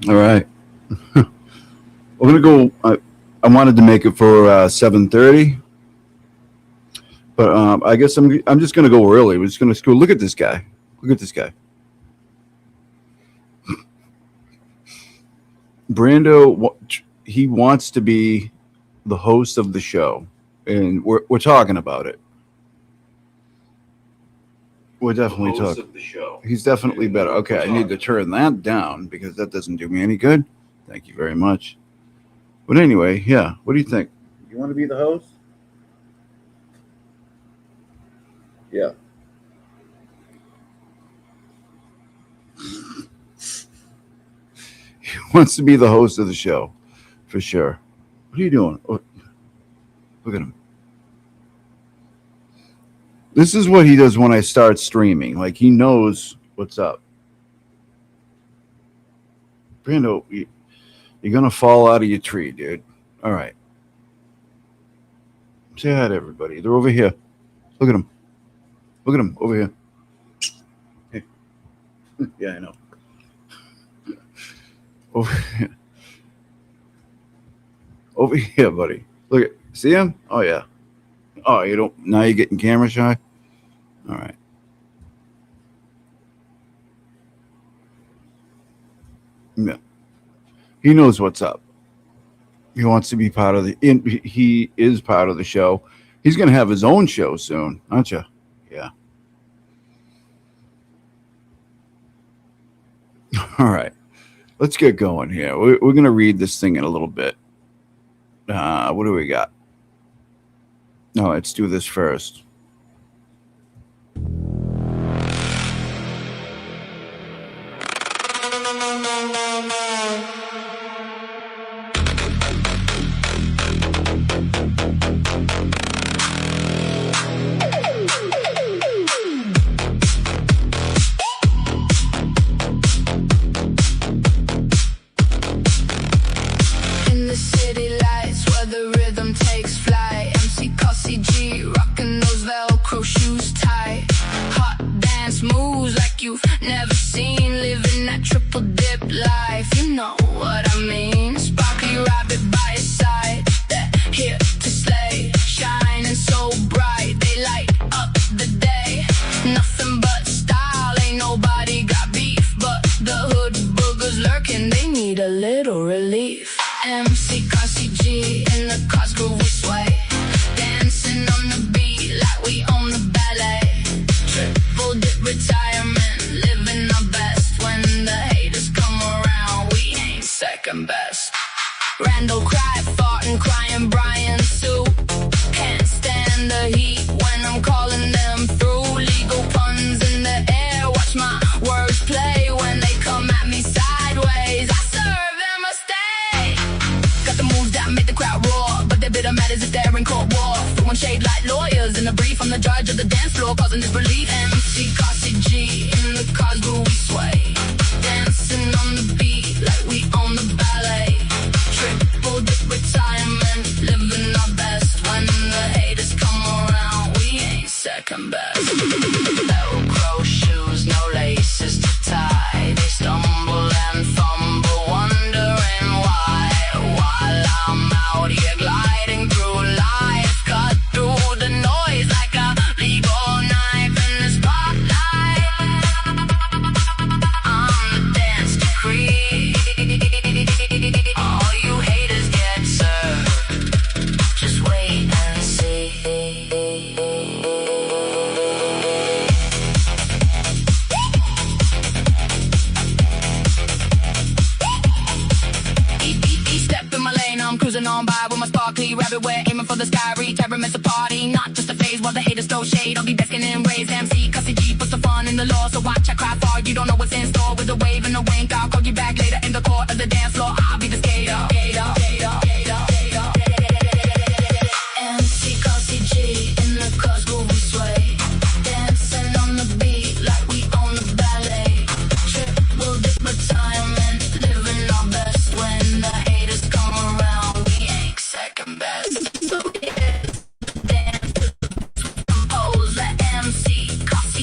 All right. We're gonna go. I wanted to make it for 7:30, but I guess I'm just gonna go early. We're just gonna go. Look at this guy. Look at this guy. Brando. He wants to be the host of the show, and we're talking about it. We're definitely talking. He's definitely better. Okay, I need to turn that down because that doesn't do me any good. Thank you very much. But anyway, yeah. What do you think? You want to be the host? Yeah. He wants to be the host of the show, for sure. What are you doing? Oh, look at him. This is what he does when I start streaming. Like, he knows what's up. Brando, you're going to fall out of your tree, dude. All right. Say hi to everybody. They're over here. Look at them. Look at them over here. Hey. Yeah, I know. Over here. Over here, buddy. Look at. See him? Oh, yeah. Oh, you don't. Now you're getting camera shy? All right. Yeah. He knows what's up. He wants to be part of the. He is part of the show. He's going to have his own show soon, aren't you? Yeah. All right. Let's get going here. We're going to read this thing in a little bit. What do we got? No, let's do this first.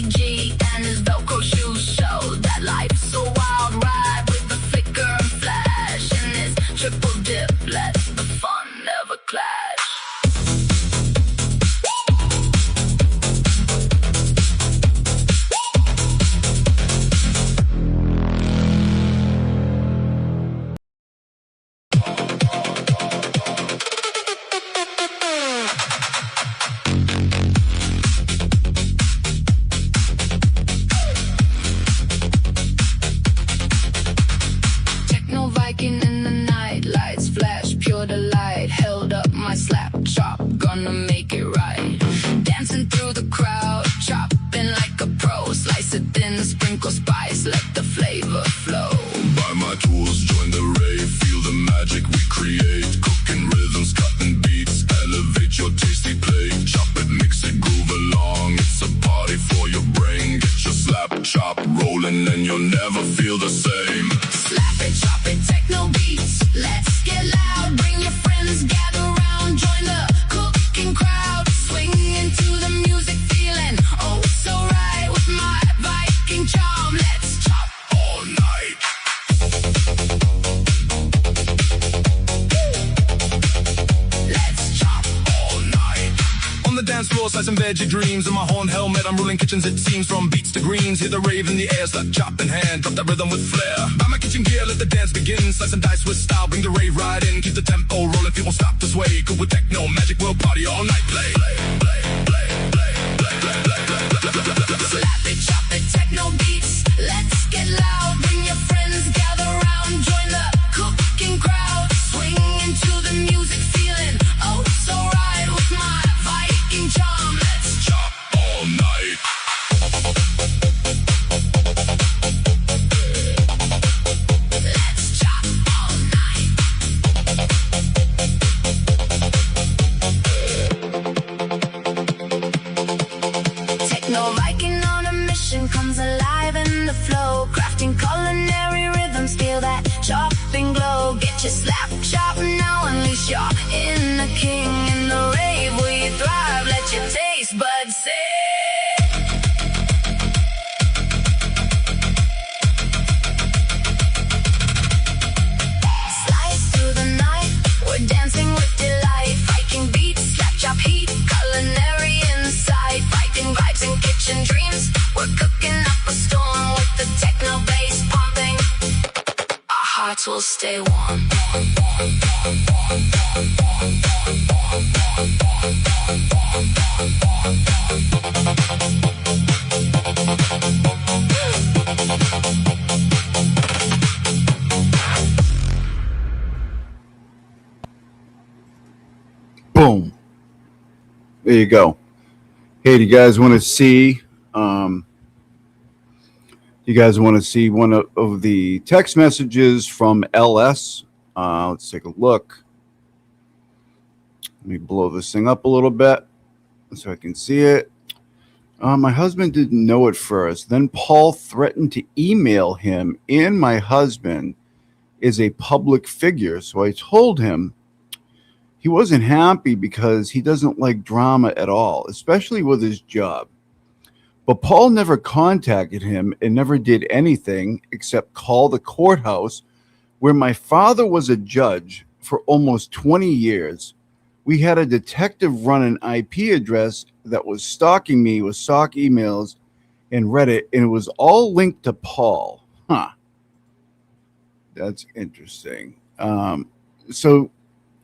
MC, and his Velcro shoes show that life's a wild ride with the flicker flavor flow. Buy my tools, join the rave, feel the magic we create. Cooking rhythms, cutting beats, elevate your tasty plate. Chop it, mix it, groove along. It's a party for your brain. Get your slap, chop, rolling, and you'll never feel the same. Slap it, chop it, techno beats. Let's get loud, bring your friends, gather round, join the cooking crowd. Swing into the music, feeling oh so right with my Viking charm. Let's chop all night. Let's chop all night. On the dance floor, slice and veggie dreams. In my horn helmet, I'm ruling kitchens, it seems. From beats to greens, hear the rave in the air. Slap, chop in hand, drop that rhythm with flair. Buy my kitchen gear, let the dance begin. Slice and dice with style, bring the rave right in. Keep the tempo rolling, people stop to sway. Good with techno, magic, we'll party all night. Play, play, play, play, play, play, play, play, play, play, play, play. Slap it, chop it, techno beats. Let's get loud, bring your friends, gather round, join the cooking crowd. Swing into the music, feeling oh so right with my Viking charm. Let's chop all night. Let's chop all night. Techno Viking on a mission, comes alive in the flow. Crafting culinary rhythms, feel that chopping glow. Get your slap chop now, unleash your inner king. In the rave we thrive, let your taste buds sing. Slice through the night, we're dancing with delight. Viking beats, slap chop heat, culinary insight. Viking vibes and kitchen dreams, we're cooking up a storm with the techno bass pumping. Our hearts will stay warm. Boom. There you go. Hey, do you guys want to see? You guys want to see one of the text messages from LS? Let's take a look. Let me blow this thing up a little bit so I can see it. My husband didn't know at first. Then Paul threatened to email him, and my husband is a public figure. So I told him he wasn't happy because he doesn't like drama at all, especially with his job. But Paul never contacted him and never did anything except call the courthouse where my father was a judge for almost 20 years. We had a detective run an IP address that was stalking me with stalk emails and Reddit, and it was all linked to Paul. Huh. That's interesting. So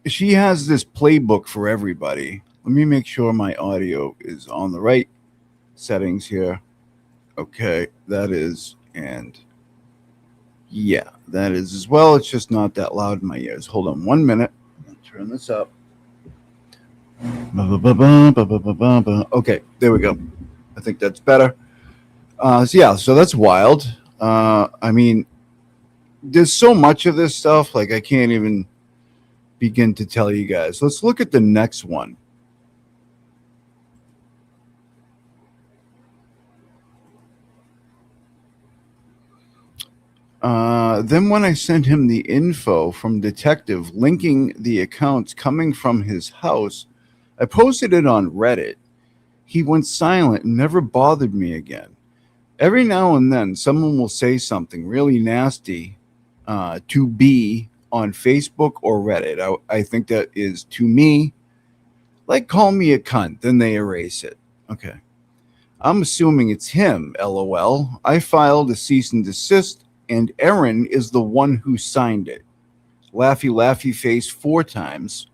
she has this playbook for everybody. Let me make sure my audio is on the right settings here. Okay, that is, and yeah, that is as well. It's just not that loud in my ears. Hold on 1 minute. I'll turn this up. Okay, there we go. I think that's better. So that's wild. I mean, there's so much of this stuff, like I can't even begin to tell you guys. Let's look at the next one. Then when I sent him the info from detective linking the accounts coming from his house, I posted it on Reddit. He went silent and never bothered me again. Every now and then, someone will say something really nasty to be on Facebook or Reddit. I think that is to me, like call me a cunt, then they erase it. Okay. I'm assuming it's him, LOL. I filed a cease and desist, and Aaron is the one who signed it. Laughy, laughy face 4 times.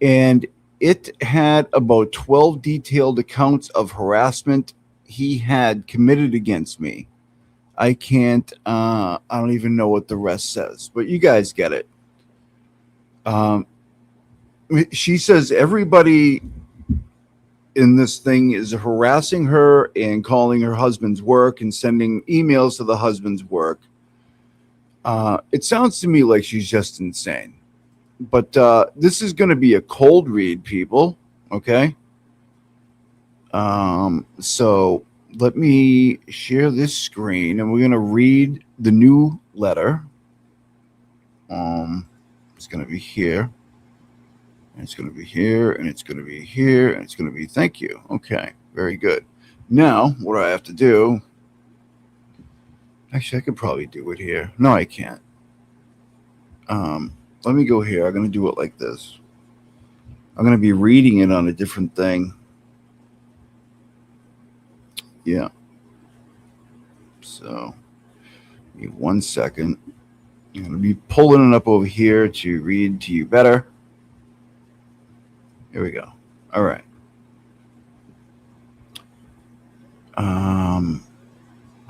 And it had about 12 detailed accounts of harassment he had committed against me. I can't, I don't even know what the rest says, but you guys get it. She says everybody in this thing is harassing her and calling her husband's work and sending emails to the husband's work. It sounds to me like she's just insane. But this is going to be a cold read, people. Okay. So let me share this screen and we're going to read the new letter. It's going to be here. And it's going to be here, and it's going to be here, and it's going to be thank you. Okay, very good. Now, what do I have to do? Actually, I could probably do it here. No, I can't. Let me go here. I'm going to do it like this. I'm going to be reading it on a different thing. Yeah. So, give me 1 second. I'm going to be pulling it up over here to read to you better. Here we go. All right.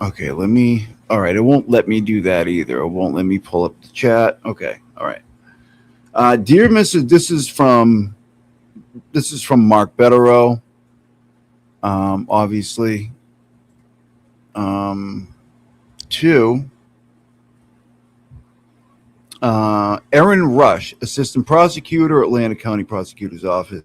Okay, all right, it won't let me do that either. It won't let me pull up the chat. Okay, all right. Dear Mrs., this is from Mark Bederow, obviously. To Erin Rush, Assistant Prosecutor, Atlanta County Prosecutor's Office.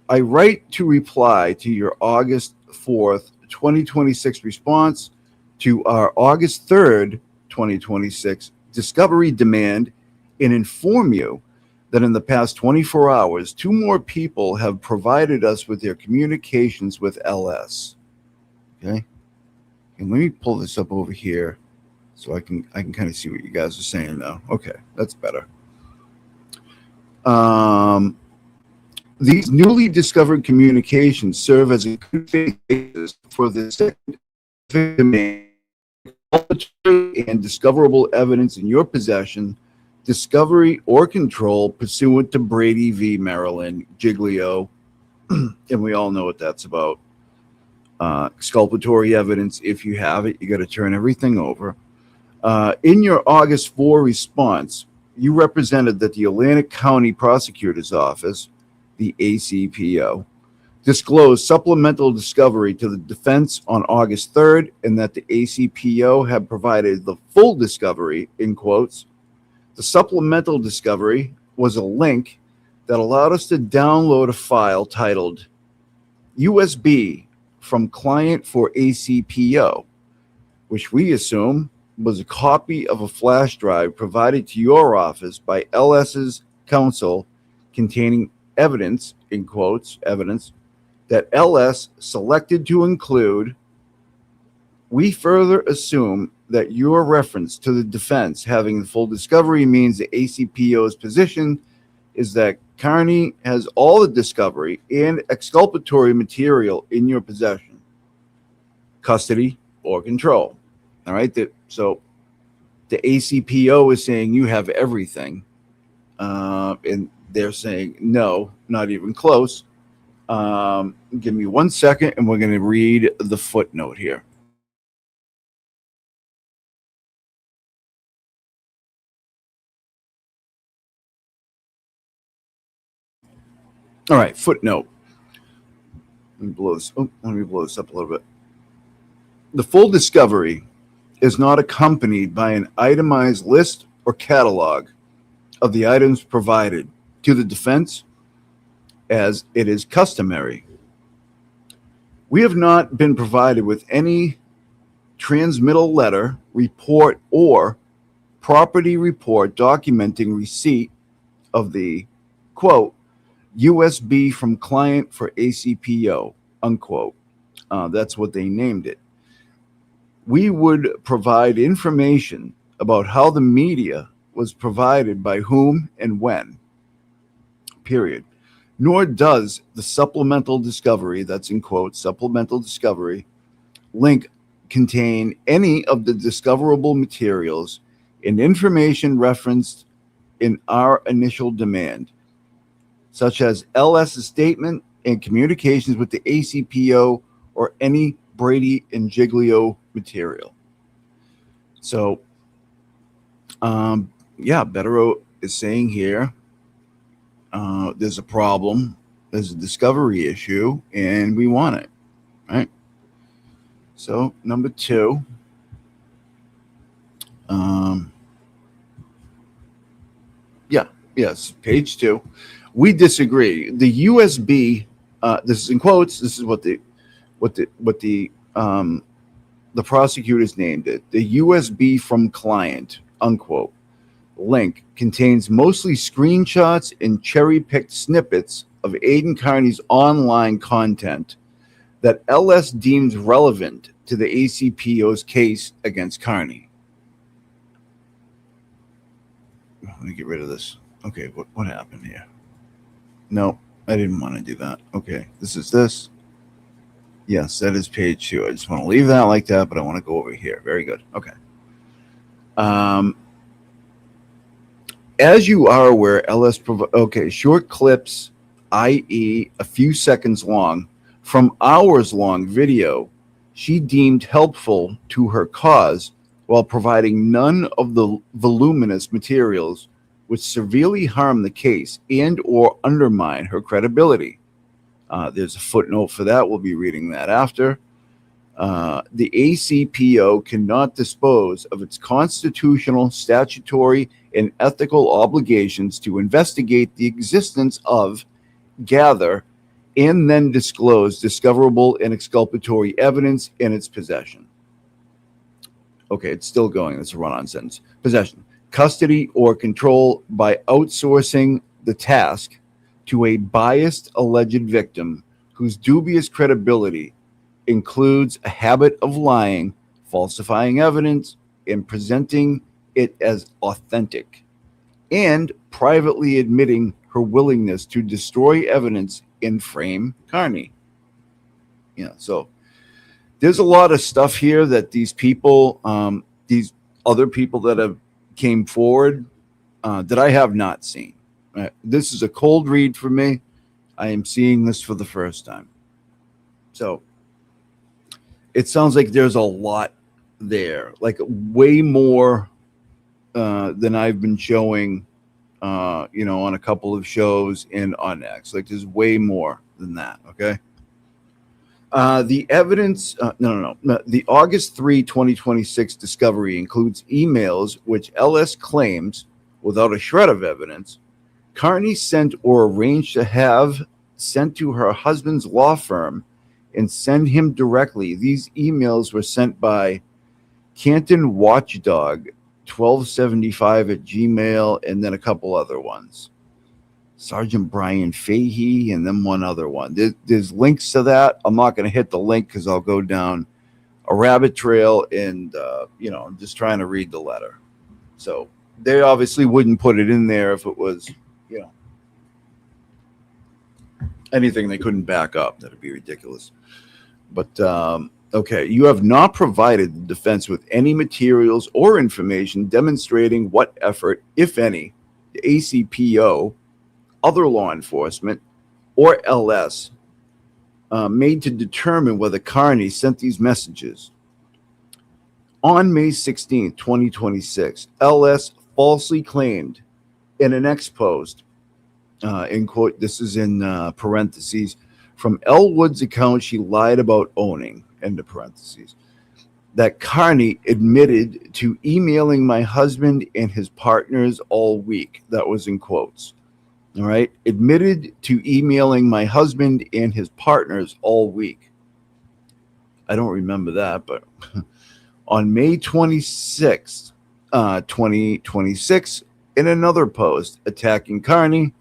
I write to reply to your August 4th, 2026 response to our August 3rd, 2026 discovery demand and inform you that in the past 24 hours, 2 more people have provided us with their communications with LS. Okay. And let me pull this up over here so I can kind of see what you guys are saying now. Okay, that's better. These newly discovered communications serve as a good faith basis for the second demand and discoverable evidence in your possession, discovery or control pursuant to Brady v. Maryland, Giglio, and we all know what that's about. Exculpatory evidence, if you have it, you got to turn everything over. In your August 4 response, you represented that the Atlantic County Prosecutor's Office, the ACPO, disclosed supplemental discovery to the defense on August 3rd and that the ACPO had provided the full discovery, in quotes. The supplemental discovery was a link that allowed us to download a file titled USB from client for ACPO, which we assume was a copy of a flash drive provided to your office by LS's counsel containing evidence, in quotes, evidence that LS selected to include. We further assume that your reference to the defense having the full discovery means the ACPO's position is that Carney has all the discovery and exculpatory material in your possession, custody, or control. All right. So the ACPO is saying you have everything. And they're saying, no, not even close. Give me 1 second and we're going to read the footnote here. All right, footnote. Let me blow this up a little bit. The full discovery is not accompanied by an itemized list or catalog of the items provided to the defense as it is customary. We have not been provided with any transmittal letter, report, or property report documenting receipt of the, quote, USB from client for ACPO, unquote. That's what they named it. We would provide information about how the media was provided by whom and when, period. Nor does the supplemental discovery, that's in quotes, supplemental discovery, link contain any of the discoverable materials and information referenced in our initial demand, such as LS's statement and communications with the ACPO or any Brady and Giglio material. So, Bederow is saying here there's a problem as a discovery issue, and we want it, right? So number 2, yes, page 2. We disagree. The USB, this is in quotes. This is what the prosecutors named it. The USB from client, unquote, link contains mostly screenshots and cherry-picked snippets of Aidan Carney's online content that LS deems relevant to the ACPO's case against Carney. Let me get rid of this. Okay, what happened here? No, I didn't want to do that. Okay, this is this. Yes, that is page 2. I just want to leave that like that, but I want to go over here. Very good. Okay. As you are aware, LS short clips, i.e., a few seconds long, from hours long video she deemed helpful to her cause while providing none of the voluminous materials which severely harm the case and or undermine her credibility. There's a footnote for that. We'll be reading that after. The ACPO cannot dispose of its constitutional, statutory, and ethical obligations to investigate the existence of, gather, and then disclose discoverable and exculpatory evidence in its possession. Okay, it's still going. It's a run-on sentence. Possession, custody, or control by outsourcing the task to a biased alleged victim whose dubious credibility includes a habit of lying, falsifying evidence, and presenting it as authentic, and privately admitting her willingness to destroy evidence and frame Carney. So there's a lot of stuff here that these people, these other people that have came forward, that I have not seen. This is a cold read for me. I am seeing this for the first time. So it sounds like there's a lot there, like way more than I've been showing, on a couple of shows and on X. Like there's way more than that. Okay. The evidence, the August 3, 2026 discovery includes emails which LS claims, without a shred of evidence, Carney sent or arranged to have sent to her husband's law firm and send him directly. These emails were sent by Canton Watchdog 1275 at Gmail, and then a couple other ones. Sergeant Brian Fahey, and then one other one. There's links to that. I'm not going to hit the link because I'll go down a rabbit trail, and I'm just trying to read the letter. So they obviously wouldn't put it in there if it was, anything they couldn't back up. That'd be ridiculous. But okay, you have not provided the defense with any materials or information demonstrating what effort, if any, the ACPO, other law enforcement, or LS made to determine whether Carney sent these messages. On May 16, 2026, LS falsely claimed in an X post, in quote, this is in parentheses, from Elwood's account she lied about owning, end of parentheses, that Carney admitted to emailing my husband and his partners all week. That was in quotes. All right. Admitted to emailing my husband and his partners all week. I don't remember that, but on May 26th, 2026, in another post attacking Carney,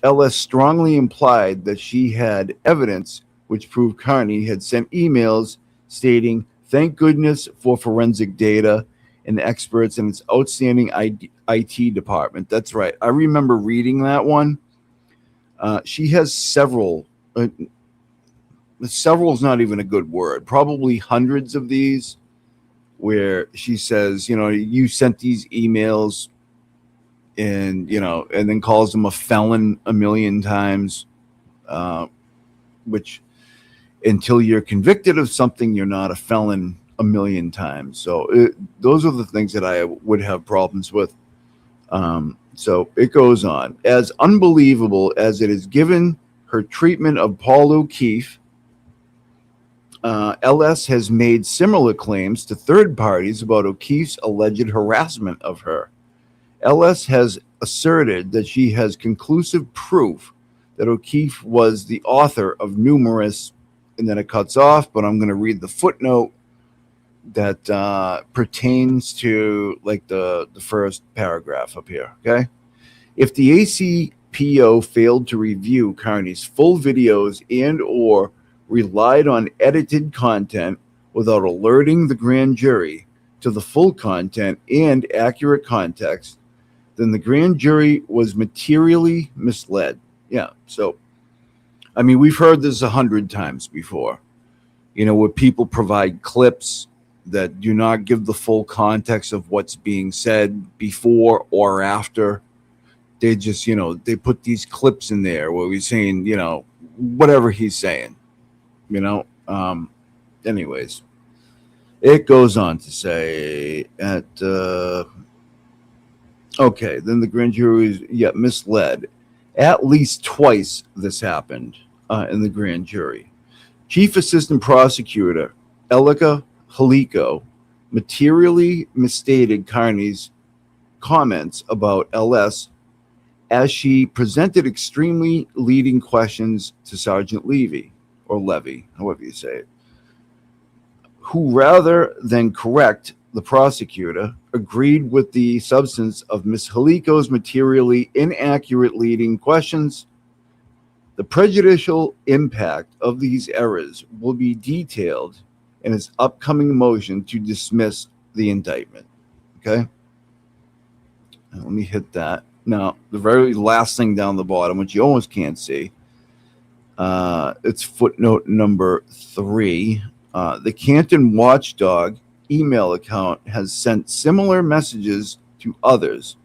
LS strongly implied that she had evidence which proved Carney had sent emails stating, "Thank goodness for forensic data and experts in its outstanding IT department." That's right. I remember reading that one. She has several. Several is not even a good word. Probably hundreds of these where she says, you sent these emails, and and then calls them a felon a million times, which until you're convicted of something, you're not a felon a million times. So those are the things that I would have problems with. So it goes on. As unbelievable as it is given her treatment of Paul O'Keefe. LS has made similar claims to third parties about O'Keefe's alleged harassment of her. LS has asserted that she has conclusive proof that O'Keefe was the author of numerous, and then it cuts off, but I'm going to read the footnote that pertains to like the first paragraph up here, okay? If the ACPO failed to review Carney's full videos and or relied on edited content without alerting the grand jury to the full content and accurate context, then the grand jury was materially misled. Yeah, so, I mean, we've heard this 100 times before, you know, where people provide clips that do not give the full context of what's being said before or after. They just, you know, they put these clips in there where we're saying, you know, whatever he's saying, you know. Anyways, it goes on to say okay, then the grand jury is misled. At least twice this happened in the grand jury. Chief Assistant Prosecutor Elika Haliko materially misstated Carney's comments about LS as she presented extremely leading questions to Sergeant Levy, or Levy, however you say it, who, rather than correct the prosecutor, agreed with the substance of Ms. Haliko's materially inaccurate leading questions. The prejudicial impact of these errors will be detailed in his upcoming motion to dismiss the indictment. Okay? Now, let me hit that. Now, the very last thing down the bottom, which you almost can't see, it's footnote number 3. The Canton Watchdog email account has sent similar messages to others,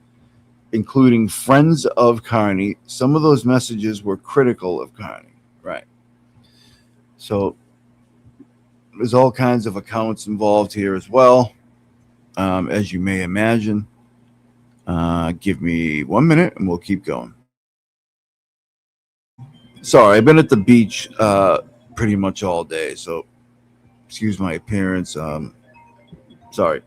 including friends of Carney. Some of those messages were critical of Carney. Right. So there's all kinds of accounts involved here as well, as you may imagine. Give me 1 minute and we'll keep going. Sorry, I've been at the beach pretty much all day, so excuse my appearance. Sorry.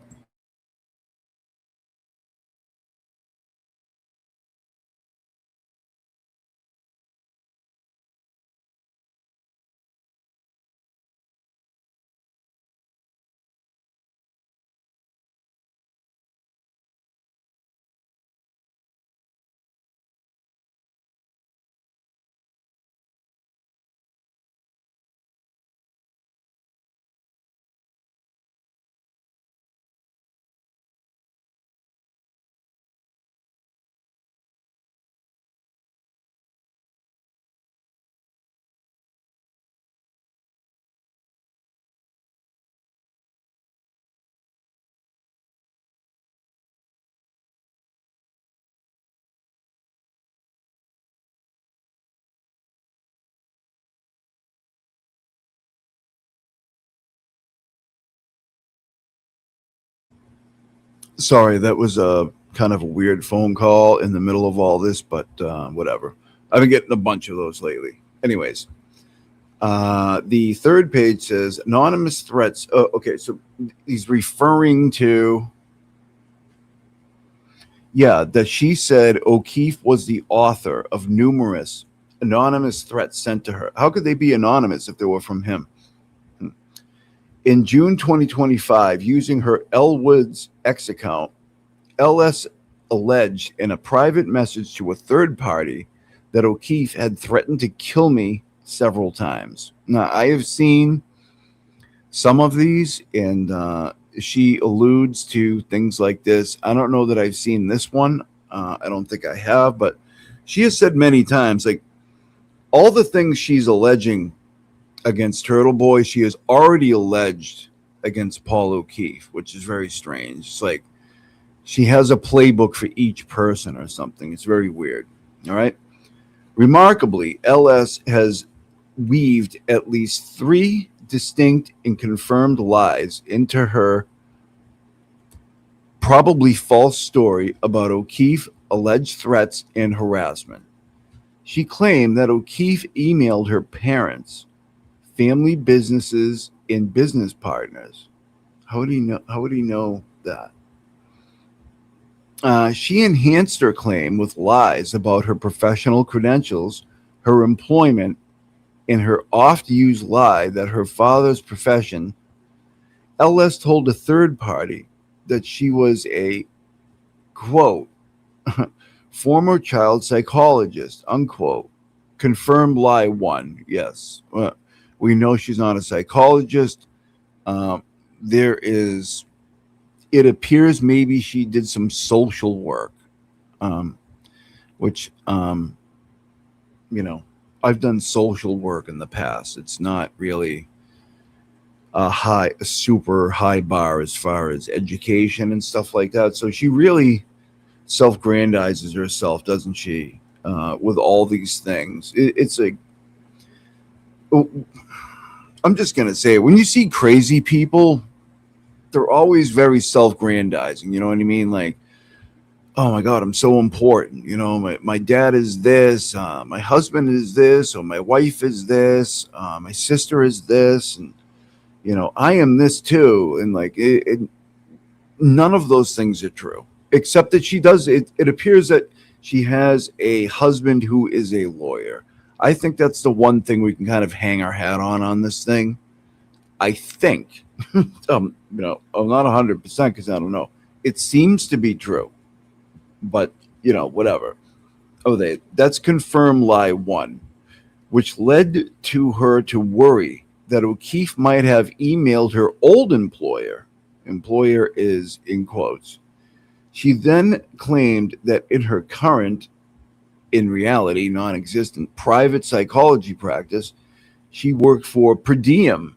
Sorry, that was a kind of a weird phone call in the middle of all this, but whatever. I've been getting a bunch of those lately. Anyways, the third page says anonymous threats. Okay, so he's referring to, that she said O'Keefe was the author of numerous anonymous threats sent to her. How could they be anonymous if they were from him? In June 2025, using her Elwood's X account, LS alleged in a private message to a third party that O'Keefe had threatened to kill me several times. Now, I have seen some of these, and she alludes to things like this. I don't know that I've seen this one. I don't think I have, but she has said many times, like, all the things she's alleging against Turtle Boy, she has already alleged against Paul O'Keefe, which is very strange. It's like she has a playbook for each person or something. It's very weird. All right. Remarkably, LS has weaved at least 3 distinct and confirmed lies into her probably false story about O'Keefe alleged threats and harassment. She claimed that O'Keefe emailed her parents, family businesses, and business partners. How would he know? How would he know that? She enhanced her claim with lies about her professional credentials, her employment, and her oft-used lie that her father's profession. LS told a third party that she was a quote former child psychologist unquote. Confirmed lie one. Yes, we know she's not a psychologist. Um, there is. It appears maybe she did some social work, um, which you know, I've done social work in the past. It's not really a super high bar as far as education and stuff like that. So she really self-grandizes herself, doesn't she? With all these things, it's like I'm just gonna say, when you see crazy people, they're always very self-grandizing. You know what I mean? Like, oh my God, I'm so important. You know, my dad is this, my husband is this, or my wife is this, my sister is this, and you know, I am this too. And like, none of those things are true, except that she does. It appears that she has a husband who is a lawyer. I think that's the one thing we can kind of hang our hat on this thing. I think, you know, I'm not 100% because I don't know. It seems to be true, but you know, whatever. Oh, that's confirmed lie one, which led to her to worry that O'Keefe might have emailed her old employer. Employer is in quotes. She then claimed that in her current, in reality, non existent private psychology practice, she worked for per diem.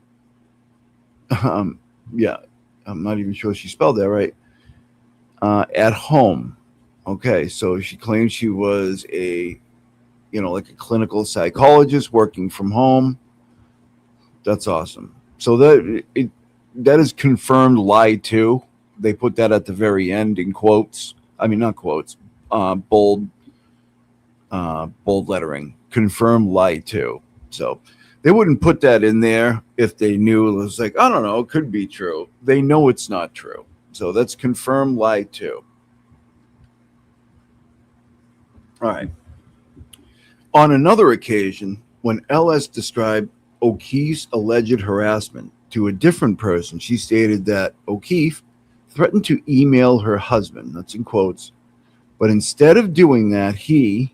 Um, yeah, I'm not even sure she spelled that right. At home. Okay, so she claimed she was like a clinical psychologist working from home. That's awesome. So that is confirmed lie too. They put that at the very end in quotes. I mean, not quotes, bold, bold lettering. Confirmed lie too. So they wouldn't put that in there if they knew it was like, I don't know, it could be true. They know it's not true. So that's confirmed lie too. All right. On another occasion, when LS described O'Keefe's alleged harassment to a different person, she stated that O'Keefe threatened to email her husband, that's in quotes, but instead of doing that, he,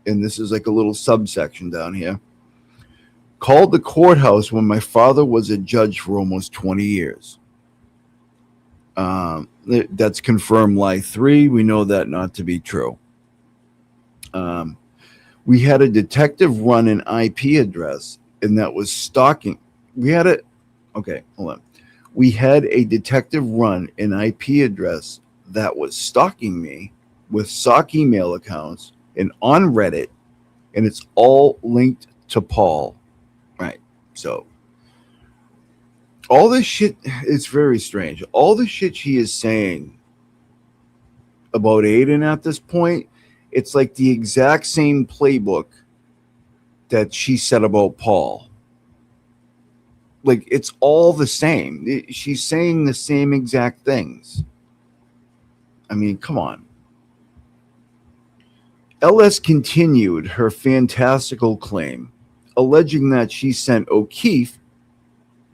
and this is like a little subsection down here, called the courthouse when my father was a judge for almost 20 years. That's confirmed lie three. We know that not to be true. We had a detective run an IP address, and that was stalking. Okay, hold on. We had a detective run an IP address that was stalking me with sock email accounts and on Reddit, and it's all linked to Paul. Right. So all this shit, it's very strange. All the shit she is saying about Aiden at this point, it's like the exact same playbook that she said about Paul. Like, it's all the same. She's saying the same exact things. I mean, come on. LS continued her fantastical claim, alleging that she sent O'Keefe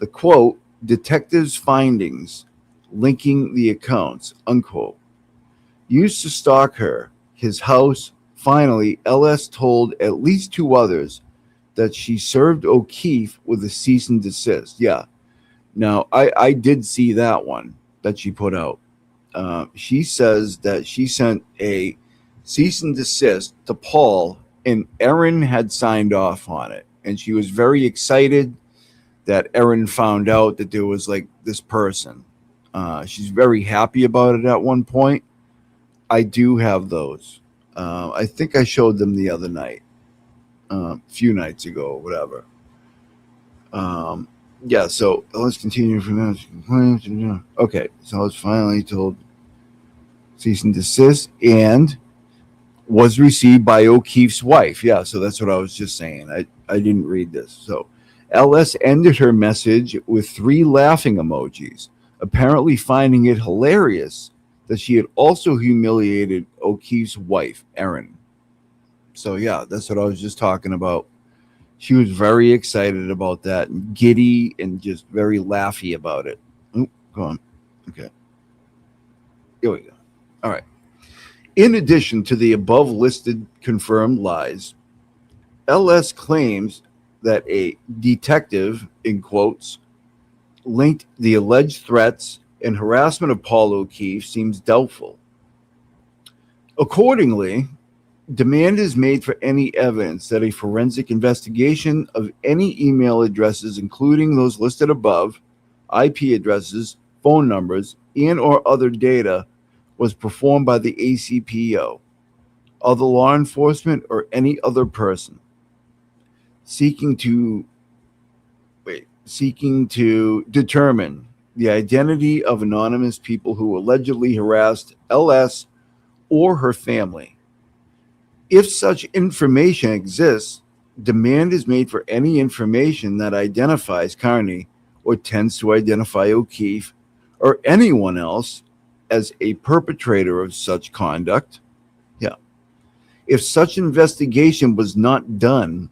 the quote, detective's findings linking the accounts, unquote, used to stalk her, his house. Finally, LS told at least two others that she served O'Keefe with a cease and desist. Yeah. Now, I did see that one that she put out. She says that she sent a cease and desist to Paul, and Erin had signed off on it. And she was very excited that Erin found out that there was like this person. She's very happy about it at one point. I do have those. I think I showed them the other night, a few nights ago, or whatever. Yeah, so let's continue from that. Okay, so I was finally told cease and desist, and was received by O'Keefe's wife. Yeah, so that's what I was just saying. I didn't read this. So LS ended her message with 3 laughing emojis, apparently finding it hilarious that she had also humiliated O'Keefe's wife, Erin. So yeah, that's what I was just talking about. She was very excited about that and giddy and just very laughy about it. Oh, go on. Okay. Here we go. All right. In addition to the above listed confirmed lies, LS claims that a detective, in quotes, linked the alleged threats and harassment of Paul O'Keefe seems doubtful. Accordingly, demand is made for any evidence that a forensic investigation of any email addresses, including those listed above, IP addresses, phone numbers, and or other data, was performed by the ACPO, other law enforcement, or any other person seeking to seeking to determine the identity of anonymous people who allegedly harassed LS or her family. If such information exists, demand is made for any information that identifies Carney or tends to identify O'Keefe or anyone else as a perpetrator of such conduct. Yeah. If such investigation was not done,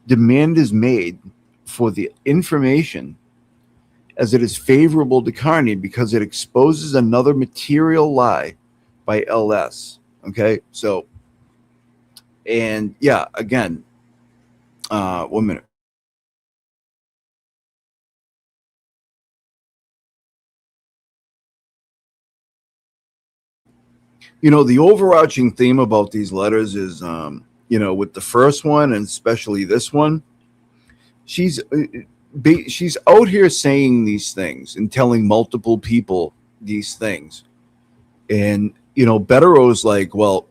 demand is made for the information as it is favorable to Carney because it exposes another material lie by LS. Okay. So, and yeah, again, 1 minute. The overarching theme about these letters is, with the first one and especially this one, she's she's out here saying these things and telling multiple people these things, and Bederow's like, well,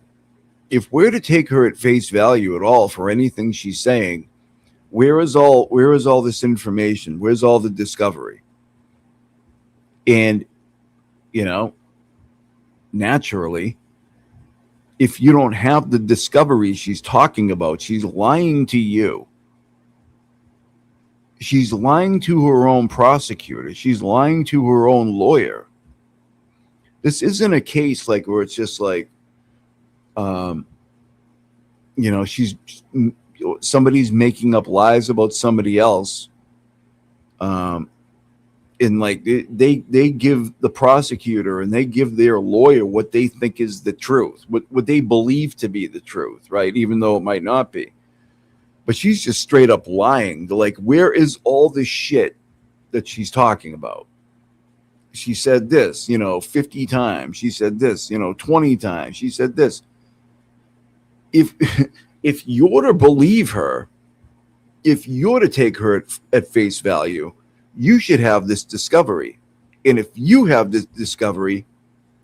if we're to take her at face value at all for anything she's saying, where is all this information? Where's all the discovery? And you know, naturally, if you don't have the discovery she's talking about, she's lying to you. She's lying to her own prosecutor. She's lying to her own lawyer. This isn't a case like where it's just like, um, she's somebody's making up lies about somebody else. And like they give the prosecutor and they give their lawyer what they think is the truth, what they believe to be the truth, right? Even though it might not be. But she's just straight up lying. They're like, where is all this shit that she's talking about? She said this, 50 times. She said this, 20 times. She said this. If if you're to believe her, if you're to take her at face value, you should have this discovery. And if you have this discovery,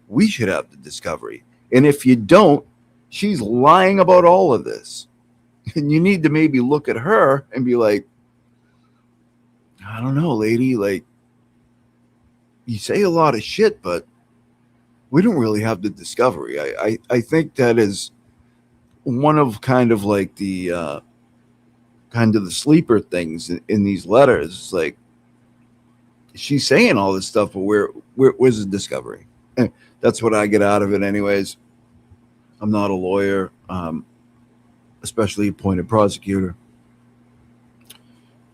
we should have the discovery. And if you don't, she's lying about all of this. And you need to maybe look at her and be like, I don't know, lady, like, you say a lot of shit, but we don't really have the discovery. I think that is one of kind of like the sleeper things in these letters. It's like she's saying all this stuff, but where's the discovery? That's what I get out of it, anyways. I'm not a lawyer, especially appointed prosecutor,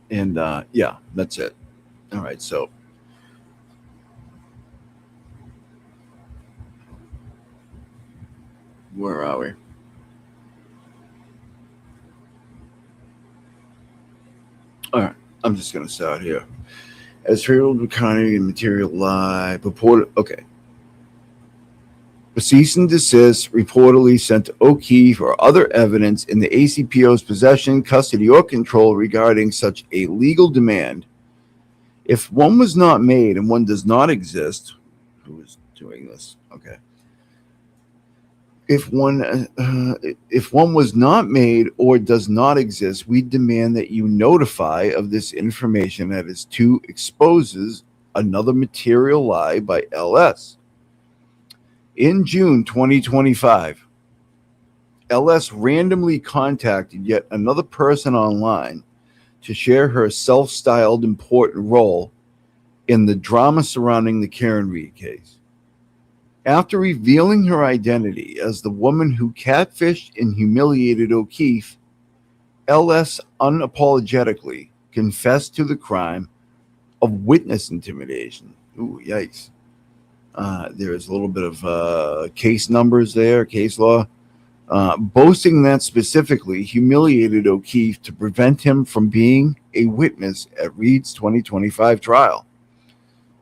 and yeah, that's it. All right, so where are we? All right, I'm just gonna start here. As heralded economy and material lie purported. Okay. A cease and desist reportedly sent to O'Keefe or other evidence in the ACPO's possession, custody, or control regarding such a legal demand. If one was not made and one does not exist, who is doing this? Okay. If one was not made or does not exist, we demand that you notify of this information that is to exposes another material lie by LS. In June 2025, LS randomly contacted yet another person online to share her self-styled important role in the drama surrounding the Karen Reed case. After revealing her identity as the woman who catfished and humiliated O'Keefe, LS unapologetically confessed to the crime of witness intimidation. Ooh, yikes. There's a little bit of case numbers there, case law. Boasting that specifically humiliated O'Keefe to prevent him from being a witness at Reed's 2025 trial.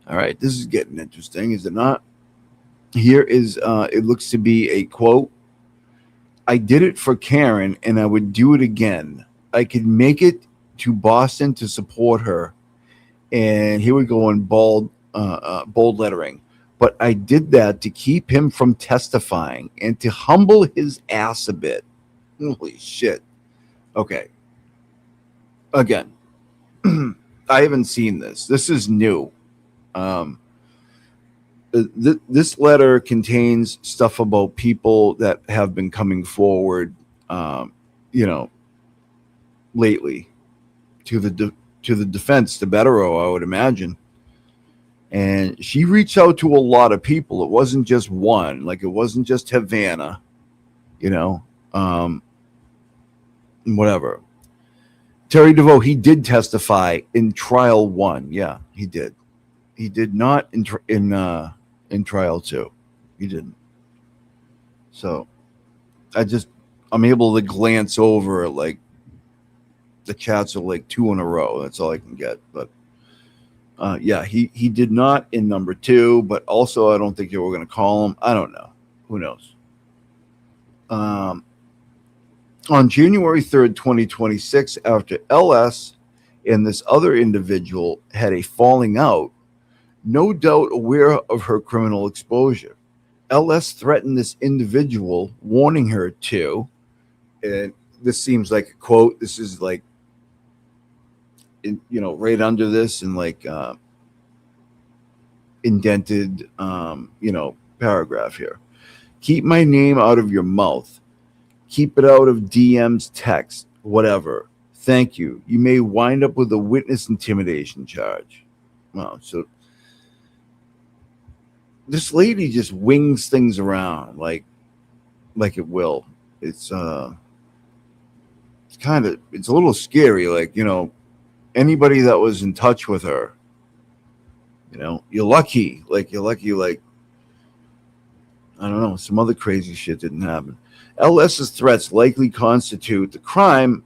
All right, this is getting interesting, is it not? Here is, it looks to be a quote. I did it for Karen and I would do it again. I could make it to Boston to support her. And here we go in bold lettering. But I did that to keep him from testifying and to humble his ass a bit. Holy shit. Okay. Again, I haven't seen this. This is new. Um, this letter contains stuff about people that have been coming forward, you know, lately to the defense, to Bederow, I would imagine. And she reached out to a lot of people. It wasn't just one. Like, it wasn't just Havana, you know, whatever. Terry DeVoe, he did testify in trial one. Yeah, he did. He did not in trial two. He didn't. So I'm able to glance over like the chats are like two in a row. That's all I can get. But yeah, he did not in number two. But also, I don't think they were going to call him. I don't know. Who knows? On January 3rd, 2026, after LS and this other individual had a falling out, no doubt aware of her criminal exposure, LS threatened this individual, warning her to, and this seems like a quote. This is like, right under this and like indented, paragraph here. Keep my name out of your mouth. Keep it out of DM's text, whatever. Thank you. You may wind up with a witness intimidation charge. Wow. So this lady just wings things around like it will. It's it's a little scary. Like, anybody that was in touch with her, you're lucky. Like, I don't know, some other crazy shit didn't happen. LS's threats likely constitute the crime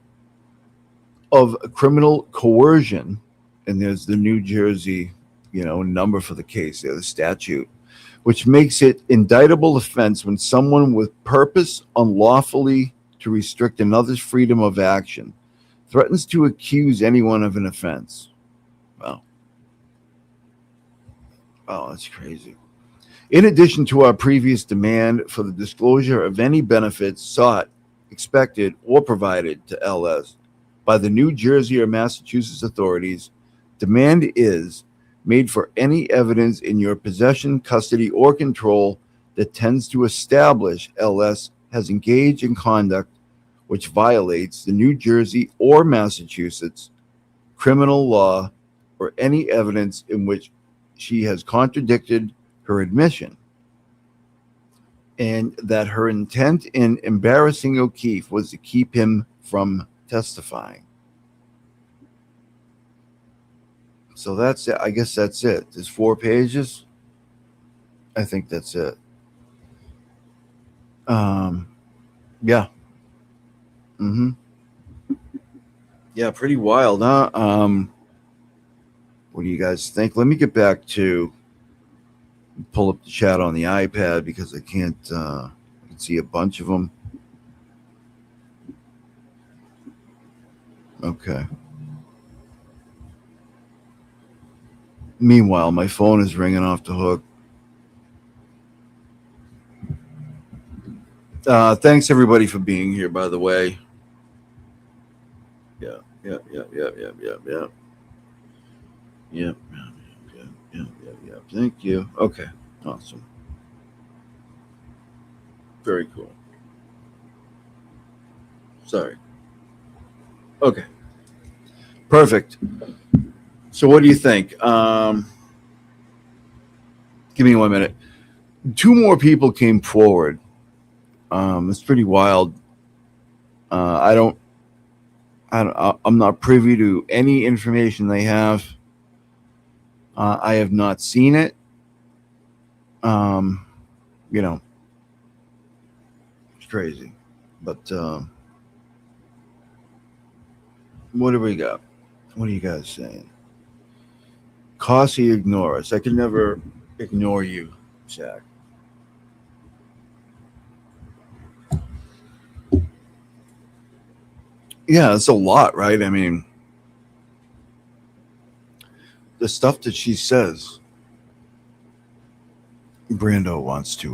of criminal coercion, and there's the New Jersey, number for the case, the statute, which makes it indictable offense when someone with purpose unlawfully to restrict another's freedom of action threatens to accuse anyone of an offense. Wow. Oh, that's crazy. In addition to our previous demand for the disclosure of any benefits sought, expected, or provided to LS by the New Jersey or Massachusetts authorities, demand is made for any evidence in your possession, custody, or control that tends to establish LS has engaged in conduct which violates the New Jersey or Massachusetts criminal law, or any evidence in which she has contradicted her admission, and that her intent in embarrassing O'Keefe was to keep him from testifying. So that's it. I guess that's it. There's 4 pages. I think that's it. Yeah. Yeah, pretty wild, huh? What do you guys think? Let me get back to pull up the chat on the iPad because I can't I can see a bunch of them. Okay. Meanwhile, my phone is ringing off the hook. Thanks everybody for being here, by the way. Yeah. Thank you. Okay. Awesome. Very cool. Sorry. Okay. Perfect. So what do you think? Give me 1 minute. 2 more people came forward. It's pretty wild. I don't. I'm not privy to any information they have. I have not seen it. Um, you know, it's crazy. But what do we got? What are you guys saying? Cossie, ignore us. I can never ignore you, Jack. Yeah, it's a lot, right? I mean, the stuff that she says. Brando wants to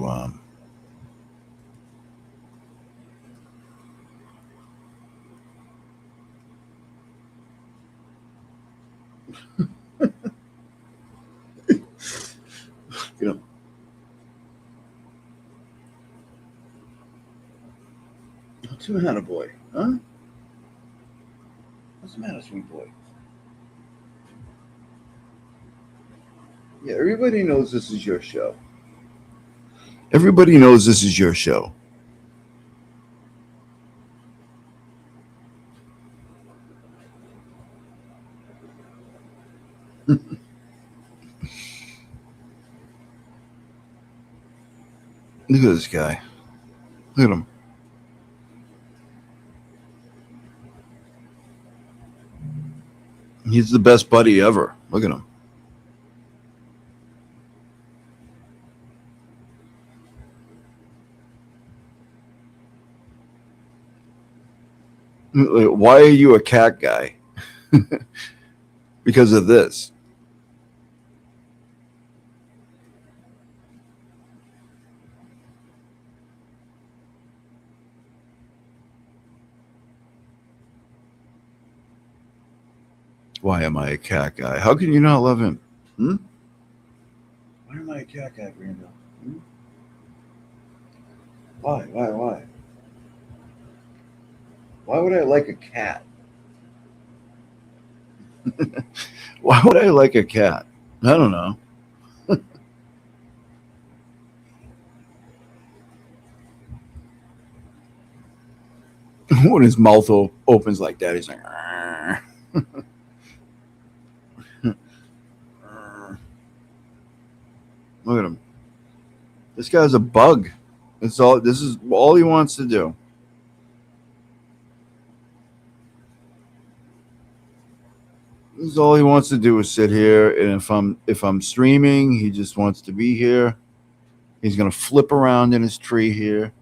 you know, what's the matter, boy? Huh? What's the matter, sweet boy? Yeah, everybody knows this is your show. Everybody knows this is your show. Look at this guy. Look at him. He's the best buddy ever. Look at him. Why are you a cat guy? Because of this. Why am I a cat guy? How can you not love him? Hmm? Why am I a cat guy, Brando? Hmm? Why? Why would I like a cat? Why would I like a cat? I don't know. When his mouth opens like that, he's like, "Arr." Look at him. This guy's a bug. That's all. This is all he wants to do. This is all he wants to do is sit here. And if I'm streaming, he just wants to be here. He's gonna flip around in his tree here,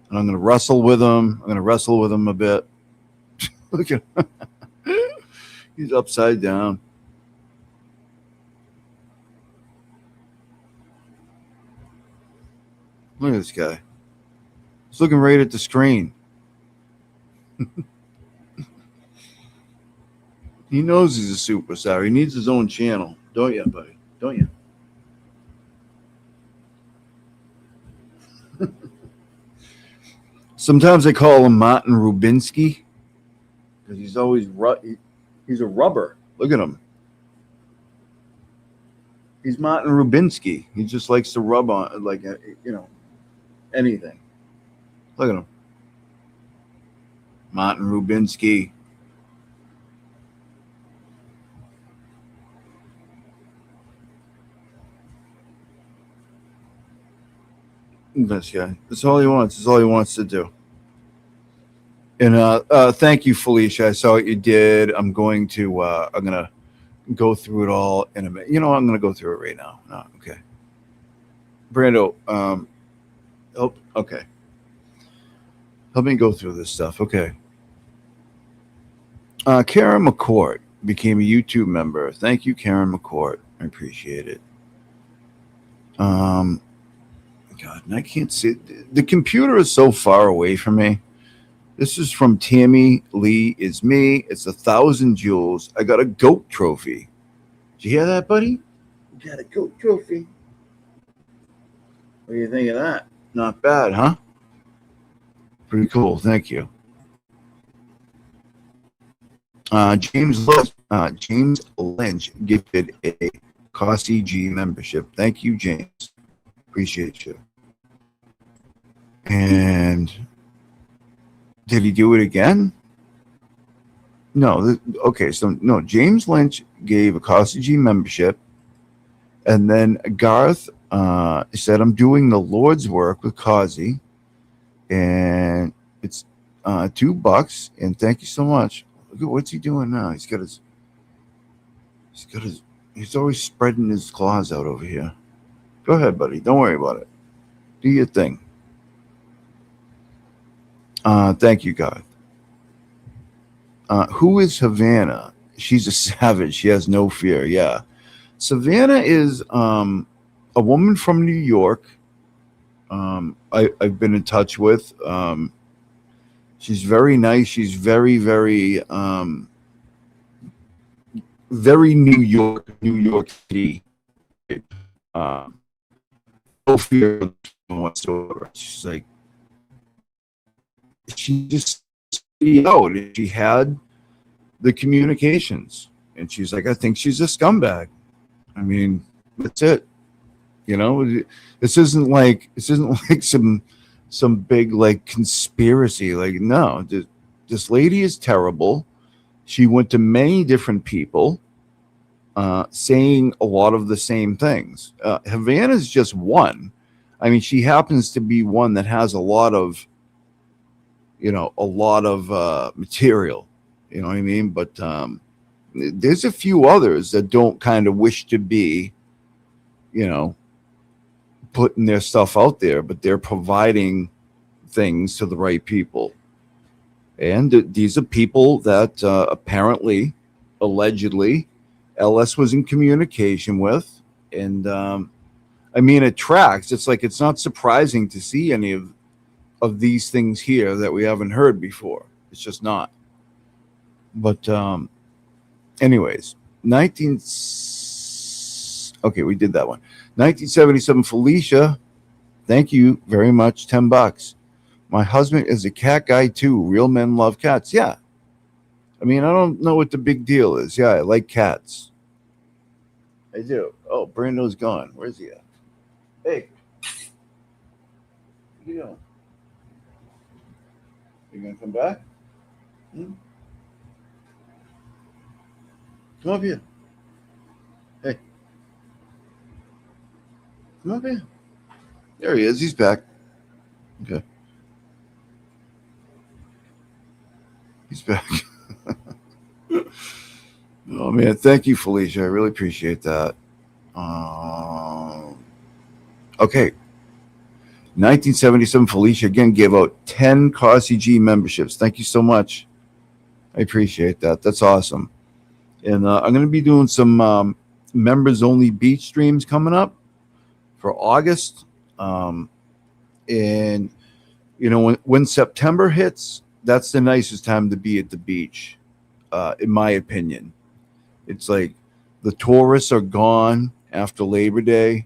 and I'm gonna wrestle with him. I'm gonna wrestle with him a bit. Look at him. He's upside down. Look at this guy. He's looking right at the screen. He knows he's a superstar. He needs his own channel, don't you, buddy? Don't you? Sometimes they call him Martin Rubinsky because he's always he's a rubber. Look at him. He's Martin Rubinsky. He just likes to rub on like anything. Look at him, Martin Rubinsky. This guy. That's all he wants. That's all he wants to do. And thank you, Felicia. I saw what you did. I'm gonna go through it all in a minute. I'm gonna go through it right now. No, okay. Brando, okay. Help me go through this stuff. Okay. Karen McCourt became a YouTube member. Thank you, Karen McCourt. I appreciate it. God, and I can't see it. The computer is so far away from me. This is from Tammy Lee is me. It's 1,000 jewels. I got a goat trophy. Did you hear that, buddy? You got a goat trophy. What do you think of that? Not bad, huh? Pretty cool. Thank you. James Lynch gifted a Costi G membership. Thank you, James. Appreciate you. And did he do it again? No. Okay, so no. James Lynch gave a Costi G membership, and then Garth said, "I'm doing the Lord's work with Cosi, and it's $2, and thank you so much." Look at what's he doing now. He's always spreading his claws out over here. Go ahead, buddy. Don't worry about it. Do your thing. Thank you, God. Who is Havana? She's a savage. She has no fear. Yeah. Savannah is a woman from New York. I've been in touch with. She's very nice. She's very, very, very New York City. No fear whatsoever. She's like, she just out. She had the communications, and she's like, I think she's a scumbag. I mean, that's it. You know, this isn't like some big like conspiracy. Like, no, this lady is terrible. She went to many different people, saying a lot of the same things. Havana's just one. I mean, she happens to be one that has a lot of material. You know what I mean? But there's a few others that don't kind of wish to be, putting their stuff out there, but they're providing things to the right people. And these are people that apparently, allegedly, LS was in communication with. And I mean, it tracks. It's like, it's not surprising to see any of these things here that we haven't heard before. It's just not. But anyways, okay, we did that one. 1977 Felicia, thank you very much. $10. My husband is a cat guy too. Real men love cats. Yeah. I mean, I don't know what the big deal is. Yeah, I like cats. I do. Oh, Brando's gone. Where's he at? Hey. What are you doing? You gonna come back? Come up here. Hey. Come up here. There he is. He's back. Okay. He's back. Oh, man. Thank you, Felicia. I really appreciate that. Okay. 1977 Felicia again gave out 10 Cosi G memberships. Thank you so much. I appreciate that. That's awesome. And I'm going to be doing some members only beach streams coming up for August. And when September hits, that's the nicest time to be at the beach, in my opinion. It's like the tourists are gone after Labor Day,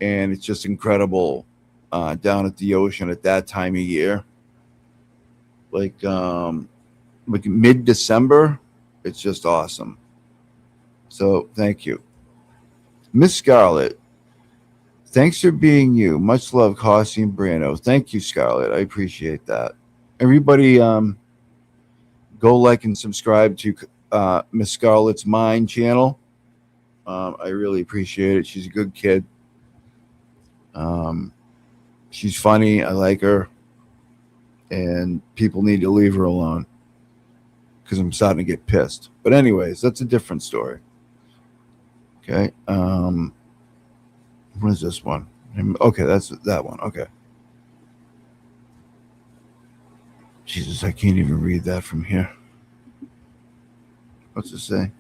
and it's just incredible down at the ocean at that time of year. Like mid-December, it's just awesome. So thank you. Miss Scarlett, thanks for being you. Much love, Costi and Brando. Thank you, Scarlett. I appreciate that. Everybody go like and subscribe to Miss Scarlett's Mind channel. I really appreciate it. She's a good kid. She's funny. I like her. And people need to leave her alone because I'm starting to get pissed. But anyways, that's a different story. Okay. What is this one? Okay, that's that one. Okay. Jesus, I can't even read that from here. What's it say?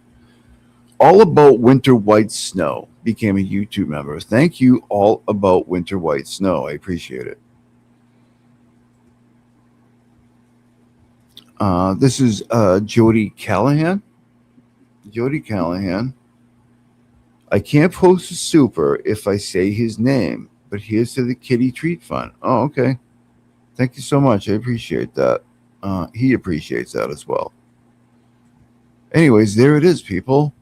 All About Winter White Snow became a YouTube member. Thank you, All About Winter White Snow. I appreciate it. This is Jody Callahan. Jody Callahan. I can't post a super if I say his name, but here's to the kitty treat fund. Oh, okay. Thank you so much. I appreciate that. He appreciates that as well. Anyways, there it is, people.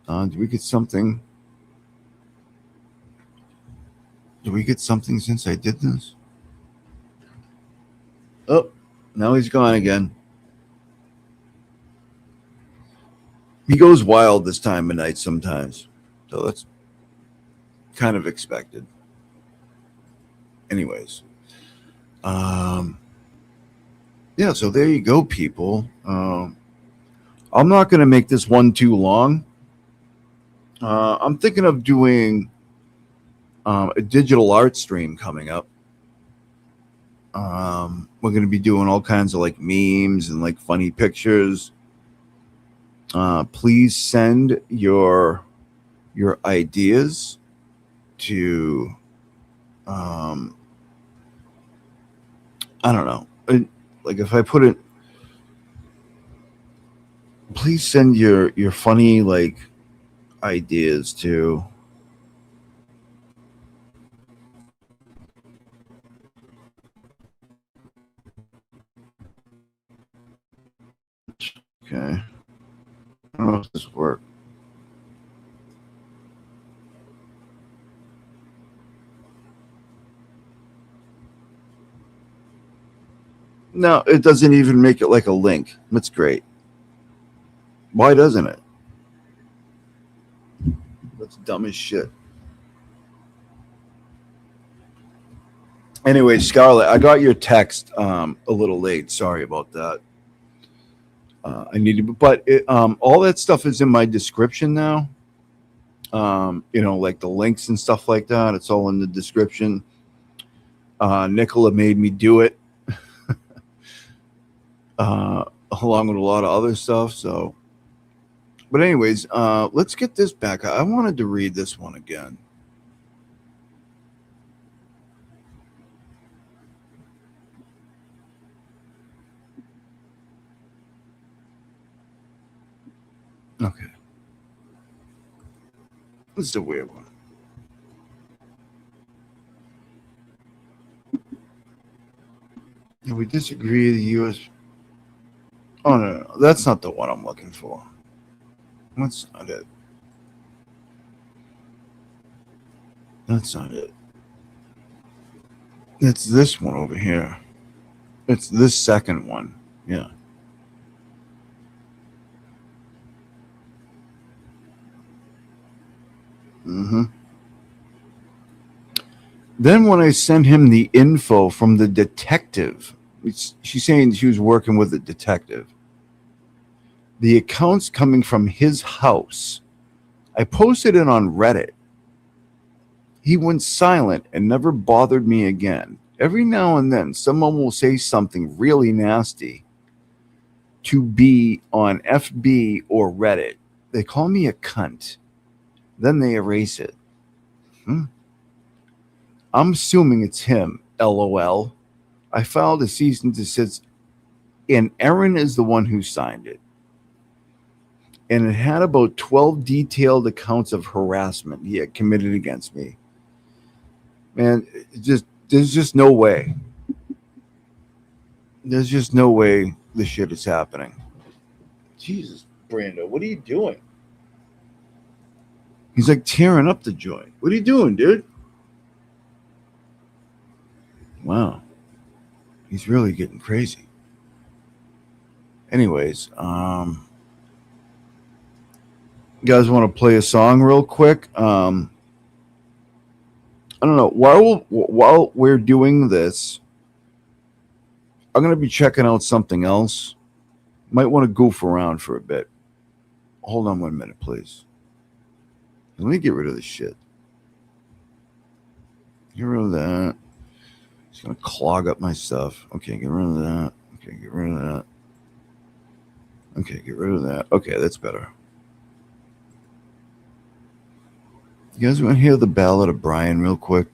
Did we get something? Did we get something since I did this? Oh, now he's gone again. He goes wild this time of night sometimes. So that's kind of expected. Anyways. Yeah, so there you go, people. I'm not going to make this one too long. I'm thinking of doing a digital art stream coming up. We're going to be doing all kinds of like memes and like funny pictures. Please send your ideas to I don't know. Like if I put it, please send your funny like ideas to okay. I don't know if this works. No, it doesn't even make it like a link. That's great. Why doesn't it? That's dumb as shit. Anyway, Scarlett, I got your text a little late. Sorry about that. I needed, but all that stuff is in my description now. Like the links and stuff like that. It's all in the description. Nicola made me do it, along with a lot of other stuff. So, but anyways, let's get this back. I wanted to read this one again. Okay. This is a weird one. We disagree. The U.S. Oh no, that's not the one I'm looking for. That's not it. That's not it. It's this one over here. It's this second one. Yeah. Mm-hmm. Then when I sent him the info from the detective, she's saying she was working with a detective. The account's coming from his house. I posted it on Reddit. He went silent and never bothered me again. Every now and then, someone will say something really nasty to be on FB or Reddit. They call me a cunt. Then they erase it. I'm assuming it's him. LOL. I filed a cease and desist, and Aaron is the one who signed it. And it had about 12 detailed accounts of harassment he had committed against me. Man, there's just no way. There's just no way this shit is happening. Jesus, Brando, what are you doing? He's like tearing up the joint. What are you doing, dude? Wow. He's really getting crazy. Anyways, you guys want to play a song real quick? I don't know. While we're doing this, I'm going to be checking out something else. Might want to goof around for a bit. Hold on 1 minute, please. Let me get rid of this shit. Get rid of that. It's going to clog up my stuff. Okay, get rid of that. Okay, get rid of that. Okay, get rid of that. Okay, that's better. You guys want to hear the Ballad of Brian real quick?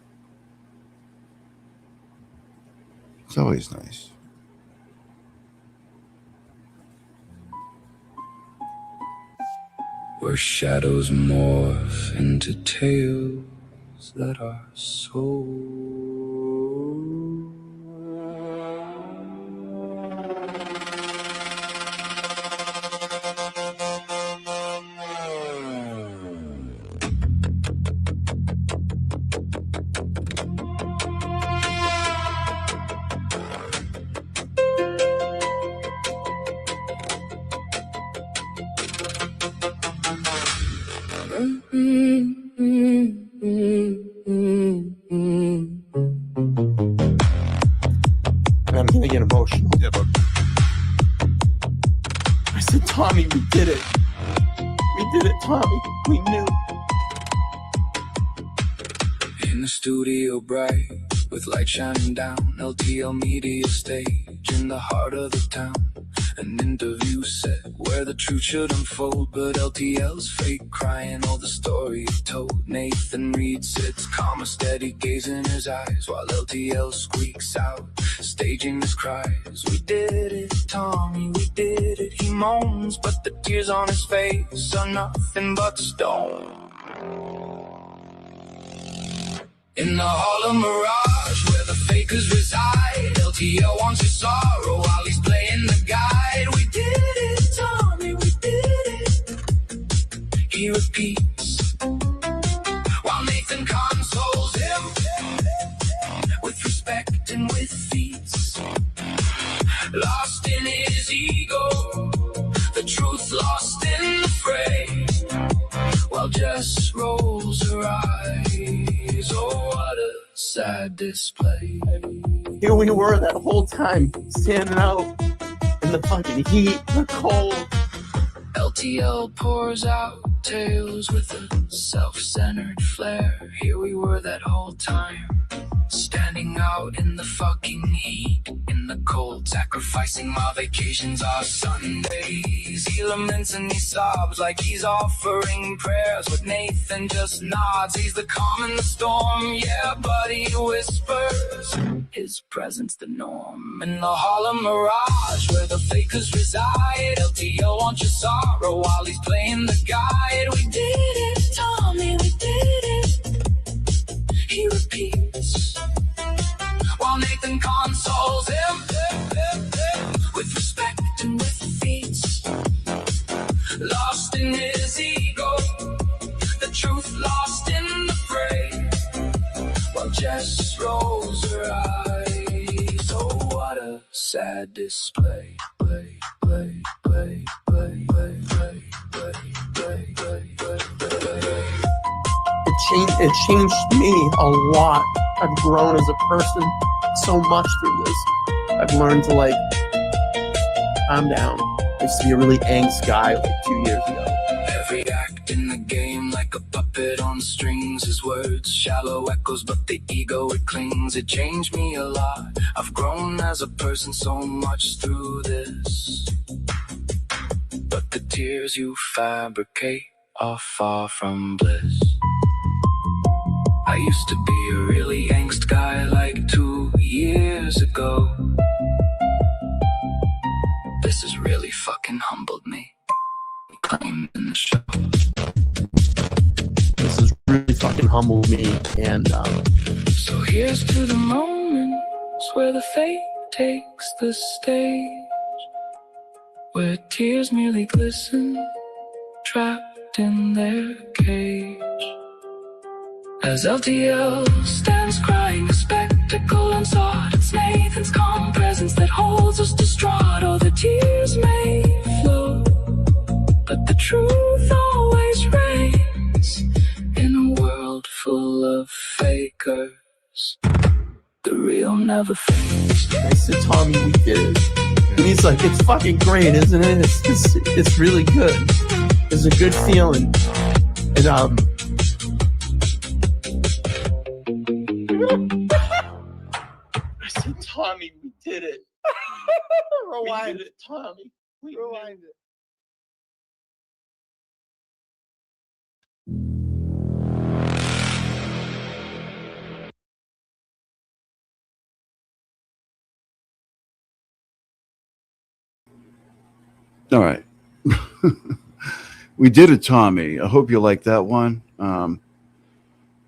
It's always nice. Where shadows morph into tales that are so And I'm gonna get emotional. Yeah, but I said, Tommy, we did it. We did it, Tommy. We knew. in the studio bright, with light shining down, LTL media stage in the heart of the town. An interview set where the truth should unfold, but LTL's fake crying all the story he told. Nathan Reed sits calm, a steady gaze in his eyes, while LTL squeaks out, staging his cries. We did it, Tommy, we did it, he moans, but the tears on his face are nothing but stone. In the hollow mirage where the fakers reside, LTL wants his sorrow while he's playing the guide. We did it, Tommy, we did it, he repeats, while Nathan consoles him with respect and with feats. Lost in his ego, the truth lost in the fray, while Jess rolls her eyes. Oh, what a sad display. Here we were that whole time, standing out in the fucking heat, the cold. LTL pours out tales with a self-centered flair. Here we were that whole time, standing out in the fucking heat, in the cold, sacrificing my vacations are Sundays. He laments and he sobs like he's offering prayers, but Nathan just nods. He's the calm in the storm, yeah, but he whispers, his presence the norm. In the hollow mirage where the fakers reside, LTL wants your sorrow while he's playing the guide. We did it, Tommy, we did it, he repeats, while Nathan consoles him with respect and with feats. Lost in his ego, the truth lost in the fray, while Jess rolls her eyes. Oh, what a sad display. Play, play, play, play, play, play, play, play, play, play, play. It changed me a lot. I've grown as a person so much through this. I've learned to, like, calm down. I used to be a really angst guy like 2 years ago. Every act in the game like a puppet on strings. His words shallow echoes, but the ego it clings. It changed me a lot. I've grown as a person so much through this, but the tears you fabricate are far from bliss. I used to be a really angst guy like 2 years ago. This has really fucking humbled me. Claimed in the show. This has really fucking humbled me, and So here's to the moments where the fate takes the stage, where tears merely glisten, trapped in their cage. As LTL stands crying, a spectacle unsought, it's Nathan's calm presence that holds us distraught. Oh, the tears may flow, but the truth always reigns in a world full of fakers. The real never fades. I said, Tommy, we did it. And he's like, it's fucking great, isn't it? It's really good. It's a good feeling. And I said, Tommy, we did it. Rewind. We did it, Tommy. We Rewind it. All right. We did it, Tommy. I hope you like that one. You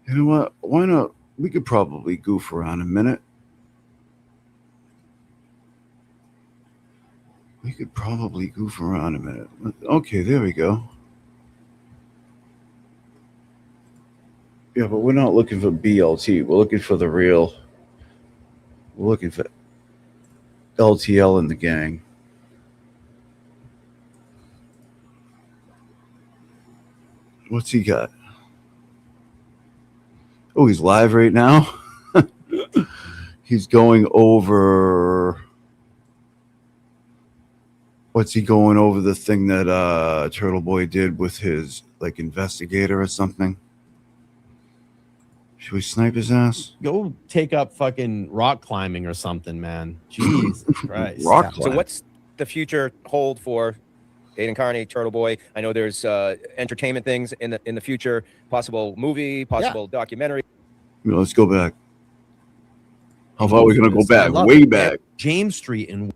know what? Why not? We could probably goof around a minute. We could probably goof around a minute. Okay, there we go. Yeah, but we're not looking for BLT. We're looking for the real. We're looking for LTL and the gang. What's he got? Oh, he's live right now. He's going over. What's he going over the thing that Turtle Boy did with his like investigator or something? Should we snipe his ass? Go take up fucking rock climbing or something, man. Jesus Christ. Rock Yeah. So climb. what's the future hold for Aiden Carney, Turtle Boy? I know there's entertainment things in the future, possible movie, possible documentary. Let's go back. How far are we gonna go I back? love Way it. back. James Street in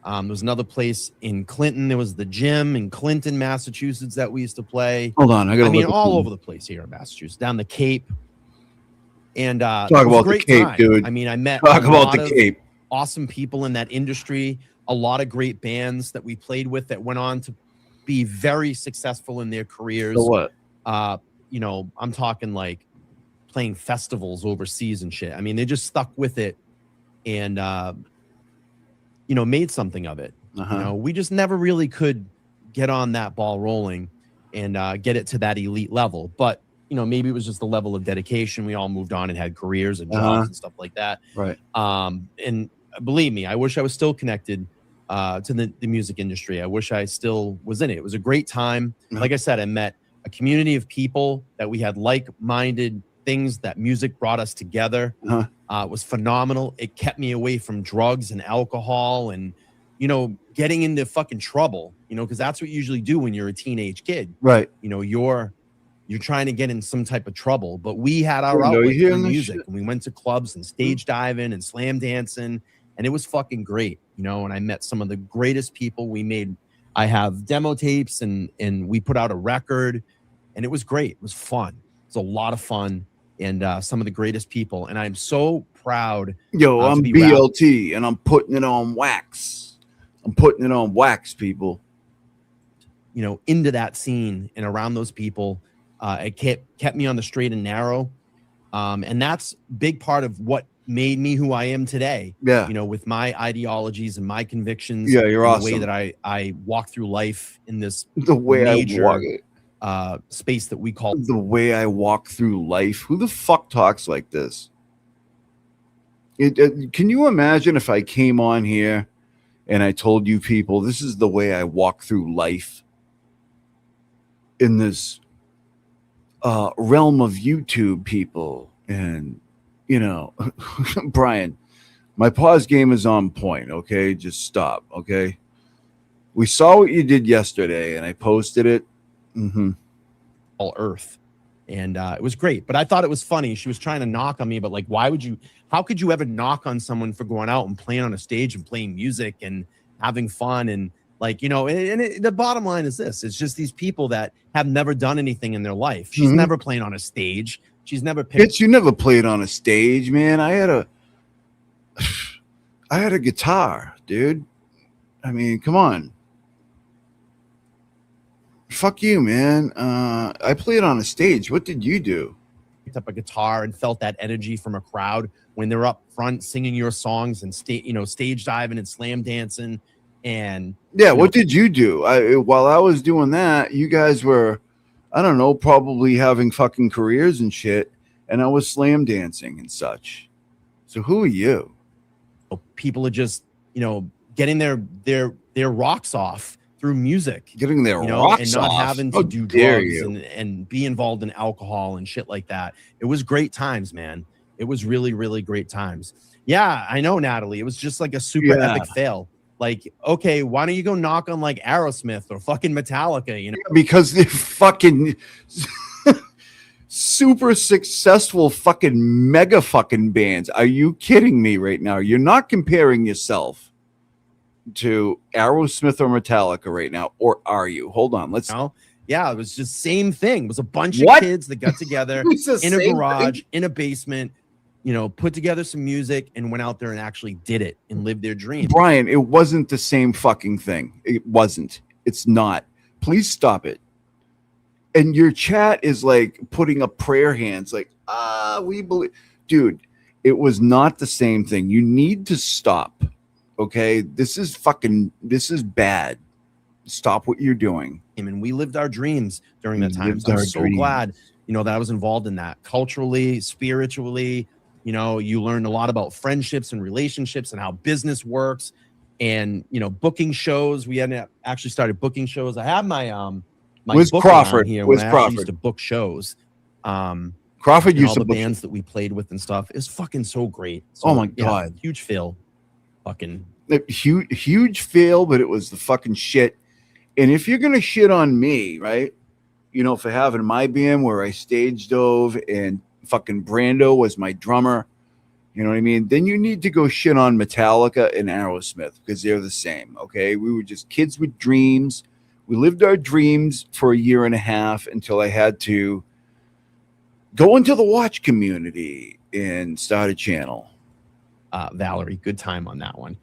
there was another place in Clinton. There was the gym in Clinton, Massachusetts that we used to play. Hold on, I gotta. I mean, look at all something. over the place here in Massachusetts, down the Cape. And Talk it was a about the great Cape, time. dude. I mean, I met Talk a about lot the of Cape. awesome people in that industry, a lot of great bands that we played with that went on to be very successful in their careers. So what? You know, I'm talking like playing festivals overseas and shit. I mean, they just stuck with it and you know, made something of it. Uh-huh. You know, we just never really could get on that ball rolling and get it to that elite level. But you know, maybe it was just the level of dedication. We all moved on and had careers and jobs and stuff like that. Right. And believe me, I wish I was still connected to the music industry. I wish I still was in it. It was a great time. Like I said, I met a community of people that we had like-minded things that music brought us together. It was phenomenal. It kept me away from drugs and alcohol and, you know, getting into fucking trouble, you know, because that's what you usually do when you're a teenage kid. Right. You know, you're trying to get in some type of trouble, but we had our Yeah, no, outlet you through hearing this music, shit? and we went to clubs and stage diving and slam dancing, and it was fucking great, you know. And I met some of the greatest people. I have demo tapes, and we put out a record, and it was great. It was fun. It was a lot of fun, and some of the greatest people. And I'm so proud. Yo, to I'm be BLT, and I'm putting it on wax. I'm putting it on wax, people. You know, into that scene and around those people. It kept me on the straight and narrow. And that's a big part of what made me who I am today. Yeah. You know, with my ideologies and my convictions. Yeah, you're and awesome. The way that I walk through life in this The way major I walk it. space that we call The way I walk through life. Who the fuck talks like this? Can you imagine if I came on here and I told you people this is the way I walk through life in this realm of YouTube people? And, you know, Brian, my pause game is on point. Okay. Just stop. Okay. We saw what you did yesterday and I posted it. all Earth. And it was great. But I thought it was funny. She was trying to knock on me, but like, how could you ever knock on someone for going out and playing on a stage and playing music and having fun? And like, you know, the bottom line is this: it's just these people that have never done anything in their life. She's never played on a stage. She's never picked. Bitch, you never played on a stage, man. I had a guitar, dude. I mean, come on. Fuck you, man. I played on a stage. What did you do? Picked up a guitar and felt that energy from a crowd when they're up front singing your songs and stage diving and slam dancing. And yeah, what did you do? While I was doing that, you guys were, I don't know, probably having fucking careers and shit, and I was slam dancing and such. So who are you? People are just, you know, getting their rocks off through music, getting their rocks and not off. having to do drugs and be involved in alcohol and shit like that. It was great times, man. It was really, really great times. Yeah, I know, Natalie. It was just like a super epic fail. Like, okay, why don't you go knock on like Aerosmith or fucking Metallica, you know? Because they're fucking super successful fucking mega fucking bands. Are you kidding me right now? You're not comparing yourself to Aerosmith or Metallica right now, or are you? Hold on, let's. Yeah, it was just same thing. It was a bunch of kids that got together in a garage, in a basement, you know, put together some music and went out there and actually did it and lived their dream. Brian, it wasn't the same fucking thing. It wasn't. It's not. Please stop it. And your chat is like putting up prayer hands, like, we believe. Dude, it was not the same thing. You need to stop. Okay, this is bad. Stop what you're doing. And we lived our dreams during that time. So I'm so glad that I was involved in that culturally, spiritually. You learned a lot about friendships and relationships and how business works, and booking shows. We hadn't actually started booking shows. I have my my Where's book Crawford? around here Where's when I actually Crawford? used to book shows. Crawford And used all to the book bands that we played with and stuff. It's fucking so great. So, Oh my God. huge fail. Fucking huge fail, but it was the fucking shit. And if you're gonna shit on me, right? For having my band where I stage dove and fucking Brando was my drummer, you know what I mean? Then you need to go shit on Metallica and Aerosmith because they're the same. Okay, we were just kids with dreams. We lived our dreams for a year and a half until I had to go into the watch community and start a channel. Valerie, good time on that one.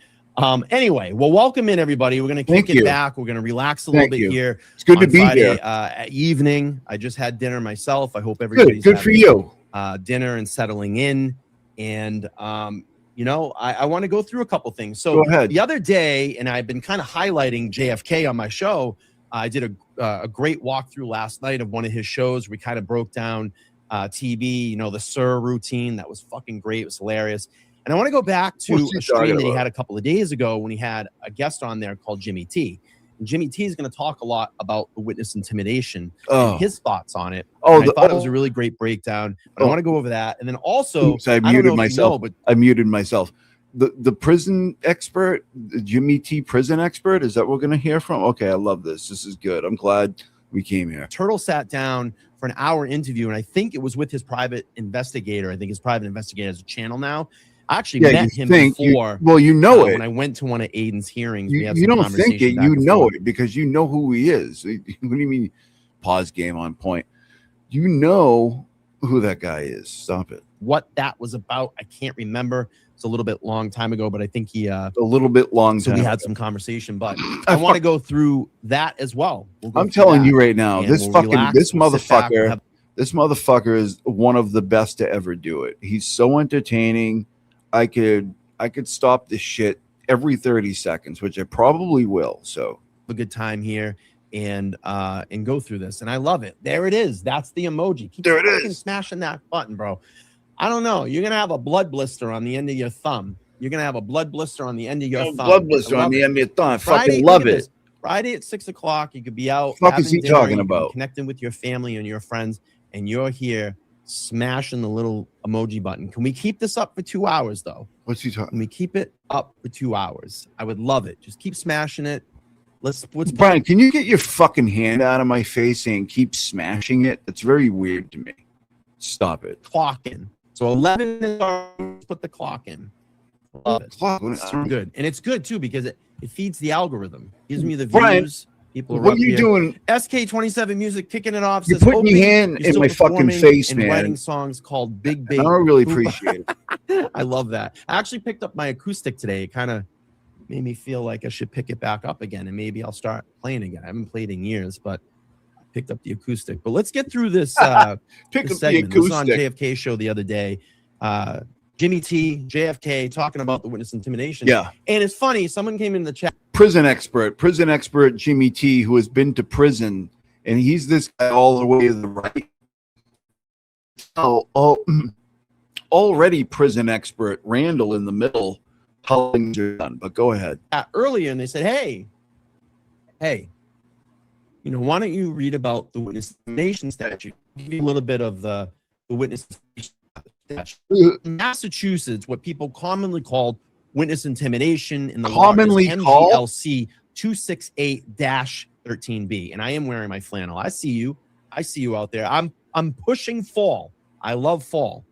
Anyway, well, welcome in everybody. We're gonna kick it back. We're gonna relax a little bit here. It's good to be Friday, here. Evening. I just had dinner myself. I hope everybody's good for having, you. Dinner and settling in. And I want to go through a couple things. So Go ahead. the other day, and I've been kind of highlighting JFK on my show. I did a great walkthrough last night of one of his shows. We kind of broke down TB, the Sir routine. That was fucking great. It was hilarious. And I want to go back to a stream that he had a couple of days ago when he had a guest on there called Jimmy T. And Jimmy T is going to talk a lot about the witness intimidation and his thoughts on it. I thought it was a really great breakdown. But I want to go over that. And then also, I muted myself. I muted myself. The prison expert, the Jimmy T prison expert, is that what we're going to hear from? Okay, I love this. This is good. I'm glad we came here. Turtle sat down for an hour interview, and I think it was with his private investigator. I think his private investigator has a channel now. I actually met him before. When I went to one of Aiden's hearings. You don't think it. You know it because you know who he is. What do you mean? Pause game on point. You know who that guy is. Stop it. What that was about, I can't remember. It's a little bit long time ago, but I think he a little bit long. So we had some conversation, but I want to go through that as well. I'm telling you right now, this motherfucker is one of the best to ever do it. He's so entertaining. I could stop this shit every 30 seconds, which I probably will. So a good time here and go through this. And I love it. There it is. That's the emoji. Keep smashing that button, bro. I don't know. You're going to have a blood blister on the end of your thumb. You're going to have a blood blister on the end of your thumb. Blood blister on the end of your thumb. I fucking love it. Friday at 6 o'clock, you could be out. What is he talking about? Connecting with your family and your friends, and you're here smashing the little emoji button. Can we keep this up for 2 hours, though? What's he talking? Can we keep it up for 2 hours? I would love it. Just keep smashing it. Brian, can you get your fucking hand out of my face saying keep smashing it? That's very weird to me. Stop it. Clock in. So 11 is put the clock in. Love it. It's good. And it's good, too, because it feeds the algorithm. Gives me the views. Brian, people are what are you doing? SK27 Music kicking it off. You're putting your hand in my fucking face, man. Writing songs called Big Big. I don't really appreciate it. I love that. I actually picked up my acoustic today. It kind of made me feel like I should pick it back up again, and maybe I'll start playing again. I haven't played in years, but I picked up the acoustic. But let's get through this, this segment. This was on JFK show the other day. Jimmy T, JFK, talking about the witness intimidation. Yeah. And it's funny, someone came in the chat. Prison expert Jimmy T, who has been to prison, and he's this guy all the way to the right. Already prison expert Randall in the middle, telling you done. But go ahead. Earlier, and they said, hey, why don't you read about the witness intimidation statute? Give you a little bit of the witness intimidation statute. Massachusetts, what people commonly called witness intimidation in the commonly law is MGLC 268-13B. And I am wearing my flannel. I see you out there. I'm pushing fall. I love fall.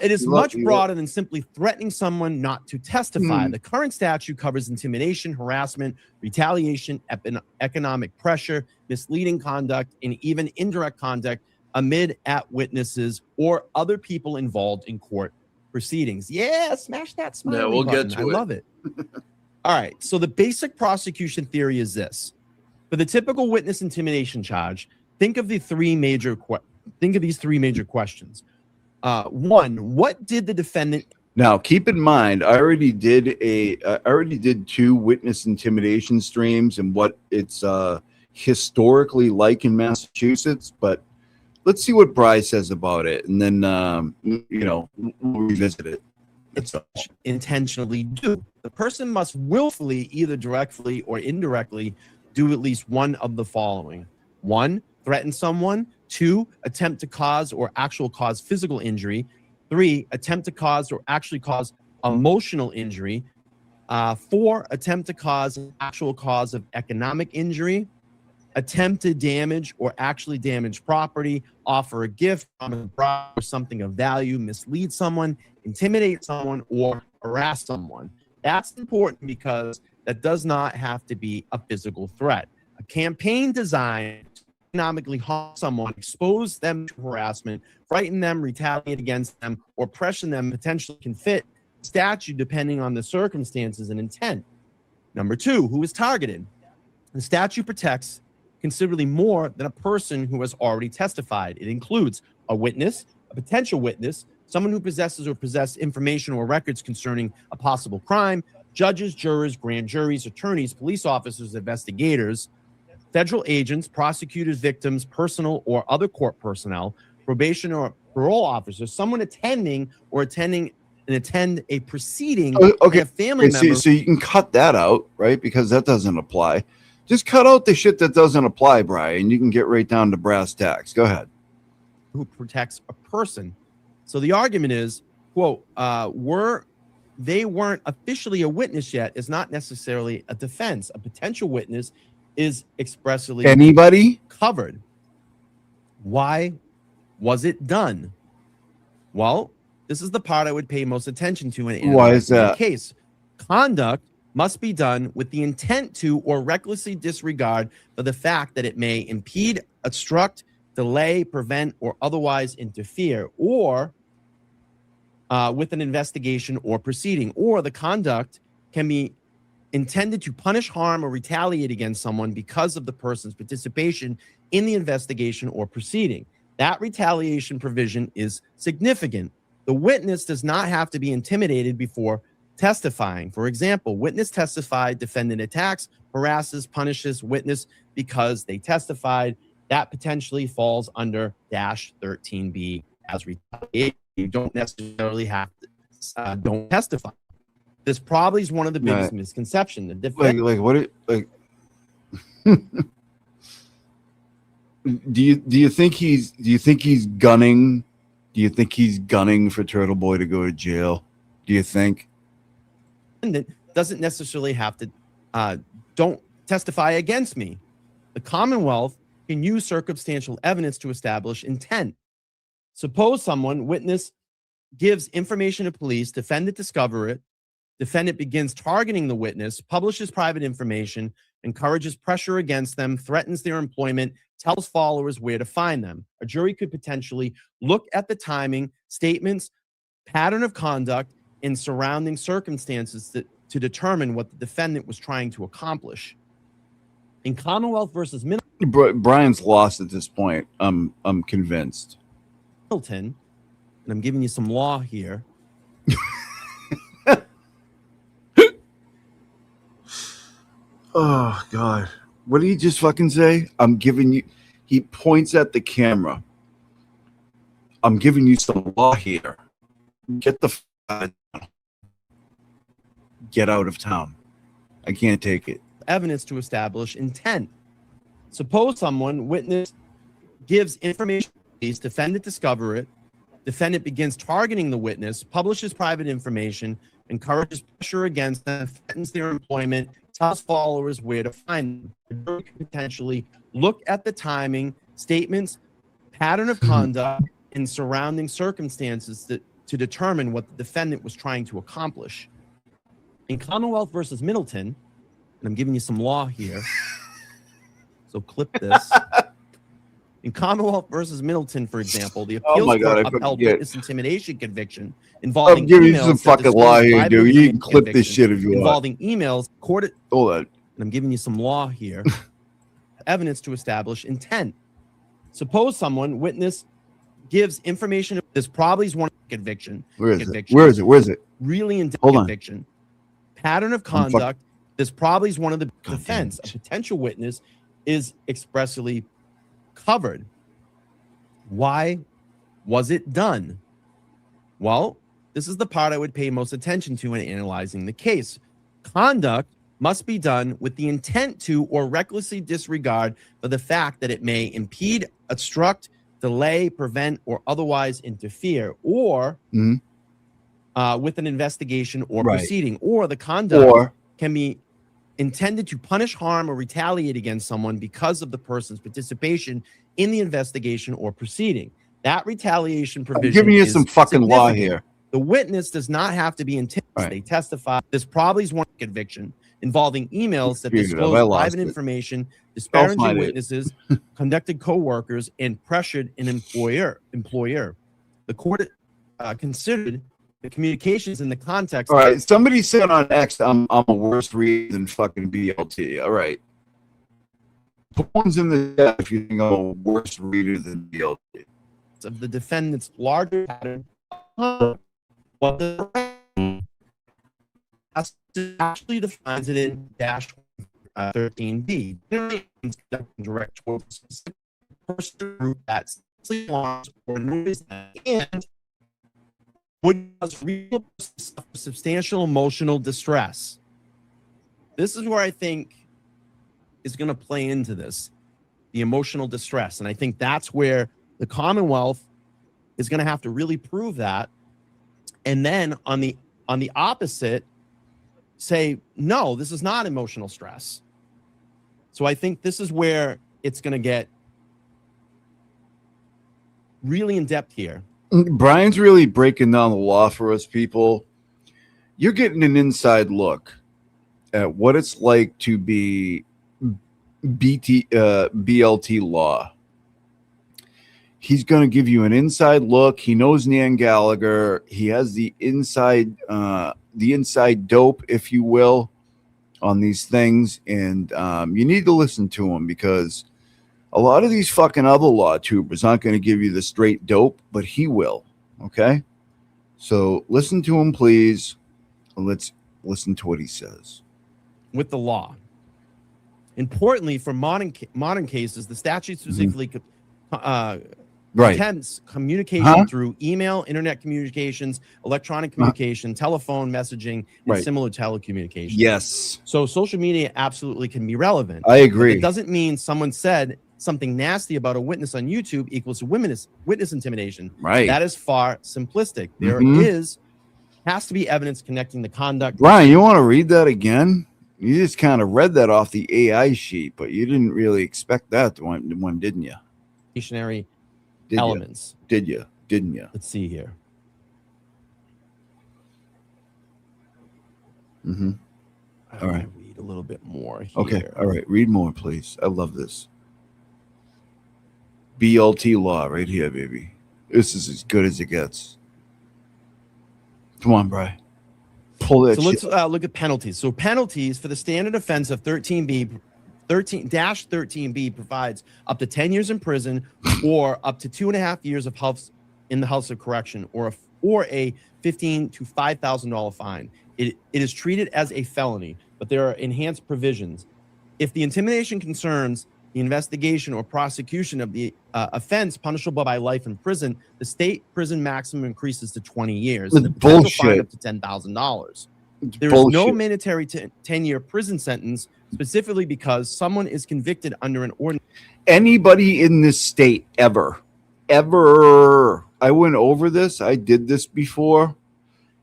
It is much broader than simply threatening someone not to testify. The current statute covers intimidation, harassment, retaliation, economic pressure, misleading conduct, and even indirect conduct amid at witnesses or other people involved in court proceedings. Yeah, smash that smiley we'll button. get to I love it. All right, so the basic prosecution theory is this. For the typical witness intimidation charge, think of these three major questions. One, what did the defendant... Now, keep in mind, I already did 2 witness intimidation streams and what it's historically like in Massachusetts, but let's see what Bry says about it, and then we'll revisit it. That's all. Intentionally do. The person must willfully, either directly or indirectly, do at least one of the following: 1, threaten someone; 2, attempt to cause or actual cause physical injury; 3, attempt to cause or actually cause emotional injury; 4, attempt to cause actual cause of economic injury; attempt to damage or actually damage property; offer a gift, promise a bribe or something of value; mislead someone; intimidate someone; or harass someone. That's important because that does not have to be a physical threat. A campaign designed to economically harm someone, expose them to harassment, frighten them, retaliate against them, or pressure them potentially can fit statute depending on the circumstances and intent. Number 2, who is targeted? The statute protects considerably more than a person who has already testified. It includes a witness, a potential witness, someone who possesses or possessed information or records concerning a possible crime, judges, jurors, grand juries, attorneys, police officers, investigators, federal agents, prosecutors, victims, personal or other court personnel, probation or parole officers, someone attending a proceeding, Okay. and a family Okay, member. so you can cut that out, right? Because that doesn't apply. Just cut out the shit that doesn't apply, Brian. You can get right down to brass tacks. Go ahead. Who protects a person. So the argument is, quote, they weren't officially a witness yet is not necessarily a defense. A potential witness is expressly Anybody? covered. Why was it done? Well, this is the part I would pay most attention to in Why is that? case. Conduct must be done with the intent to or recklessly disregard for the fact that it may impede, obstruct, delay, prevent, or otherwise interfere, or with an investigation or proceeding, or the conduct can be intended to punish, harm, or retaliate against someone because of the person's participation in the investigation or proceeding. That retaliation provision is significant. The witness does not have to be intimidated before testifying. For example, witness testified, defendant attacks, harasses, punishes witness because they testified. That potentially falls under -13B as retaliation. You don't necessarily have to don't testify. This probably is one of the biggest misconceptions. Do you think he's gunning? Do you think he's gunning for Turtle Boy to go to jail? Do you think? Doesn't necessarily have to don't testify against me. The Commonwealth can use circumstantial evidence to establish intent. Suppose someone, witness, gives information to police, defendant discover it, defendant begins targeting the witness, publishes private information, encourages pressure against them, threatens their employment, tells followers where to find them. A jury could potentially look at the timing, statements, pattern of conduct, and surrounding circumstances to determine what the defendant was trying to accomplish. In Commonwealth versus Brian's lost at this point. I'm convinced. Middleton, and I'm giving you some law here. Oh God, what did he just fucking say? I'm giving you. He points at the camera. I'm giving you some law here. Get the get out of town. I can't take it. Evidence to establish intent. Suppose someone, witness, gives information to police, defendant discover it, defendant begins targeting the witness, publishes private information, encourages pressure against them, threatens their employment, tells followers where to find them. The jury could potentially look at the timing, statements, pattern of conduct, and surrounding circumstances to determine what the defendant was trying to accomplish. In Commonwealth versus Middleton, and I'm giving you some law here, so clip this. In Commonwealth versus Middleton, for example, the appeals court upheld witness intimidation conviction involving I'm giving you emails some fucking law here, dude. You can clip this shit if you want. Involving emails, court. Hold on. And I'm giving you some law here. Evidence to establish intent. Suppose someone, witness, gives information. This probably is one conviction. Where is it? Where is it? Where is it? Really in Hold on. conviction. Pattern of conduct. This probably is one of the defense. A potential witness is expressly covered. Why was it done? Well, this is the part I would pay most attention to in analyzing the case. Conduct must be done with the intent to or recklessly disregard for the fact that it may impede, obstruct, delay, prevent, or otherwise interfere, or Mhm. With an investigation or Right. proceeding, or the conduct Or can be intended to punish, harm, or retaliate against someone because of the person's participation in the investigation or proceeding. That retaliation I'm provision giving you is some fucking law significant. here. The witness does not have to be intimidated. Right. They testify. This probably is one conviction involving emails that Screwed it up. I disclose lost private it. information, I'll disparaging find it. witnesses, conducted co-workers, and pressured an employer. The court considered the communications in the context. All right. Somebody said on X, I'm a worse reader than fucking BLT. All right. Put ones in the chat if you think I'm a worse reader than BLT. Of the defendant's larger pattern of what the actually defines it in dash 13b. Direct towards a specific person or group that belongs or knows and would cause real substantial emotional distress. This is where I think is going to play into this, the emotional distress. And I think that's where the Commonwealth is going to have to really prove that. And then on the opposite, say, no, this is not emotional stress. So I think this is where it's going to get really in depth here. Brian's really breaking down the law for us, people. You're getting an inside look at what it's like to be BLT law. He's going to give you an inside look. He knows Nan Gallagher. He has the inside dope, if you will, on these things. And you need to listen to him, because a lot of these fucking other law tubers aren't going to give you the straight dope, but he will. Okay? So listen to him, please. Let's listen to what he says. With the law. Importantly, for modern cases, the statute specifically attempts communication through email, internet communications, electronic communication, telephone messaging, and similar telecommunications. Yes. So social media absolutely can be relevant. I agree. But it doesn't mean someone said something nasty about a witness on YouTube equals witness intimidation. Right. That is far simplistic. There has to be evidence connecting the conduct. Brian, you want to read that again? You just kind of read that off the AI sheet, but you didn't really expect that one, didn't you? Stationary Did elements. Did you? Didn't you? Let's see here. Mm-hmm. All right. Read a little bit more here. Okay. All right. Read more, please. I love this. BLT law right here, baby. This is as good as it gets. Come on, Brian. Pull that shit. So let's look at penalties. So penalties for the standard offense of 13-13B provides up to 10 years in prison or up to 2.5 years of house in the House of Correction, or a $15,000 to $5,000 fine. It is treated as a felony, but there are enhanced provisions. If the intimidation concerns the investigation or prosecution of the offense punishable by life in prison, the state prison maximum increases to 20 years. That's and the potential bullshit. fine up to $10,000. There is no mandatory 10-year prison sentence, specifically because someone is convicted under an ordinance. Anybody in this state ever, I went over this, I did this before,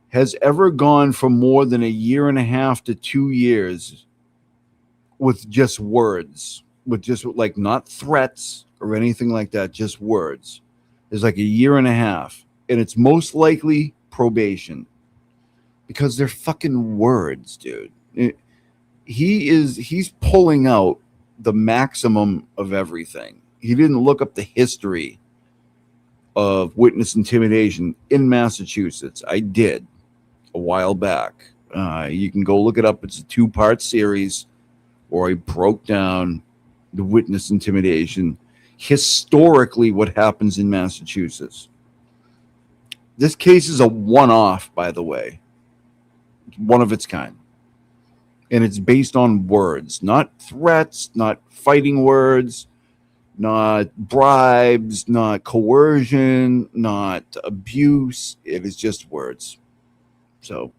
has ever gone for more than 1.5 to 2 years with just words, with just like not threats or anything like that, just words. It's like 1.5 years, and it's most likely probation, because they're fucking words, dude. He's pulling out the maximum of everything. He didn't look up the history of witness intimidation in Massachusetts. I did a while back. You can go look it up. It's a 2-part series where I broke down the witness intimidation, historically what happens in Massachusetts. This case is a one-off, by the way. It's one of its kind. And it's based on words, not threats, not fighting words. not bribes, not coercion, not abuse. It is just words. So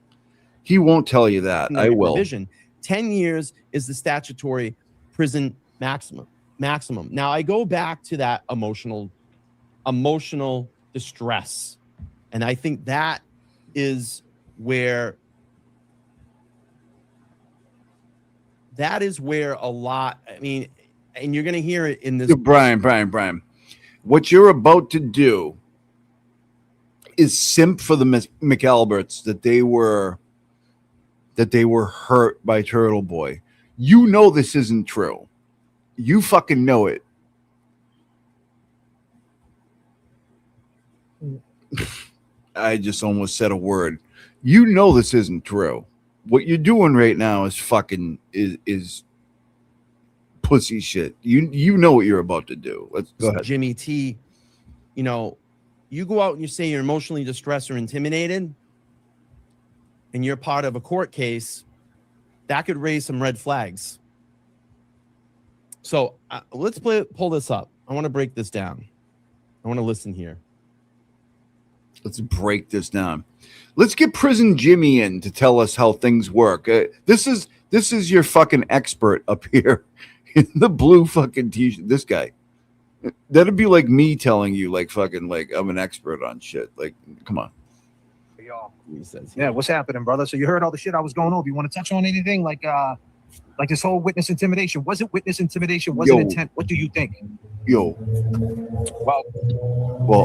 he won't tell you that. I will. Provision. 10 years is the statutory prison maximum. Now I go back to that emotional distress. And I think that is where a lot, I mean, and you're going to hear it in this. Brian, what you're about to do is simp for the McAlberts that they were hurt by Turtle Boy. You know this isn't true. You fucking know it. I just almost said a word. You know this isn't true. What you're doing right now is fucking is pussy shit. You know what you're about to do. Let's go ahead. Jimmy T, you know, you go out and you say you're emotionally distressed or intimidated, and you're part of a court case, that could raise some red flags. So let's pull this up. I want to break this down. I want to listen here. Let's break this down. Let's get Prison Jimmy in to tell us how things work. This is your fucking expert up here in the blue fucking t-shirt. This guy. That'd be like me telling you, like, fucking, like, I'm an expert on shit. Like, come on. Y'all. He says, Yeah, what's happening, brother? So you heard all the shit I was going over. You want to touch on anything like this whole witness intimidation? Was it witness intimidation? Was it intent? What do you think? Yo. Well,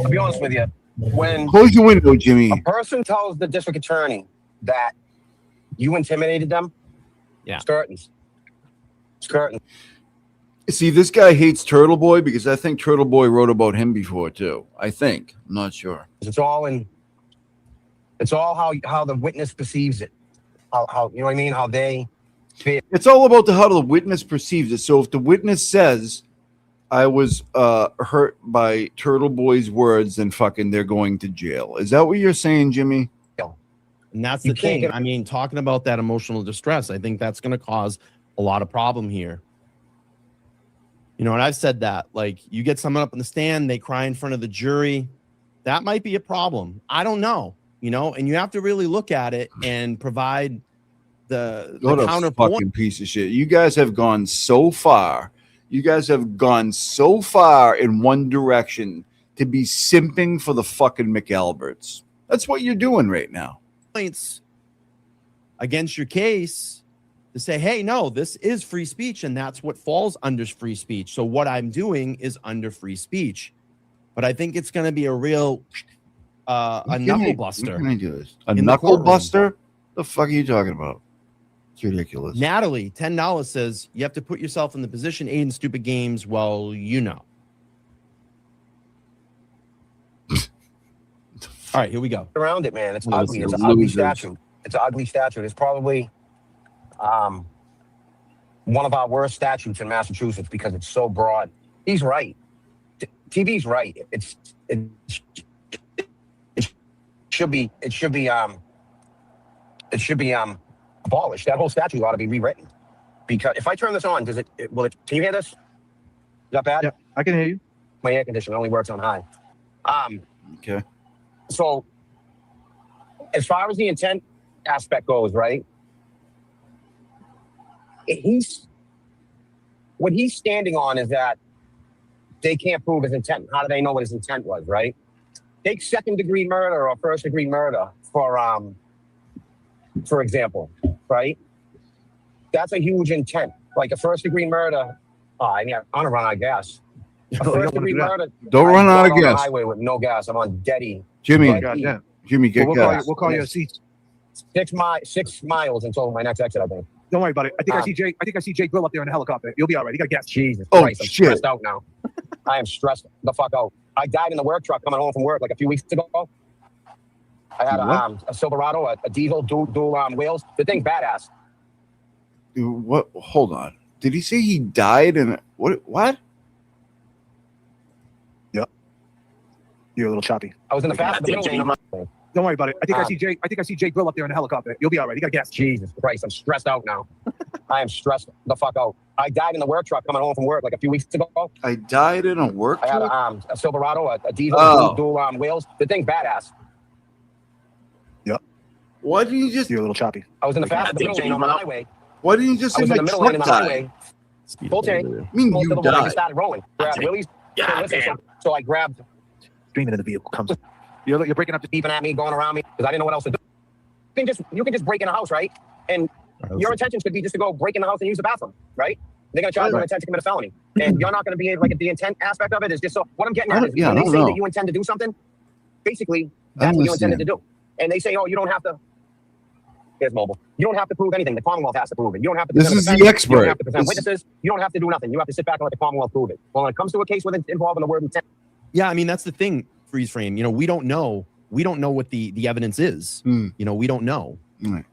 I'll be honest with you. When Close your window, Jimmy. a person tells the district attorney that you intimidated them, Yeah. it's curtains. It's curtains. See, this guy hates Turtle Boy because I think Turtle Boy wrote about him before too. I think. I'm not sure. It's all how the witness perceives it. How you know what I mean? How they feel. It's all about how the witness perceives it. So if the witness says, I was hurt by Turtle Boy's words, then fucking they're going to jail. Is that what you're saying, Jimmy? and that's You the can't thing. get- I mean, talking about that emotional distress, I think that's going to cause a lot of problem here. You know, and I've said that, like, you get someone up in the stand, they cry in front of the jury, that might be a problem. I don't know, you know, and you have to really look at it and provide the What a counterpoint. fucking piece of shit. You guys have gone so far. You guys have gone so far in one direction to be simping for the fucking McAlberts. That's what you're doing right now. Points against your case to say, hey, no, this is free speech, and that's what falls under free speech. So what I'm doing is under free speech. But I think it's going to be a real a knuckle buster. What can I do this? A in the knuckle courtroom. buster? The fuck are you talking about? It's ridiculous. Natalie, $10 says you have to put yourself in the position, aid in stupid games. Well, you know. All right, here we go. Around it, man. It's Losers. ugly. It's an ugly Losers. statute. It's an ugly statute. It's probably one of our worst statutes in Massachusetts because it's so broad. He's right. TV's right. It should be abolished. That whole statute ought to be rewritten. Because if I turn this on, can you hear this? Is that bad? Yeah, I can hear you. My air conditioner only works on high. Okay. So as far as the intent aspect goes, right? What he's standing on is that they can't prove his intent. How do they know what his intent was, right? Take second-degree murder or first-degree murder for example, right? That's a huge intent. Like a first-degree murder. I'm gonna run out of gas. A first-degree murder. Don't run out of on the gas. highway with no gas. I'm on Deady. Jimmy, Goddamn. Jimmy, get We'll gas. call you a seat. 6 miles until my next exit, I think. Don't worry about it. I think I see Jay Grill up there in a helicopter. You'll be all right. You got gas. Jesus Oh, Christ, I'm shit. stressed out now. I am stressed the fuck out. I died in the work truck coming home from work like a few weeks ago. I had a Silverado, a diesel, dual wheels. The thing's badass. What? Hold on. Did he say he died? And what? You're a little choppy. I was in the fast lane. Don't worry about it. I think I see Jay Grill up there in a helicopter. You'll be all right. You got gas. Jesus Christ, I'm stressed out now. I am stressed the fuck out. I died in the work truck coming home from work like a few weeks ago. I died in a work I had truck? a Silverado, a diesel, Oh. dual wheels. The thing's badass. Why didn't you just? You're a little choppy. I was in the middle lane on the highway. Why didn't you just I say was in my the middle lane truck in the died? highway. Full tank. I mean, Most you of the one, I died. just started rolling. Grabbed Willie's. So I grabbed, Screaming in the vehicle comes. You're breaking up the beeping at me, going around me because I didn't know what else to do. You can just break in a house, right? And your intentions could be just to go break in the house and use the bathroom, right? They're gonna charge you with intent to commit a felony, and you're not gonna be like the intent aspect of it is just so. What I'm getting at is when they say that you intend to do something, basically that's what you intended to do. And they say, oh, you don't have to. Here's mobile. You don't have to prove anything. The Commonwealth has to prove it. You don't have to. This is the You expert. don't have to present witnesses. You don't have to do nothing. You have to sit back and let the Commonwealth prove it. Well, when it comes to a case with involving the word intent. Yeah, I mean that's the thing. Freeze frame. You know, we don't know. We don't know what the evidence is. You know, we don't know. Right.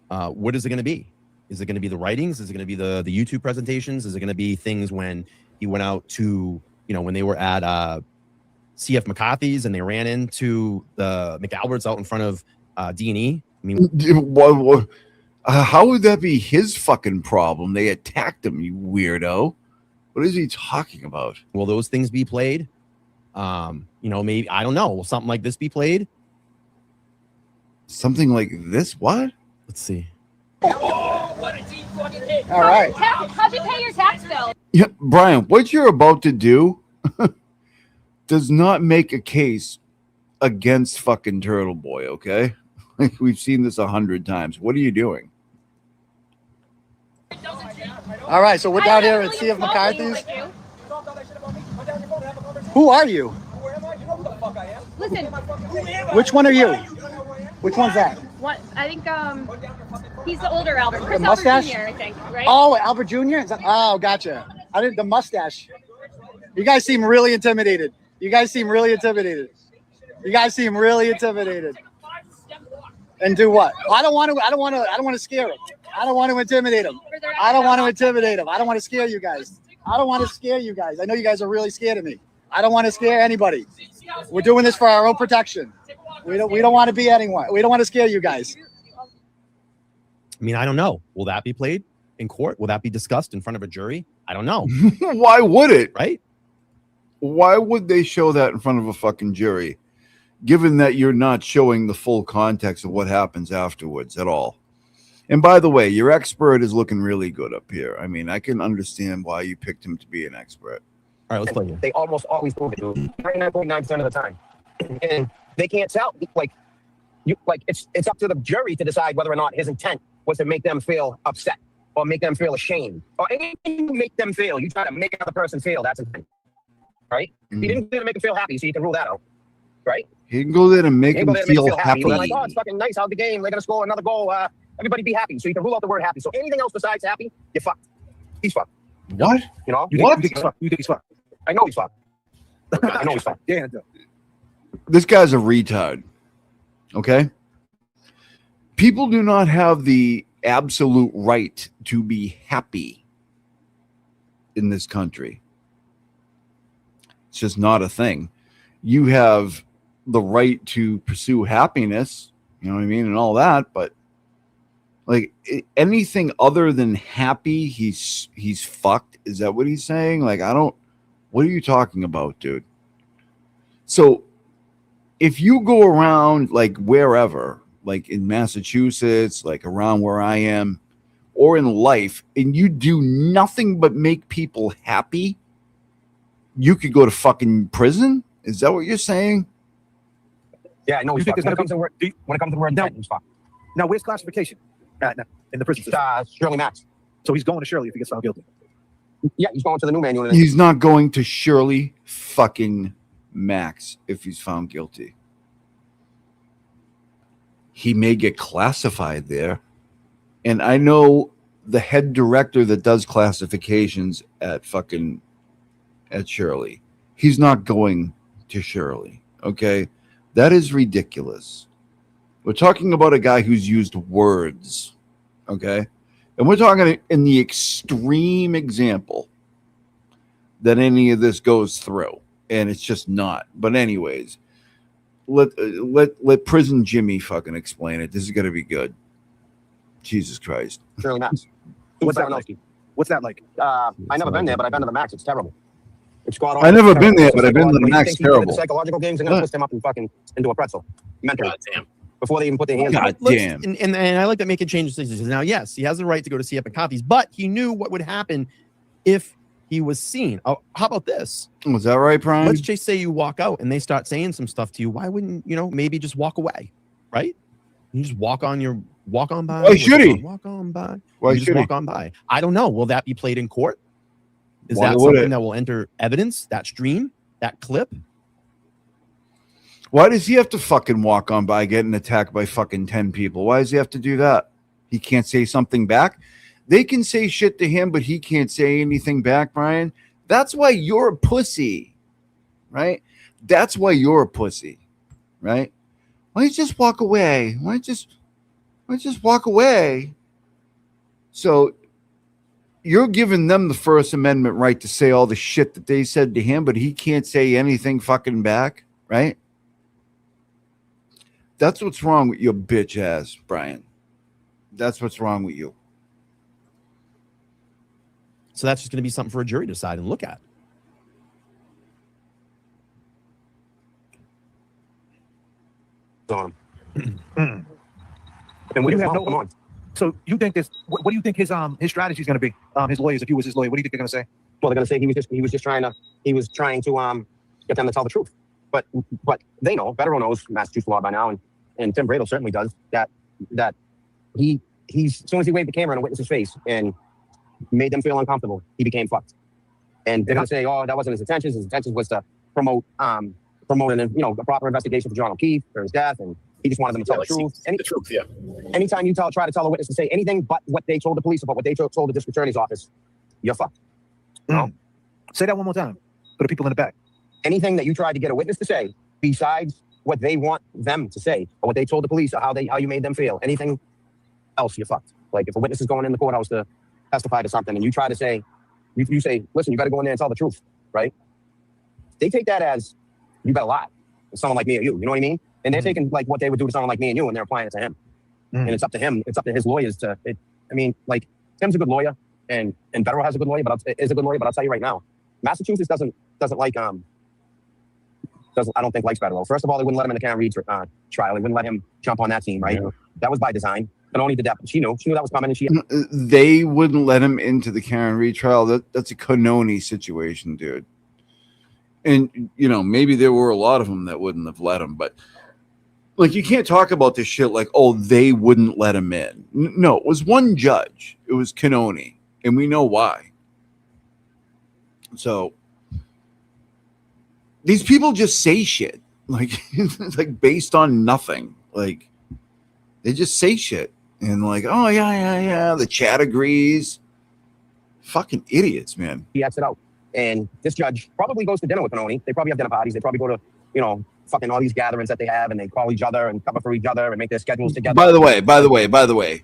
What is it going to be? Is it going to be the writings? Is it going to be the YouTube presentations? Is it going to be things when he went out to, you know, when they were at CF McCarthy's and they ran into the McAlberts out in front of D&E? I mean, how would that be his fucking problem? They attacked him, you weirdo. What is he talking about? Will those things be played? You know, maybe, I don't know. Will something like this be played? Something like this? What? Let's see. All right. How'd you pay your tax bill? Yeah, Brian, what you're about to do does not make a case against fucking Turtle Boy, okay? Like we've seen this 100 times. What are you doing? All right, so we're down here at CF McCarthy's. Who are you? Listen. Which one are you? Which one's that? What? I think he's the older Albert. Chris The mustache? Albert Jr., I think, right? Oh, Albert Jr.? Is that, oh, gotcha. I didn't. The mustache. You guys seem really intimidated. You guys seem really intimidated. And do what? I don't want to scare him. I don't want to intimidate him. I don't want to scare you guys. I know you guys are really scared of me. I don't want to scare anybody. We're doing this for our own protection. We don't want to be anyone. We don't want to scare you guys. I mean, I don't know. Will that be played in court? Will that be discussed in front of a jury? I don't know. Why would it? Right? Why would they show that in front of a fucking jury? Given that you're not showing the full context of what happens afterwards at all. And by the way, your expert is looking really good up here. I mean, I can understand why you picked him to be an expert. All right, let's play it. They almost always prove it, 99.9% of the time. And they can't tell. It's up to the jury to decide whether or not his intent was to make them feel upset or make them feel ashamed or anything to make them feel. You try to make another person feel, that's intent. Right? He didn't make them feel happy, so you can rule that out. Right? He can go there to make him feel happy. You're like, oh, it's fucking nice. How's the game? They're going to score another goal. Everybody be happy. So you can rule out the word happy. So anything else besides happy, you're fucked. He's fucked. What? You know? You think he's fucked? I know he's fucked. I know he's fucked. Yeah. This guy's a retard. Okay? People do not have the absolute right to be happy in this country. It's just not a thing. You have the right to pursue happiness, you know what I mean, and all that, but like anything other than happy, he's fucked. Is that what he's saying? Like, what are you talking about, dude? So if you go around like wherever, like in Massachusetts, like around where I am, or in life, and you do nothing but make people happy, you could go to fucking prison? Is that what you're saying? Yeah, I know he's fucked. When it comes to the word intent, he's fucked. Now, where's classification? In the prison system. Shirley Max. So he's going to Shirley if he gets found guilty. Yeah, he's going to the new manual. He's not going to Shirley fucking Max if he's found guilty. He may get classified there. And I know the head director that does classifications at Shirley. He's not going to Shirley. Okay? That is ridiculous. We're talking about a guy who's used words. Okay? And we're talking in the extreme example that any of this goes through. And it's just not. But anyways, let Prison Jimmy fucking explain it. This is going to be good. Jesus Christ. Shirley Max. What's that like? What's that like? I never been there, but I've been to the Max. It's terrible. It's gone on. I never been there, So but I've been to the when he Max. thinks he's good at Terrible. The psychological games, they're gonna What? twist him up and fucking into a pretzel. Mentally. God damn. Before they even put their hands on God it. damn. And I like that making changes. Now, yes, he has the right to go to see Epic Copies, but he knew what would happen if he was seen. Oh, how about this? Was that right, Brian? Let's just say you walk out and they start saying some stuff to you. Why wouldn't maybe just walk away, right? You just walk on by. Why should he? Walk on by. Why You just should he? walk on by? I don't know. Will that be played in court? Is Why that would something it? that will enter evidence? That stream, that clip? Why does he have to fucking walk on by getting attacked by fucking 10 people? Why does he have to do that? He can't say something back. They can say shit to him, but he can't say anything back, Brian. That's why you're a pussy, right? That's why you're a pussy, right? Why don't you just walk away? Why don't you just walk away? So you're giving them the First Amendment right to say all the shit that they said to him, but he can't say anything fucking back, right? That's what's wrong with your bitch ass, Brian. That's what's wrong with you. So that's just going to be something for a jury to decide and look at. On him. Mm. And we You have have no- come on. So you think this? What do you think his strategy is going to be? His lawyers, if you was his lawyer, what do you think they're going to say? Well, they're gonna say he was just trying to get them to tell the truth. But they know, Bederow knows Massachusetts law by now, and Tim Bradle certainly does that he's as soon as he waved the camera in a witness's face and made them feel uncomfortable, he became fucked. And they're gonna say, oh, that wasn't his intentions. His intentions was to promote a proper investigation for John O'Keefe for his death, and he just wanted them to tell the truth. The truth, yeah. Anytime you try to tell a witness to say anything but what they told the police about what they told the district attorney's office, you're fucked. No. Say that one more time for the people in the back. Anything that you tried to get a witness to say besides what they want them to say or what they told the police or how you made them feel, anything else, you're fucked. Like if a witness is going in the courthouse to testify to something and you try to say, you say, listen, you got to go in there and tell the truth, right? They take that as you got a lie. It's someone like me or you know what I mean? And they're taking like what they would do to someone like me and you, and they're applying it to him. And it's up to him. It's up to his lawyers to. Like Tim's a good lawyer, and Bederow has a good lawyer, is a good lawyer. But I'll tell you right now, Massachusetts doesn't like I don't think likes Bederow. First of all, they wouldn't let him in the Karen Reed trial. They wouldn't let him jump on that team, right? Yeah. That was by design. Canoni did that. She knew that was coming, and she. They wouldn't let him into the Karen Reed trial. That's a Canoni situation, dude. And maybe there were a lot of them that wouldn't have let him, but like you can't talk about this shit like, oh, they wouldn't let him in. No, it was one judge. It was Canoni, and we know why. So these people just say shit like based on nothing. Like they just say shit and like, oh yeah. The chat agrees. Fucking idiots, man. He acts it out. And this judge probably goes to dinner with Canoni. They probably have dinner parties. They probably go to, fucking all these gatherings that they have, and they call each other and cover for each other and make their schedules together. By the way,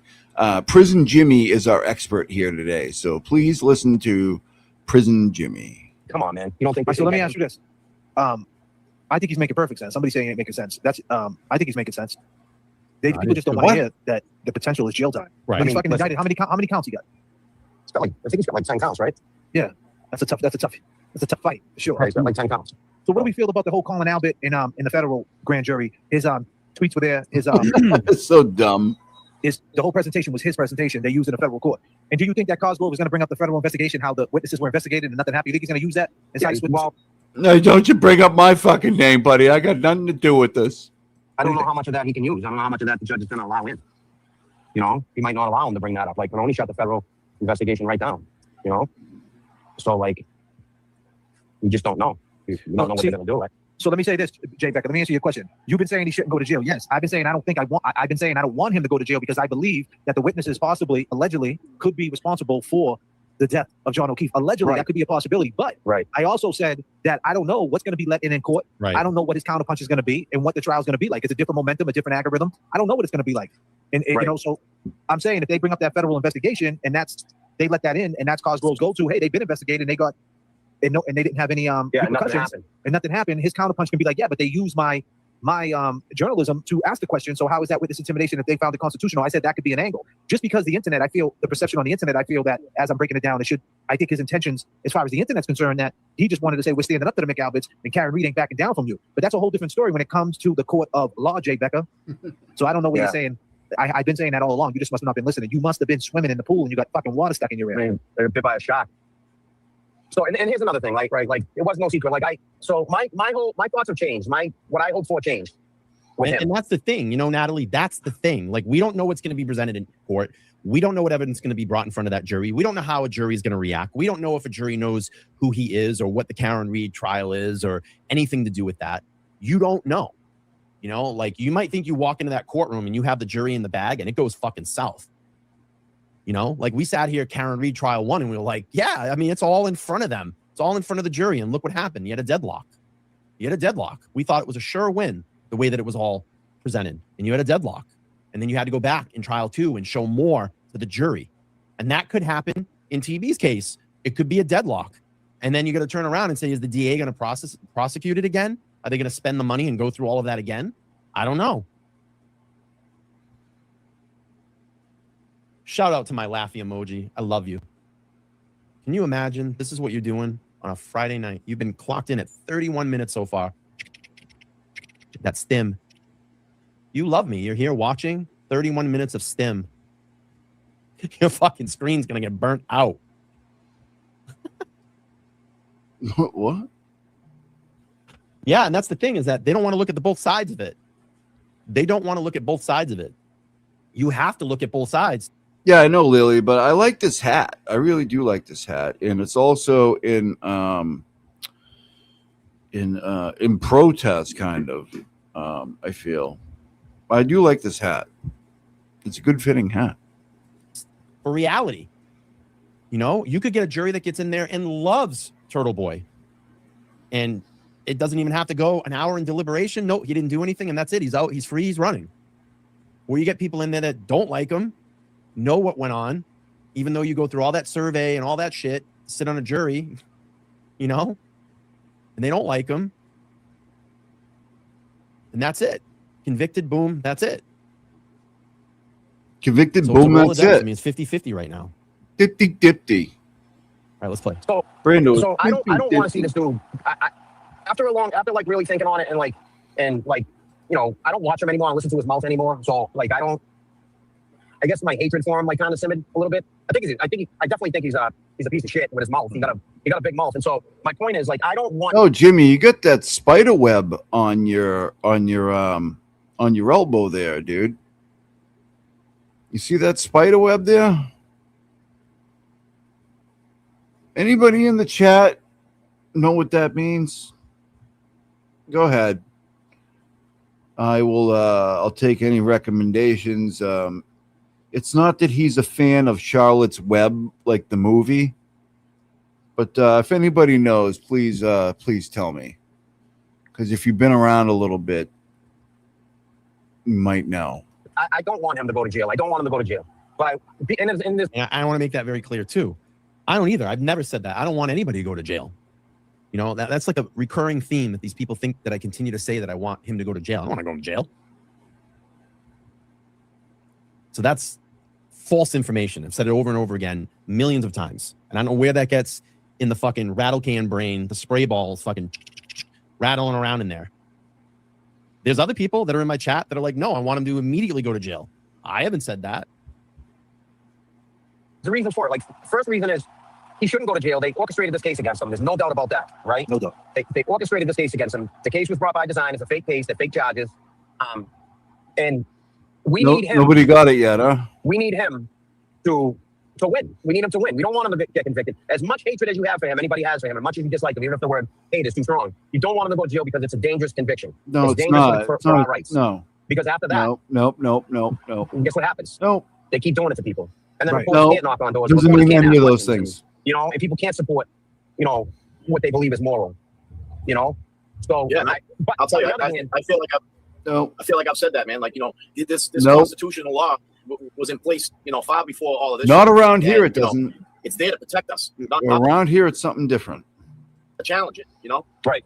Prison Jimmy is our expert here today. So please listen to Prison Jimmy. Come on, man. You don't think? So let me ask you this. I think he's making perfect sense. Somebody saying it ain't making sense. I think he's making sense. People just don't want to hear that the potential is jail time. Right. When he's fucking indicted, how many counts he got? I think he's got like 10 counts, right? Yeah. That's a tough fight, for sure. Right, he's got like 10 counts. So what do we feel about the whole Colin Albert in the federal grand jury? His tweets were there. His It's so dumb. The whole presentation was his presentation. They used in a federal court. And do you think that Cosgrove was going to bring up the federal investigation, how the witnesses were investigated and nothing happened? You think he's going to use that? No, don't you bring up my fucking name, buddy. I got nothing to do with this. I don't know how much of that he can use. I don't know how much of that the judge is going to allow in. He might not allow him to bring that up. Like, Canoni shut the federal investigation right down. So like, we just don't know. We don't know what they're going to do. Right? So let me say this, Jay Becker. Let me answer your question. You've been saying he shouldn't go to jail. Yes, I've been saying I don't want him to go to jail because I believe that the witnesses allegedly could be responsible for the death of John O'Keefe. Allegedly, that could be a possibility. But I also said that I don't know what's going to be let in court. Right. I don't know what his counterpunch is going to be and what the trial is going to be like. It's a different momentum, a different algorithm. I don't know what it's going to be like. And so I'm saying if they bring up that federal investigation and they let that in, and that's Cosgrove's go-to. Hey, they've been investigated, and they got, and they didn't have any repercussions, and nothing happened. His counterpunch can be like, yeah, but they used my my journalism to ask the question, so how is that witness intimidation if they found it constitutional? I said that could be an angle. Just because the internet, I feel the perception on the internet, I feel that as I'm breaking it down, I think his intentions, as far as the internet's concerned, that he just wanted to say we're standing up to the McAlberts and Karen Reed ain't backing down from you. But that's a whole different story when it comes to the court of law, Jay Becker. So I don't know what you're saying. I've been saying that all along. You just must have not been listening. You must have been swimming in the pool and you got fucking water stuck in your ear. They're bit by a shark. So, and here's another thing, like it was no secret. So my thoughts have changed. What I hoped for changed. And that's the thing, Natalie, that's the thing. Like, we don't know what's going to be presented in court. We don't know what evidence is going to be brought in front of that jury. We don't know how a jury is going to react. We don't know if a jury knows who he is or what the Karen Reed trial is or anything to do with that. You don't know. Like, you might think you walk into that courtroom and you have the jury in the bag and it goes fucking south. Like, we sat here, Karen Reed trial 1, and we were like, yeah, I mean, it's all in front of them. It's all in front of the jury. And look what happened. You had a deadlock. We thought it was a sure win the way that it was all presented. And you had a deadlock. And then you had to go back in trial 2 and show more to the jury. And that could happen in TB's case. It could be a deadlock. And then you got to turn around and say, is the DA going to prosecute it again? Are they going to spend the money and go through all of that again? I don't know. Shout out to my laughy emoji. I love you. Can you imagine? This is what you're doing on a Friday night. You've been clocked in at 31 minutes so far. That stim. You love me. You're here watching 31 minutes of stim. Your fucking screen's going to get burnt out. What? Yeah, and that's the thing, is that they don't want to look at both sides of it. They don't want to look at both sides of it. You have to look at both sides. Yeah, I know, Lily, but I like this hat. I really do like this hat, and it's also in protest, kind of. I feel. I do like this hat. It's a good fitting hat. For reality, you could get a jury that gets in there and loves Turtle Boy, and it doesn't even have to go an hour in deliberation. No, he didn't do anything, and that's it. He's out. He's free. He's running. Or you get people in there that don't like him, know what went on, even though you go through all that survey and all that shit, sit on a jury, and they don't like him. And that's it. Convicted, boom, that's it. Convicted, So boom, it's that's it. I mean, it's 50-50 right now. Dipty. All right, let's play. So, Brando, so I don't want to see this dude. After really thinking on it and I don't watch him anymore. I listen to his mouth anymore. So I guess my hatred for him kind of simmered a little bit. I definitely think he's a piece of shit with his mouth. He got a big mouth, and so my point is I don't want. Oh, Jimmy, you got that spider web on your elbow there, dude. You see that spider web there? Anybody in the chat know what that means? Go ahead. I will. I'll take any recommendations. It's not that he's a fan of Charlotte's Web, like the movie, but if anybody knows, please tell me. Because if you've been around a little bit, you might know. I don't want him to go to jail. I don't want him to go to jail. But in this, And I want to make that very clear too. I don't either. I've never said that. I don't want anybody to go to jail. That's like a recurring theme that these people think that I continue to say that I want him to go to jail. I don't want to go to jail. So that's false information. I've said it over and over again, millions of times. And I don't know where that gets in the fucking rattle can brain, the spray balls fucking rattling around in there. There's other people that are in my chat that are like, no, I want him to immediately go to jail. I haven't said that. the reason for it, first reason is he shouldn't go to jail. They orchestrated this case against him. There's no doubt about that, right? No doubt. They orchestrated this case against him. The case was brought by design. It's a fake case. They're fake charges. And we need him. Nobody got it yet, huh? We need him to win. We need him to win. We don't want him to get convicted. As much hatred as you have for him, anybody has for him, as much as you dislike him, even if the word hate is too strong, you don't want him to go to jail because it's a dangerous conviction. No, it's dangerous not. for our rights. No. Because after that, No. guess what happens? No. They keep doing it to people. And then Right. reporters can't knock on doors. Doesn't Reporters mean can't any ask of those questions. things. And people can't support, what they believe is moral. So Yeah, I'll tell you, on the other hand, I feel like I feel like I've said that, man. This No. constitutional law was in place, far before all of this. Not shit. around here, And, it doesn't. It's there to protect us, not Around here, it's something different. to challenge it. right.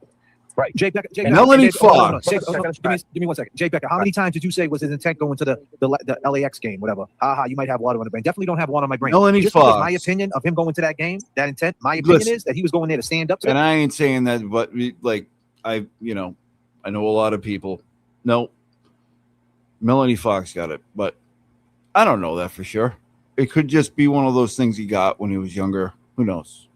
Right. Jay Becker. Melanie hold on. Fox. Give me 1 second. Jay Becker, how many times did you say was his intent going to the LAX game, whatever? You might have water on the brain. Definitely don't have water on my brain. Melanie Just because Fox. my opinion of him going to that game, that intent, my opinion is that he was going there to stand up to And them. I ain't saying that, but like I know a lot of people. No, Melanie Fox got it, but I don't know that for sure. It could just be one of those things he got when he was younger. Who knows?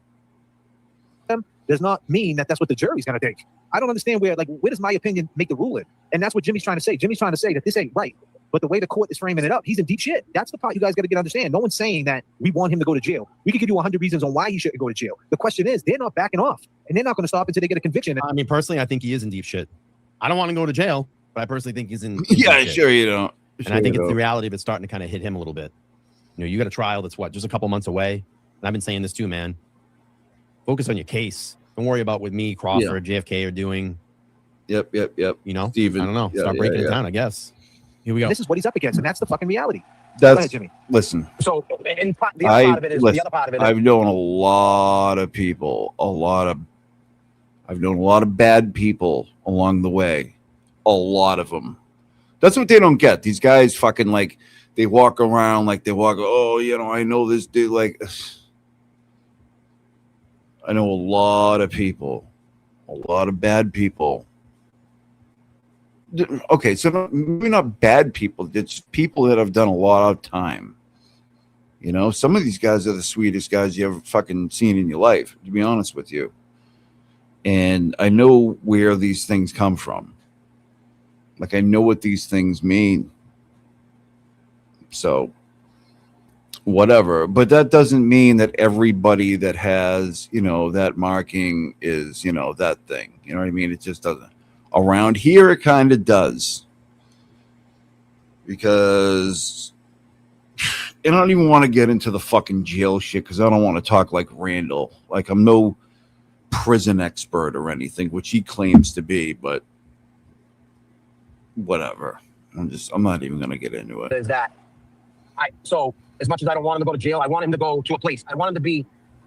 Does not mean that that's what the jury's going to think. I don't understand where does my opinion make the ruling? And that's what Jimmy's trying to say. Jimmy's trying to say that this ain't right. But the way the court is framing it up, he's in deep shit. That's the part you guys got to get understand. No one's saying that we want him to go to jail. We could give you 100 reasons on why he shouldn't go to jail. The question is, they're not backing off, and they're not going to stop until they get a conviction. I mean, personally, I think he is in deep shit. I don't want to go to jail, but I personally think he's in Yeah, deep shit. sure you don't. And I think it's the reality of it starting to kind of hit him a little bit. You know, you got a trial that's just a couple months away. And I've been saying this too, man. Focus on your case. Don't worry about what me, Crawford, JFK are doing. Yep. You know, Steven. I don't know. Yeah, Start breaking it down, I guess. Here we go. This is what he's up against, and that's the fucking reality. That's Go ahead, Jimmy. Listen. So, and the other part of it is the other part of it. I've known a lot of people, I've known a lot of bad people along the way, a lot of them. That's what they don't get. These guys fucking they walk around like they walk. Oh, I know this dude. I know a lot of people, a lot of bad people. Okay, so maybe not bad people. It's people that have done a lot of time. Some of these guys are the sweetest guys you ever fucking seen in your life, to be honest with you. And I know where these things come from. I know what these things mean. So, whatever. But that doesn't mean that everybody that has, that marking is, that thing. You know what I mean? It just doesn't. Around here, it kind of does. Because and I don't even want to get into the fucking jail shit because I don't want to talk like Randall. I'm no prison expert or anything, which he claims to be, but whatever. I'm not even going to get into it. Is that so as much as I don't want him to go to jail, I want him to go to a place. I want him to be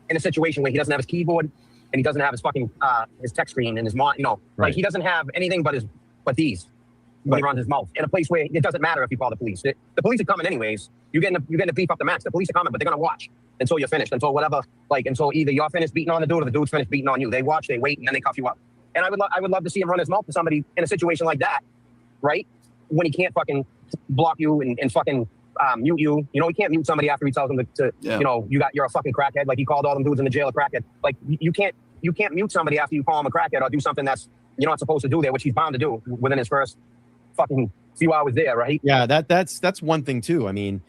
in a situation where he doesn't have his keyboard and he doesn't have his fucking his text screen and his Right. he doesn't have anything but these when he runs his mouth in a place where it doesn't matter if you call the police. The police are coming anyways. You're getting to beef up the max. The police are coming, but they're gonna watch until you're finished, until whatever, until either you're finished beating on the dude or the dude's finished beating on you. They watch, they wait, and then they cuff you up. And I would love to see him run his mouth to somebody in a situation like that, right? When he can't fucking block you and fucking mute you. He can't mute somebody after he tells them to you're a fucking crackhead. Like he called all them dudes in the jail a crackhead. Like you can't mute somebody after you call him a crackhead or do something that's you're not supposed to do there, which he's bound to do within his first fucking few hours there, right? Yeah, that's one thing too. I mean,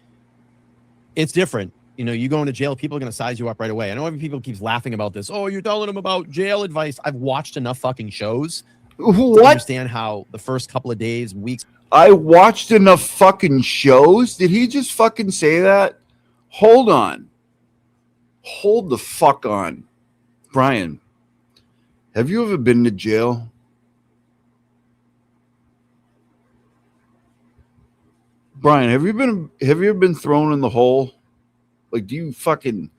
it's different. You go into jail, people are going to size you up right away. I know every people keeps laughing about this. Oh, you're telling them about jail advice. I've watched enough fucking shows to understand how the first couple of days, weeks. I watched enough fucking shows. Did he just fucking say that? Hold on. Hold the fuck on. Brian, have you ever been to jail? Brian, have you ever been thrown in the hole? Do you fucking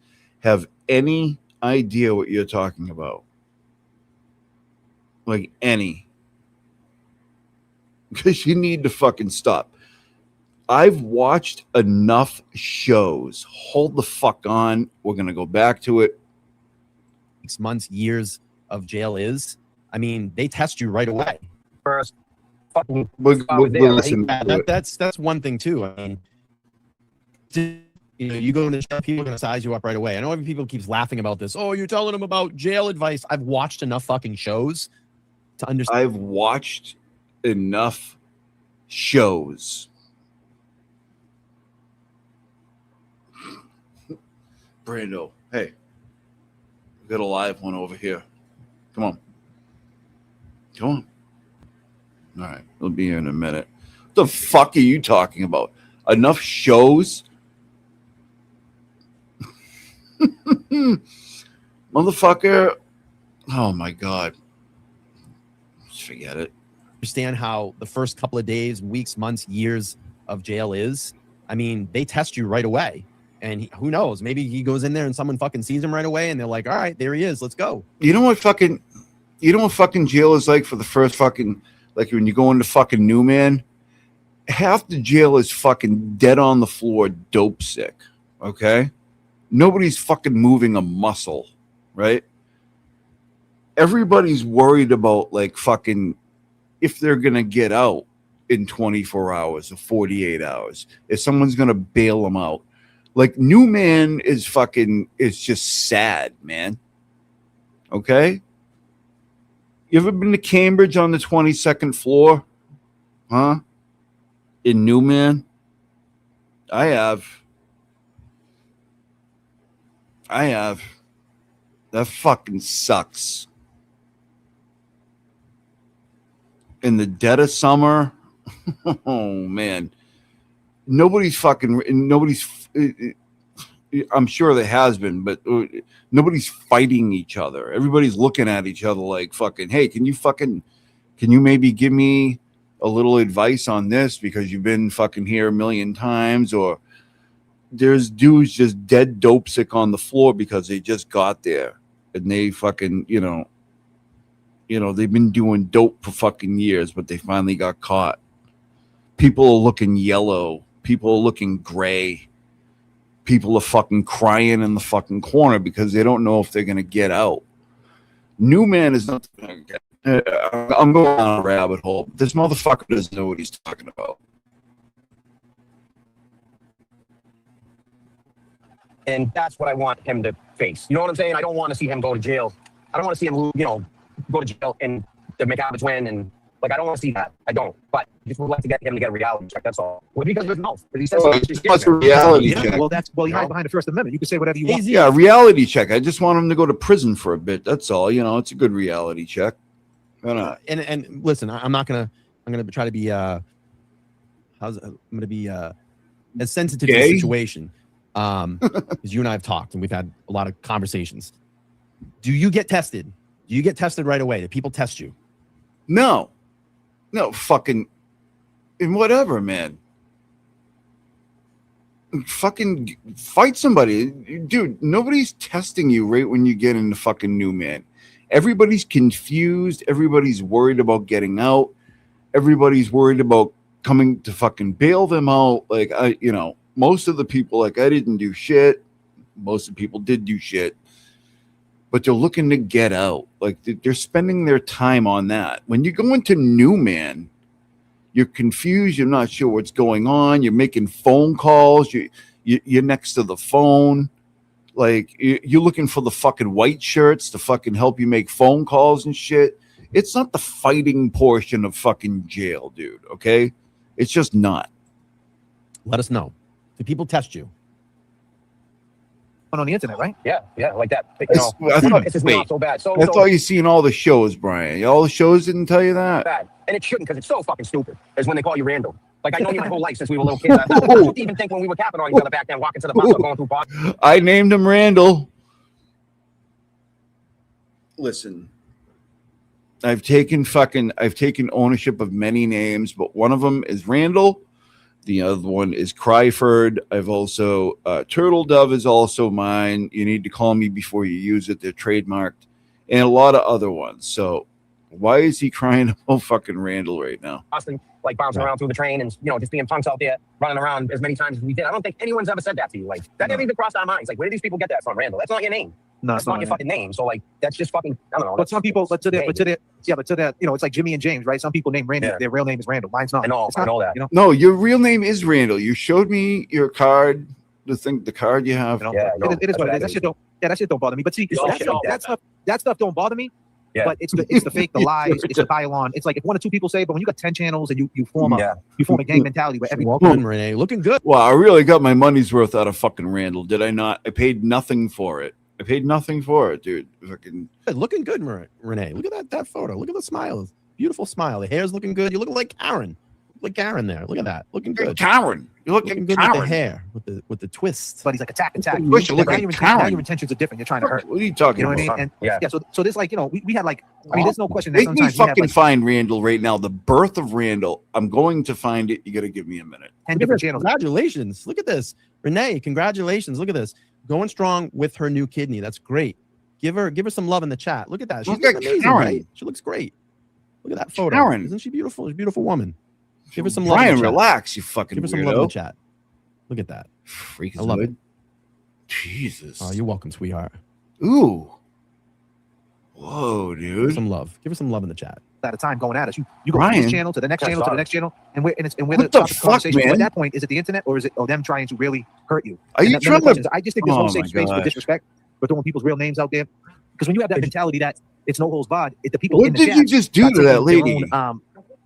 have any idea what you're talking about? Any. Because you need to fucking stop. I've watched enough shows. Hold the fuck on. We're going to go back to it. 6 months, years of jail is. I mean, they test you right away. First fucking Listen, that's one thing too. I mean, you go into jail, people are going to size you up right away. I know every people keeps laughing about this. Oh, you're telling them about jail advice. I've watched enough fucking shows to understand. I've watched enough shows. Brando, hey, we got a live one over here. Come on. All right, we'll be here in a minute. What the fuck are you talking about? Enough shows? Motherfucker. Oh my God. Just forget it. Understand how the first couple of days, weeks, months, years of jail is. I mean, they test you right away. And who knows? Maybe he goes in there and someone fucking sees him right away and they're like, all right, there he is. Let's go. You know what fucking... You know what fucking jail is like for the first fucking, like when you go into fucking Newman? Half the jail is fucking dead on the floor, dope sick. Okay? Nobody's fucking moving a muscle, right? Everybody's worried about like fucking if they're going to get out in 24 hours or 48 hours, if someone's going to bail them out. Like Newman is fucking, it's just sad, man. Okay? You ever been to Cambridge on the 22nd floor? Huh? In Newman? I have. That fucking sucks. In the dead of summer, oh man. Nobody's, I'm sure there has been, but nobody's fighting each other. Everybody's looking at each other like fucking, hey, can you maybe give me a little advice on this because you've been fucking here a million times? Or there's dudes just dead dope sick on the floor because they just got there and they fucking, they've been doing dope for fucking years, but they finally got caught. People are looking yellow. People are looking gray. People are fucking crying in the fucking corner because they don't know if they're going to get out. Newman is not. I'm going down a rabbit hole. This motherfucker doesn't know what he's talking about. And that's what I want him to face. You know what I'm saying? I don't want to see him go to jail. I don't want to see him, go to jail and the McAllister win. And like, I don't want to see that. I don't. But I just would like to get him to get a reality check. That's all. Well, because of his mouth. He says What's a reality check? Well, he hides behind the First Amendment. You can say whatever you want. Yeah, reality check. I just want him to go to prison for a bit. That's all. It's a good reality check. And listen, I'm gonna try to be I'm gonna be as sensitive to the situation. Because you and I have talked and we've had a lot of conversations. Do you get tested? Do you get tested right away? Do people test you? No, fucking, and whatever, man. Fucking fight somebody, dude. Nobody's testing you right when you get into fucking Newman. Everybody's confused. Everybody's worried about getting out. Everybody's worried about coming to fucking bail them out. Like most of the people, like, I didn't do shit. Most of the people did do shit. But they're looking to get out. Like, they're spending their time on that. When you go into Newman, you're confused. You're not sure what's going on. You're making phone calls. You're next to the phone. Like, you're looking for the fucking white shirts to fucking help you make phone calls and shit. It's not the fighting portion of fucking jail, dude, okay? It's just not. Let us know. Do people test you? On the internet, right? Yeah, like that. It's just wait, not so bad. So I thought you seen all the shows, Brian. All the shows didn't tell you that? bad. And it shouldn't, because it's so fucking stupid. Is when they call you Randall. Like, I know you my whole life since we were little kids. I didn't even think when we were capping on each other back then, walking to the bus or going through bars. I named him Randall. Listen, I've taken ownership of many names, but one of them is Randall. The other one is Cryford. I've also, Turtle Dove is also mine. You need to call me before you use it. They're trademarked. And a lot of other ones. So why is he crying about fucking Randall right now? Austin, like bouncing around through the train and, just being punks out there, running around as many times as we did. I don't think anyone's ever said that to you. Like, that never even crossed our minds. Like, where do these people get that from, Randall? That's not your name. No, that's not your fucking name. So, like, that's just fucking, I don't know. But some people, but to that, it's like Jimmy and James, right? Some people name Randy, their real name is Randall. Mine's not. I know that. No, your real name is Randall. You showed me your card, the card you have. It is what it is. That shit don't bother me. But see, that stuff don't bother me. Yeah. But it's the fake, the lies, it's the pile-on. It's like if one or two people say, but when you got 10 channels and you form a gang mentality where everyone. Welcome, Renee. Looking good. Well, I really got my money's worth out of fucking Randall, did I not? I paid nothing for it. Dude. Fucking looking good, Renee. Look at that photo. Look at the smile. Beautiful smile. The hair's looking good. You look like Karen. Like Karen there. Look at that. Looking good. Karen. You're looking good with the hair, with the twist. But he's like attack. Now your intentions are different. You're trying to hurt. What are you talking about? What I mean? And so there's like, we had like, there's no question that Make me sometimes fucking find Randall right now. The birth of Randall. I'm going to find it. You got to give me a minute. 10 different channels. Congratulations. Look at this. Renee, congratulations. Look at this. Going strong with her new kidney. That's great. Give her some love in the chat. Look at that. She's Look at amazing, Karen. right? She looks great. Look at that photo. Karen. Isn't she beautiful? She's a beautiful woman. Give her some love. Brian, in the chat. relax, you fucking Give her some weirdo. love in the chat. Look at that. Freakazoid. I love it. Jesus. Oh, you're welcome, sweetheart. Ooh. Whoa, Give her dude. some love. Give her some love in the chat. At a time going at us. You go from Brian. this channel to the next channel to the next channel, and we're What the the topic of fuck, conversation. So man? at that point, is it the internet or is it them trying to really hurt you? Are you And trying the question to? is, I just think there's Oh no safe my space for gosh. disrespect, for throwing people's real names out there. Because when you have that mentality that it's no holds barred, the people What in the did chat you just do start to that taking their lady? own,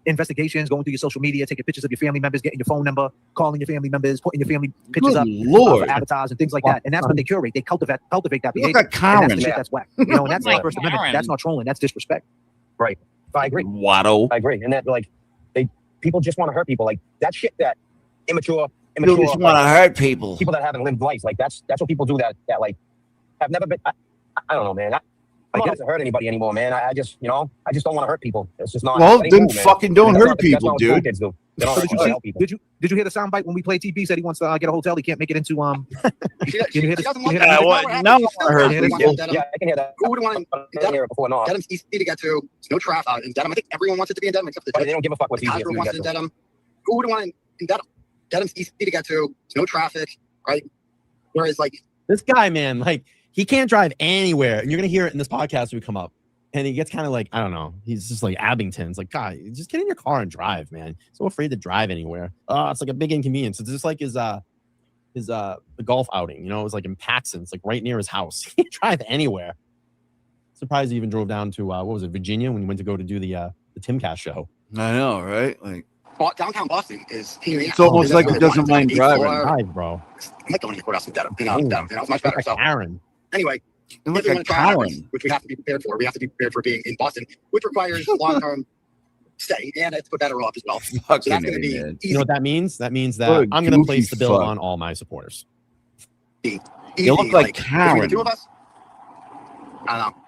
investigations, going through your social media, taking pictures of your family members, getting your phone number, calling your family members, putting your family pictures Good up Lord. for avatars and things like that. And that's what they curate. They cultivate that You look behavior. like And that's Karen. the shit that's whack. You know, and that's not First Amendment. Karen. That's not trolling. That's disrespect. Right. I agree. Waddle. I agree. And that like people just want to hurt people. Like that shit that immature You just want to hurt people. people that haven't lived life. Like that's what people do that like have never been. I don't know, man. I don't have to hurt anybody anymore, man. I just don't want to hurt people. It's just not. Well, that ain't then cool, man. fucking don't That's hurt not- that's people, not what cool dude. kids do. They don't So hurt did you help people. did you hear the soundbite when we played TP said he wants to get a hotel? He can't make it into She you hear this? doesn't You like hear that. that? what? We're Now happy. I She's wanna hurt still people. wants Dedham. Yeah, I can hear that. Who would want I didn't hear it before. No, Dedham's easy to get to. There's no traffic in Dedham. I think everyone wants it to be in Dedham except for the but they don't give a fuck what's The easier Cosgrove for you to wants get it in to. Dedham. Who would want it in Dedham? Dedham's easy to get to. There's no traffic, right? Whereas, like, This guy, man, like he can't drive anywhere, and you're gonna hear it in this podcast when we come up. And he gets kind of like, I don't know, he's just like Abington. It's like, God, just get in your car and drive, man. So afraid to drive anywhere. Oh, it's like a big inconvenience. It's just like his the golf outing, you know, it was like in Paxton. It's like right near his house. He can't drive anywhere. Surprised he even drove down to what was it, Virginia, when he went to go to do the Timcast show. I know, right? Like downtown Boston is pain in the ass. it's almost like That's he where doesn't they mind want it. driving. Drive, bro. I'm not going to the courthouse in Dedham. You Ooh. know, it's much better. Like So, Aaron. anyway, You look if we like want to try ours, Karen. which we have to be prepared for. We have to be prepared for being in Boston, which requires long-term stay, and I have to put Bederow up as well. So that's Fucking going to be man. You easy. know what that means? That means that What a I'm going to goofy place the bill fuck. on all my supporters. easy. You look like between Karen. the two of us, I don't know,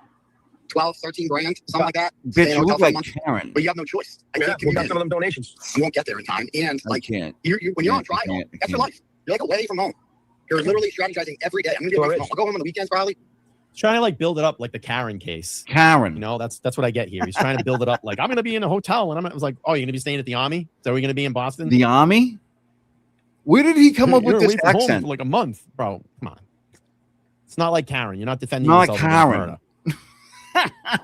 12, 13 grand, something like that. Bitch, Stay in a you look hotel for a like month, Karen. but you have no choice. I Yeah, can't we commute got in. some of them donations. You won't get there in time, and I like can't. when you're on I trial, can't. that's your life. You're like away from home. You're literally strategizing every day. I'm gonna get away from home. I'll go home on the weekends probably. Trying to like build it up like the Karen case. Karen. You know, that's what I get here. He's trying to build it up like I'm going to be in a hotel, and I was like, oh, you're going to be staying at the Army? Is that where you're going to be in Boston? The Army? Where did he come up You're with away this from home accent? for like a month, bro. Come on. It's not like Karen. You're not defending Not like yourself against Karen. murder.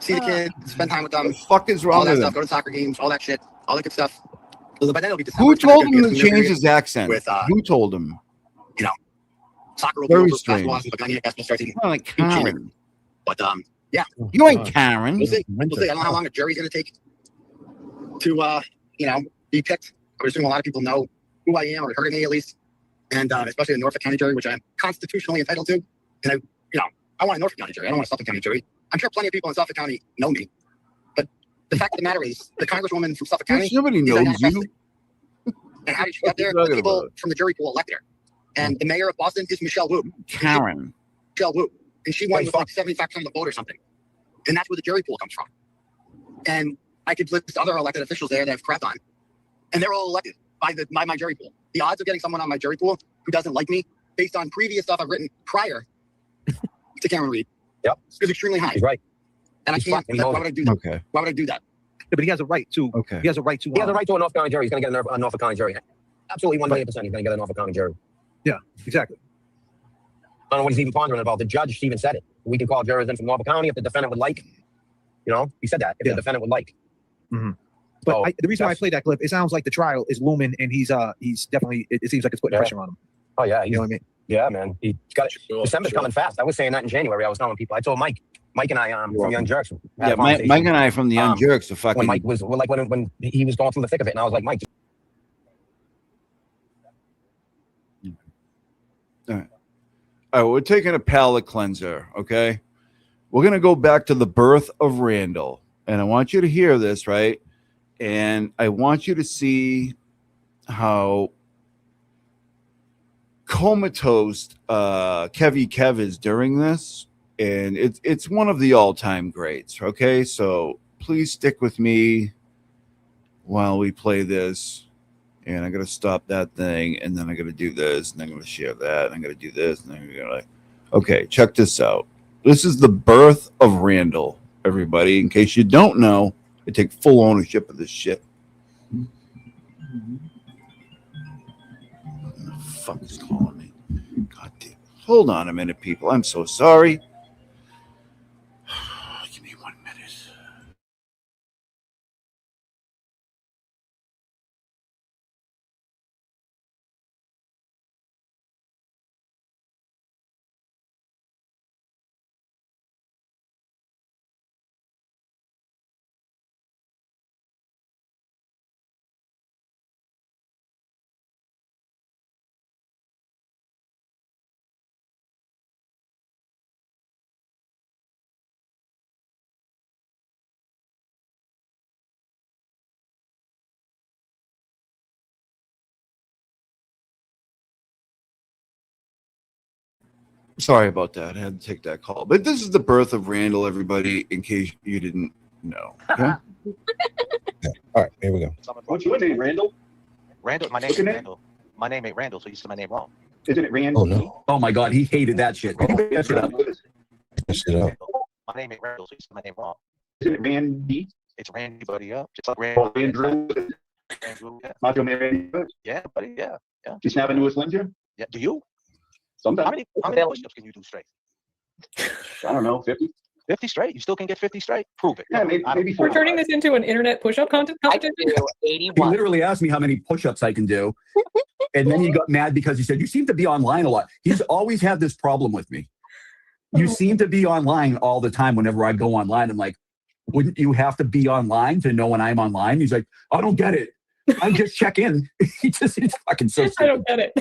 See the kids, spend time with them, What the fuck is all wrong that with stuff. him? Go to soccer games, all that shit, all that good stuff. By then it'll be December. Who It's gonna told be a him to good change period his accent? with, Who told him? Soccer will be Very over. Basketball strange. hasn't begun yet. Basketball starts in Not like Karen. But You ain't God. Karen. we'll see. We'll see. I don't know how long a jury's gonna take to be picked. I would assume a lot of people know who I am or heard of me at least, and especially the Norfolk County jury, which I'm constitutionally entitled to. And I want a Norfolk County jury. I don't want a Suffolk County jury. I'm sure plenty of people in Suffolk County know me, but the fact of the matter is, the Congresswoman from Suffolk County, Nobody is knows manifesting. you. And how did she get there? What are you The talking people about? from the jury pool elected her, and the mayor of Boston is Michelle Wu. Karen. Michelle Wu, and she won with like 75% of the vote or something. And that's where the jury pool comes from. And I could list other elected officials there that have crapped on, and they're all elected by my jury pool. The odds of getting someone on my jury pool who doesn't like me, based on previous stuff I've written prior to Cameron Reed, Yep, is extremely high. he's right. And I He's can't. fucked, and he Why knows would I do that? Okay. Why would I do that? Yeah, but he has a right to. Okay. He has a right to. He has a right to a Norfolk County jury. He's going to get a Norfolk County jury. Absolutely 1 million %. He's going to get a Norfolk County jury. Yeah, exactly. I don't know what he's even pondering about. The judge even said it. We can call jurors in from Norfolk County if the defendant would like. You know, he said that if Yeah. the defendant would like. But So, the reason why I that's- played that clip, it sounds like the trial is looming, and he's definitely. It seems like it's putting Yeah. pressure on him. Oh yeah, You know what I mean? yeah, man. He's got it. December's coming fast. I was saying that in January. I was telling people. I told Mike and I from Young Jerks. had a Yeah, Mike conversation and I from the Young Um, Jerks are fucking. when Mike was well, like when he was going through the thick of it, and I was like, Mike, All right, we're taking a palate cleanser, okay? We're going to go back to the birth of Randall. And I want you to hear this, right? And I want you to see how comatose Kevy Kev is during this. And it's one of the all-time greats, okay? So please stick with me while we play this. And I'm going to stop that thing, and then I'm going to do this, and I'm going to share that, and I'm going to do this, and then I'm going to okay, check this out. This is the birth of Randall, everybody. In case you don't know, I take full ownership of this shit. Who the fuck is calling me? God damn. Hold on a minute, people. I'm so sorry. Give me 1 minute. Sorry about that. I had to take that call. But this is the birth of Randall, everybody, in case you didn't know. Okay? All right, here we go. What's your name, Randall? Randall, my name What's is your name? Randall. My name ain't Randall, so you said my name wrong. Isn't it Randall? Oh no, Oh my God, he hated that shit. Can you make that shit up? shit up. My name ain't Randall, so you said my name wrong. Isn't it Randy? It's Randy, buddy. Yeah, just like Oh, Randall. Andrew? Andrew, yeah. Macho Man Randy? Yeah, buddy. Yeah, yeah. You snapping to a Slim Jim? Yeah. Do you? Sometimes. How many push-ups can you do straight? I don't know, 50? 50 straight? You still can get 50 straight? Prove it. Yeah, maybe We're 45. turning this into an internet push-up competition. He literally asked me how many push-ups I can do. And then he got mad because he said, you seem to be online a lot. He's always had this problem with me. You seem to be online all the time whenever I go online. I'm like, wouldn't you have to be online to know when I'm online? He's like, I don't get it. I just check in. he's fucking so stupid. I don't get it.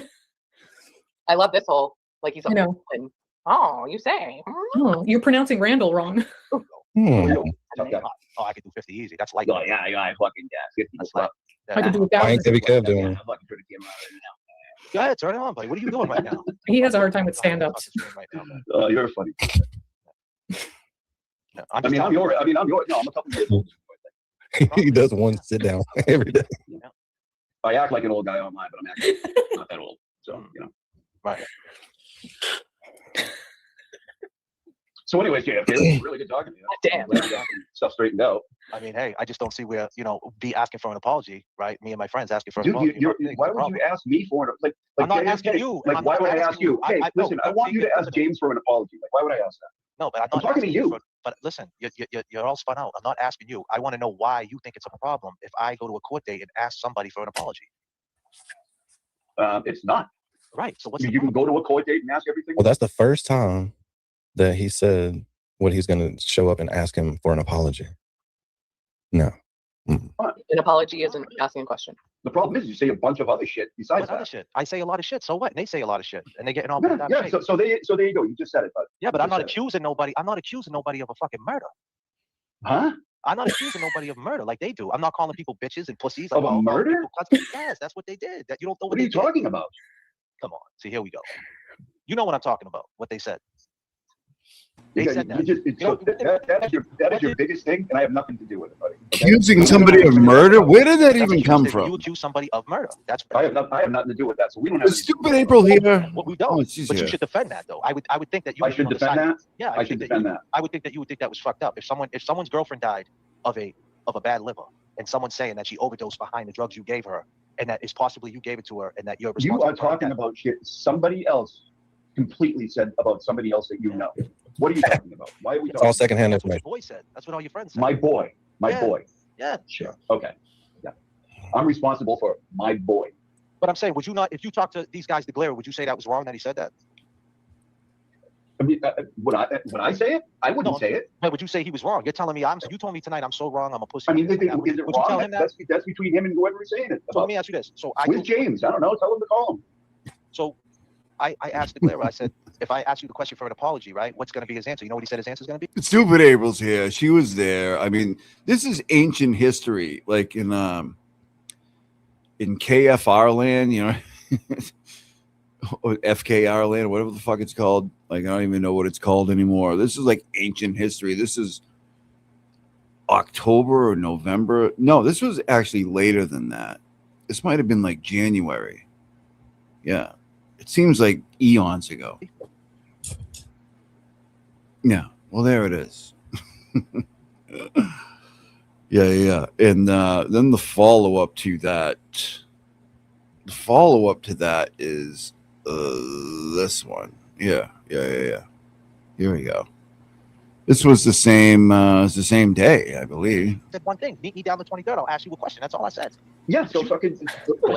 I love this whole, like he's I know. Oh, you say. Oh, you're pronouncing Randall wrong. Oh, I could do 50 easy. That's like. Oh, yeah, I fucking guess. 50 That's is rough. I could do I ain't 1,000. Debbie Kev doing. I'm fucking turning the camera on Go ahead, turn it on, buddy. What are you doing right now? He has a hard time with stand-ups. Right now, man. right now. You're funny. No, I'm yours. No, I'm a couple years old. He does one sit down every day. I act like an old guy online, but I'm actually not that old. So, Right. So anyways, JFK, it was really good talking to you. Damn. Glad we got some stuff straightened out. I mean, hey, I just don't see where, be asking for an apology, right? Me and my friends asking for an Dude, apology. why would you ask me for an apology? I'm not JFK, asking you. Like, I'm why not would I ask asking you? you. Hey, listen, I want you to ask James for an apology. Like, why would I ask that? No, but I'm I'm not talking to asking you. But listen, you're all spun out. I'm not asking you. I want to know why you think it's a problem if I go to a court date and ask somebody for an apology. It's not. Right. So what's You can go to a court date and ask everything. Well, that's the first time that he said what he's going to show up and ask him for an apology. No. An apology isn't asking a question. The problem is you say a bunch of other shit besides What that. other shit? I say a lot of shit. So what? And they say a lot of shit, and they're getting all Yeah, bent out of yeah. shape. So there you go. You just said it, bud. Yeah, but You I'm not just said accusing nobody. I'm not accusing nobody of a fucking murder. it. Huh? I'm not accusing nobody of murder like they do. I'm not calling people bitches and pussies. Of a I'm calling murder? people yes, that's what they did. That you don't know What are you talking about? Come on. See, here we go. You know what I'm talking about. What they said. They Yeah, said that. That is your biggest thing, and I have nothing to do with it, buddy. Okay? Accusing somebody of murder? Where did that even come You from? accuse somebody of murder. That's I have nothing to do with that. So we don't have. Is stupid April here? Well, we don't. Oh, she's But here. you should defend that, though. I would think that you. I should defend that. Yeah, I should defend that. I would think that you would think that was fucked up. If someone's girlfriend died of a bad liver, and someone's saying that she overdosed behind the drugs you gave her, and that is possibly you gave it to her, and that you're responsible. You are talking about shit somebody else completely said about somebody else that you know. What are you talking about? Why are we It's talking? all secondhand That's what your information. boy said. That's what all your friends said. My boy. Yeah. Boy. Yeah. Sure. Okay. Yeah. I'm responsible for my boy. But I'm saying, would you not, if you talk to these guys, the Glare, would you say that was wrong that he said that? I mean, would I say it? I wouldn't say it. No, would you say he was wrong? You're telling me you told me tonight I'm so wrong. I'm a pussy. I mean, is it would you wrong? tell him that? That's between him and whoever is saying it. So let me ask you this. So Where's James? I don't know. Tell him to call him. So I asked the Glare, I said, if I ask you the question for an apology, right, what's going to be his answer? You know what he said his answer is going to be? Stupid April's here. She was there. I mean, this is ancient history, like in KFR land, you know, or FKR land, whatever the fuck it's called. Like, I don't even know what it's called anymore. This is like ancient history. This is October or November. No, this was actually later than that. This might have been like January. Yeah. It seems like eons ago. Yeah. Well, there it is. Yeah. And then the follow up to that. The follow up to that is this one. Yeah. Here we go. This was the same day, I believe. Said one thing. Meet me down the 23rd. I'll ask you a question. That's all I said. Yeah, so fucking.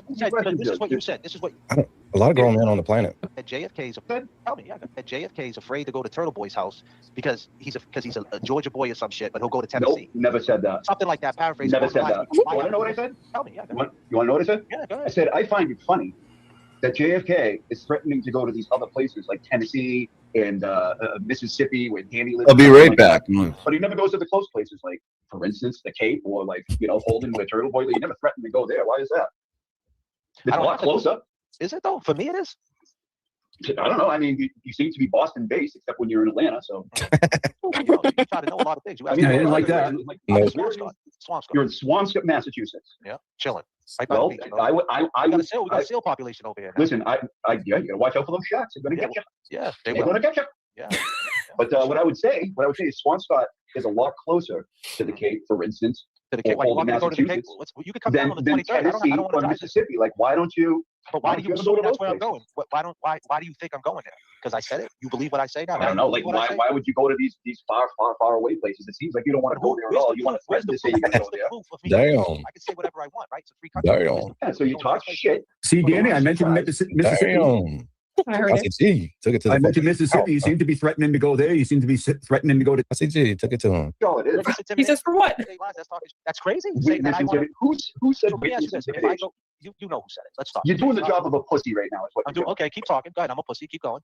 This is what you said. This is what A lot of grown men on the planet. JFK's. Tell me, yeah. That JFK's afraid to go to Turtle Boy's house because he's a Georgia boy or some shit, but he'll go to Tennessee. Nope, never said that. Something like that. Paraphrase. Never said that. You want to know what I said? Tell me, yeah. You want to know what I said? Yeah, go I ahead. said I find it funny that JFK is threatening to go to these other places like Tennessee and Mississippi where Danny lives. I'll be right back. But he never goes to the close places like, for instance, the Cape or like, Holden where Turtle Boy. He never threatened to go there. Why is that? It's a lot closer. Is it though? For me, it is. I don't know. I mean, you seem to be Boston-based, except when you're in Atlanta. So You try to know a lot of things. I didn't like that. Swampscott. You're in Swampscott, Massachusetts. Yeah, chilling. Right by the Well, beach, I we got would. a seal population over here. Now. Listen, you gotta watch out for those sharks. They're gonna get you. Yeah, They're will. gonna get you. Yeah. But what I would say is Swampscott is a lot closer to the Cape, for instance, To the Cape. Why you want me to go to the Cape? You could come down on the 23rd. Tennessee I don't want or to drive. Mississippi. Like, why don't you? But why do you ever assume go to that's those where I'm places? going? Why do you think I'm going there? Because I said it. You believe what I say now? I don't know. Like, why would you go to these far away places? It seems like you don't want to go there at all. You want to threaten to say you're gonna go there. Damn. I can say whatever I want, right? It's a free country. Damn. Yeah, so you talk shit. See, Danny, I mentioned Mississippi. Damn. I heard I it. see G. Took it to the I mentioned Mississippi. You seem to be threatening to go there. You seem to be threatening to go to. I see G. Took it to him. Oh, it is. He says for what? That's crazy. Witness intimidation. Who said Let me ask you witness this. If I intimidation? go, you know who said it. Let's start. You're doing the job of a pussy right now. Is what I'm you're doing. Okay, keep talking. Go ahead. I'm a pussy. Keep going.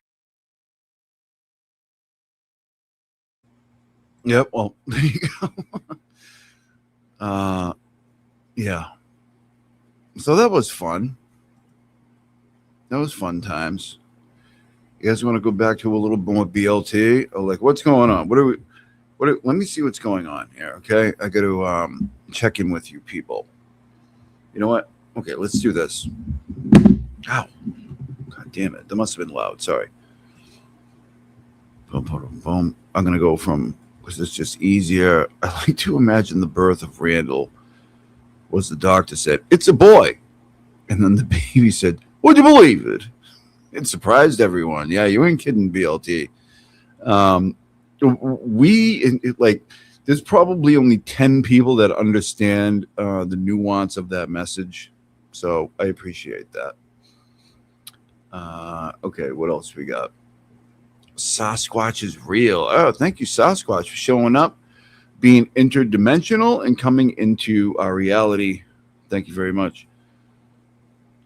Yep. Well, there you go. Yeah. So that was fun. That was fun times. You guys want to go back to a little more BLT? Or like, what's going on? Let me see what's going on here. Okay. I got to check in with you people. You know what? Okay, let's do this. Ow. God damn it. That must have been loud. Sorry. Boom, boom, boom. I'm going to go from, because it's just easier. I like to imagine the birth of Randall was the doctor said, "It's a boy." And then the baby said, "Would you believe it?" It surprised everyone. Yeah, you ain't kidding, BLT. There's probably only 10 people that understand the nuance of that message. So I appreciate that. Okay, what else we got? Sasquatch is real. Oh, thank you, Sasquatch, for showing up, being interdimensional, and coming into our reality. Thank you very much.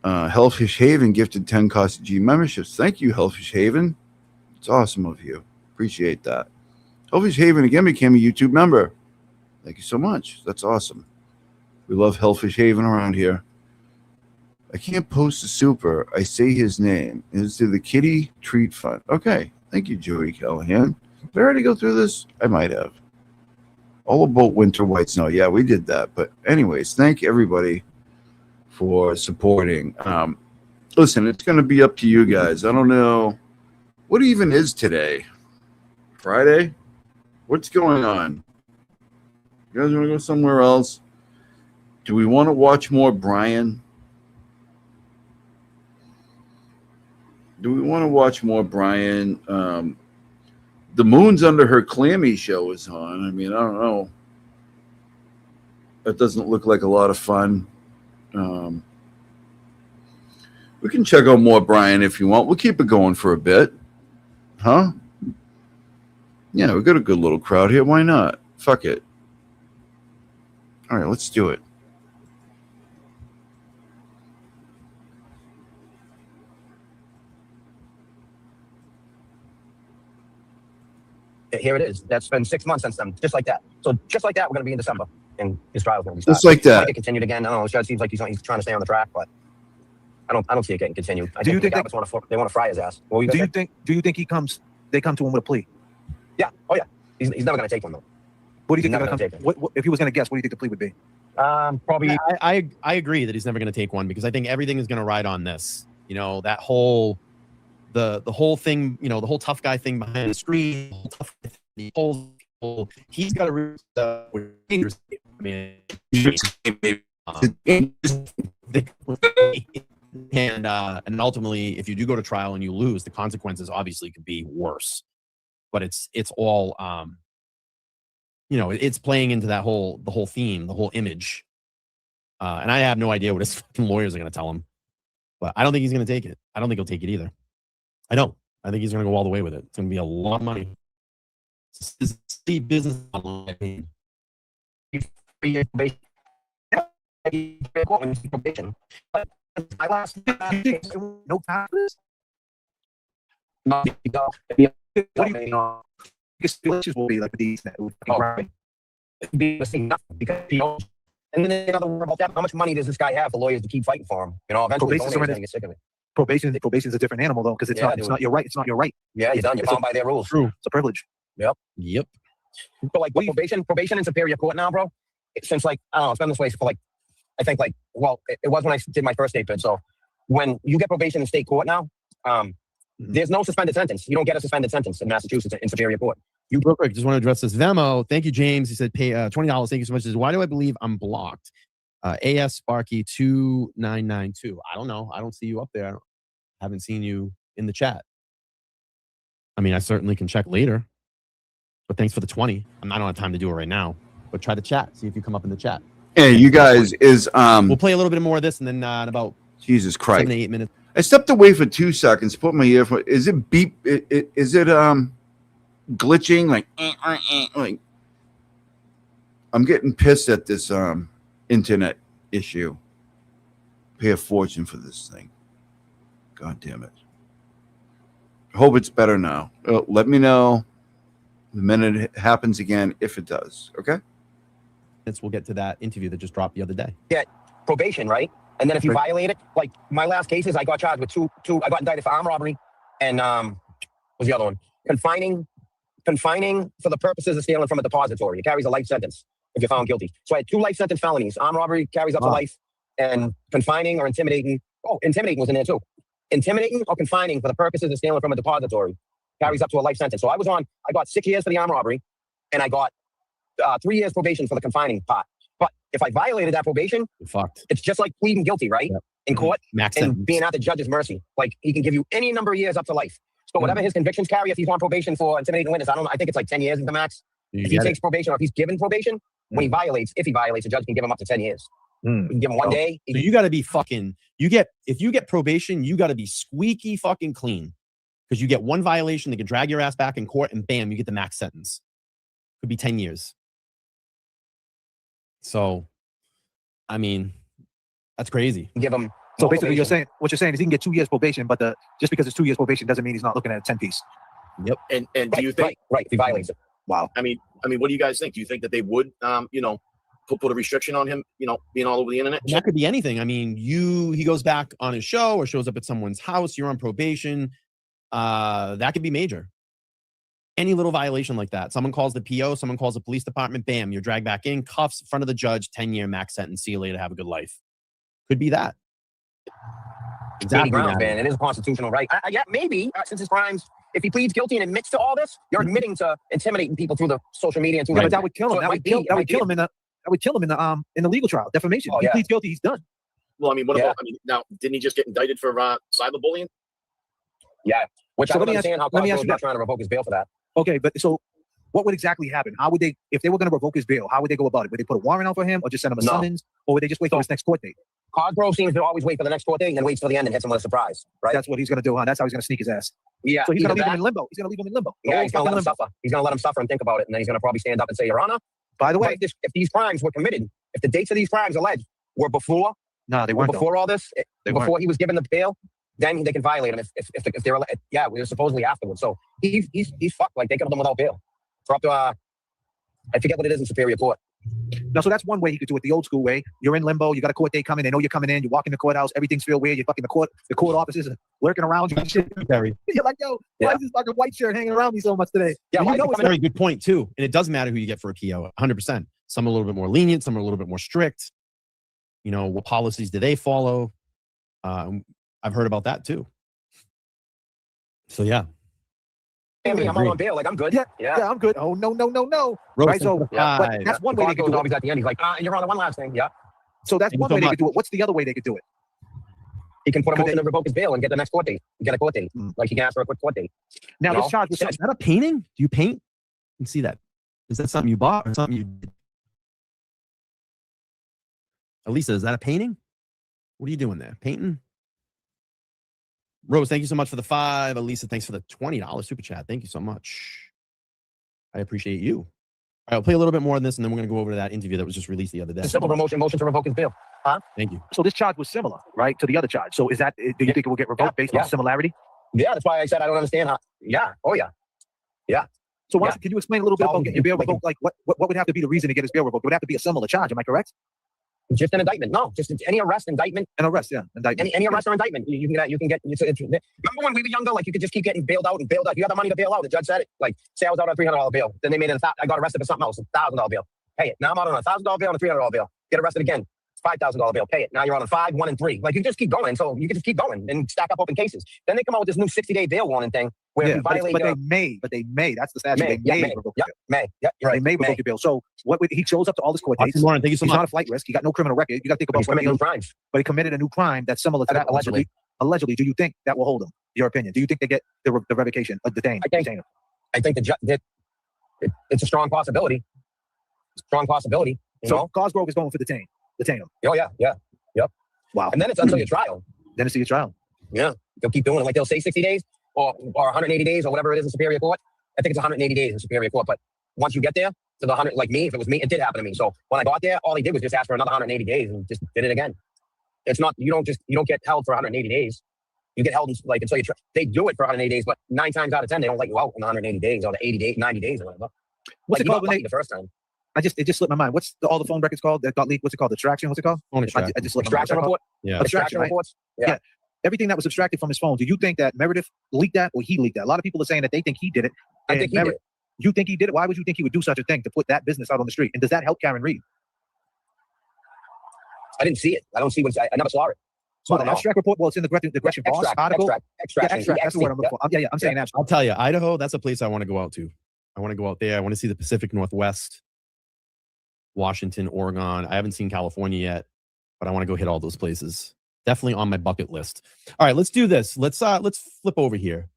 Hellfish Haven gifted 10 Costa G memberships. Thank you, Hellfish Haven. It's awesome of you. Appreciate that. Hellfish Haven again became a YouTube member. Thank you so much. That's awesome. We love Hellfish Haven around here. I can't post a super. I say his name. Is to the Kitty Treat Fund. Okay. Thank you, Joey Callahan. Did I already go through this? I might have. All about winter white snow. Yeah, we did that. But anyways, thank everybody for supporting. Listen, it's going to be up to you guys. I don't know. What even is today? Friday? What's going on? You guys want to go somewhere else? Do we want to watch more Brian? Do we want to watch more Brian? The Moon's Under Her Clammy show is on. I mean, I don't know. That doesn't look like a lot of fun. We can check out more Brian if you want. We'll keep it going for a bit. Huh? Yeah, we got a good little crowd here. Why not? Fuck it. All right, let's do it. Here it is. That's been 6 months since then. Just like that. So just like that, we're going to be in December, and his trial's going to be started. Just like that. Might get continued again. I don't know. It seems like he's trying to stay on the track, but I don't see it getting continued. I think the Gallups want to fry his ass. Do you think they come to him with a plea? Yeah. Oh yeah. He's never going to take one though. What do you think? What if he was going to guess? What do you think the plea would be? Probably. I agree that he's never going to take one because I think everything is going to ride on this. You know, that whole the whole thing. You know, the whole tough guy thing behind the screen. The whole tough guy the whole he's got to I mean, and ultimately, if you do go to trial and you lose, the consequences obviously could be worse. But it's all it's playing into the whole theme, the whole image. And I have no idea what his fucking lawyers are going to tell him, but I don't think he's going to take it. I don't think he'll take it either. I don't. I think he's going to go all the way with it. It's going to be a lot of money. It's the business model. I mean, My last no time for this. What do you stipulations will be like these? Right. And then another word about that. How much money does this guy have for lawyers to keep fighting for him? Eventually, Probation's going to get sick of it. Probation's a different animal though, because it's not your right. It's not your right. Yeah, you're done. You're bound by their rules. True. It's a privilege. Yep. So like probation in Superior Court now, bro. Since like I don't know, it's been this way for like I think like it was when I did my first state bid. So when you get probation in state court now, there's no suspended sentence. You don't get a suspended sentence in Massachusetts in Superior Court. Real quick, just want to address this Venmo. Thank you, James. He said pay $20. Thank you so much. He says, why do I believe I'm blocked? AS Sparky 2992. I don't know. I don't see you up there. I haven't seen you in the chat. I mean, I certainly can check later. But thanks for the 20. I don't have time to do it right now. But try to chat. See if you come up in the chat. Hey, you guys we'll play a little bit more of this and then in about Jesus Christ 7 to 8 minutes. I stepped away for 2 seconds, put my earphone. Is it beep? Is it glitching? Like I'm getting pissed at this internet issue. Pay a fortune for this thing. God damn it. I hope it's better now. Let me know the minute it happens again, if it does. Okay. We'll get to that interview that just dropped the other day. Yeah, probation, right? And then if you violate it, like my last cases, I got charged with two. I got indicted for armed robbery and what was the other one? Confining for the purposes of stealing from a depository. It carries a life sentence if you're found guilty. So I had 2 life sentence felonies. Armed robbery carries up to life, and confining or intimidating. Oh, intimidating was in there too. Intimidating or confining for the purposes of stealing from a depository carries up to a life sentence. So I got 6 years for the armed robbery, and I got 3 years probation for the confining part. But if I violated that probation, you're fucked. It's just like pleading guilty, right? Yep. In court, Max and sentence. being at the judge's mercy. Like he can give you any number of years up to life. So whatever his convictions carry, if he's on probation for intimidating witness, I think it's like 10 years is the max. If he takes probation or if he's given probation, when he violates, if he violates, the judge can give him up to 10 years. You can give him 1 day. So you got to be fucking. If you get probation, you got to be squeaky fucking clean, because you get 1 violation, they can drag your ass back in court, and bam, you get the max sentence. Could be 10 years. So, I mean, that's crazy. Give him. So basically, what you're saying is he can get 2 years probation, but just because it's 2 years probation doesn't mean he's not looking at a 10-piece. Yep. And do you think? Right. If he violates it. Wow. I mean, what do you guys think? Do you think that they would, put a restriction on him, being all over the internet? And that could be anything. I mean, he goes back on his show or shows up at someone's house. You're on probation. That could be major. Any little violation like that. Someone calls the PO, someone calls the police department, bam, you're dragged back in, cuffs, in front of the judge, 10-year max sentence. See you later. Have a good life. Could be that. Exactly. Grounds, man. It is a constitutional right. Yeah, maybe since his crimes, if he pleads guilty and admits to all this, you're admitting to intimidating people through the social media and through But that would kill him. That would kill him in the legal trial. Defamation. If he pleads guilty, he's done. Well, I mean, what about? I mean, now didn't he just get indicted for cyberbullying? Yeah, which I don't understand how Cosgrove is not trying to revoke his bail for that. Okay, but so what would exactly happen? How would they, if they were going to revoke his bail, how would they go about it? Would they put a warrant out for him or just send him a summons? Or would they just wait for his next court date? Cosgrove seems to always wait for the next court date and then waits till the end and hits him with a surprise, right? That's what he's going to do, huh? That's how he's going to sneak his ass. Yeah. So he's going to leave him in limbo. He's going to leave him in limbo. Yeah, he's going to let him suffer. He's going to let him suffer and think about it. And then he's going to probably stand up and say, Your Honor, by the way, if these crimes were committed, if the dates of these crimes alleged were before, they weren't before all this, before he was given the bail, then they can violate him if they're, yeah, we were supposedly afterwards. So he's fucked. Like they could have done without bail. For up to, I forget what it is in Superior Court. No, so that's one way he could do it the old school way. You're in limbo. You got a court date coming. They know you're coming in. You walk in the courthouse. Everything's feel weird. You're fucking the court officers are lurking around you and shit. You're like, yo, why is this fucking white shirt hanging around me so much today? Yeah, that's a very good point too. And it doesn't matter who you get for a PO, 100%. Some are a little bit more lenient. Some are a little bit more strict. You know, what policies do they follow? I've heard about that too. So yeah. me. I'm out on bail. Like, I'm good. Yeah, I'm good. Oh, no. Rose, Right, thanks so for the but five. that's one way they could do always it. at the end. He's like, you're on the one last thing. Yeah. So that's Thank you one so way they much. could do it. What's the other way they could do it? He can put a Could motion they- to revoke his bail and get the next court date. Get a court date. Like, he can ask for a quick court date. Now, You this know? charge was Yeah, Is that a painting? Do you paint? You can see that. Is that something you bought or something you did? Elisa, is that a painting? What are you doing there? Painting? Rose, thank you so much for the 5. Elisa, thanks for the $20 super chat. Thank you so much. I appreciate you. All right, I'll play a little bit more on this, and then we're going to go over to that interview that was just released the other day. It's a simple motion to revoke his bail. Huh? Thank you. So this charge was similar, right, to the other charge. So is that, do you think it will get revoked based on similarity? Yeah, that's why I said I don't understand how. Yeah. Oh, yeah. Yeah. So why, can you explain a little bit about getting your bail revoked? Like what would have to be the reason to get his bail revoked? It would have to be a similar charge. Am I correct? Just an indictment. No, just any arrest, indictment. An arrest, yeah. Indictment. Any arrest or indictment. You can get. Remember when we were younger? Like, you could just keep getting bailed out and bailed out. You had the money to bail out. The judge said it. Like, say I was out on a $300 bail. Then they made it I got arrested for something else. $1,000 bail. Pay it. Now I'm out on a $1,000 bail and a $300 bail. Get arrested again. $5,000 bail. Pay it. Now you're on a 5, 1, and 3. Like, you just keep going. So you can just keep going and stack up open cases. Then they come out with this new 60-day bail warning thing where if you violate. But they may. That's the statute. They may revoke your bail. May. Yeah, you're right. They may revoke your bail. So he shows up to all his court dates. Awesome, Lauren. Thank you so He's much. not a flight risk. He got no criminal record. You got to think about He's committing new crimes. But he committed a new crime that's similar to that. Allegedly. Allegedly. Do you think that will hold him? Your opinion? Do you think they get the revocation of detain him? I think it's a strong possibility. Strong possibility. You know? Cosgrove is going for detain him. Oh yeah. Yep. Wow. And then it's until your trial. Then it's your trial. Yeah. They'll keep doing it. Like, they'll say 60 days or 180 days or whatever it is in Superior Court. I think it's 180 days in Superior Court. But once you get there to the 100, like me, if it was me, it did happen to me. So when I got there, all he did was just ask for another 180 days and just did it again. It's not, you don't get held for 180 days. You get held like until you try. They do it for 180 days, but 9 times out of 10, they don't let you out in 180 days or the 80 days, 90 days or whatever. What's Like, it called you got lucky the first time? it just slipped my mind. What's all the phone records called that got leaked? What's it called? Extraction? What's it called? Phone extraction. I just slipped my mind. Extraction report? Yeah. Extraction, right? reports? Yeah. Everything that was abstracted from his phone. Do you think that Meredith leaked that or he leaked that? A lot of people are saying that they think he did it. I think he did it. You think he did it? Why would you think he would do such a thing to put that business out on the street? And does that help Karen Reed? I didn't see it. I don't see what I never saw it. So Well, the abstract report, well, it's in the Gresham Boss article. Extraction. That's the word I'm looking for. Yeah, I'm saying abstract. I'll tell you, Idaho, that's a place I want to go out to. I want to go out there. I want to see the Pacific Northwest, Washington, Oregon. I haven't seen California yet, but I want to go hit all those places. Definitely on my bucket list. All right, let's do this. Let's flip over here.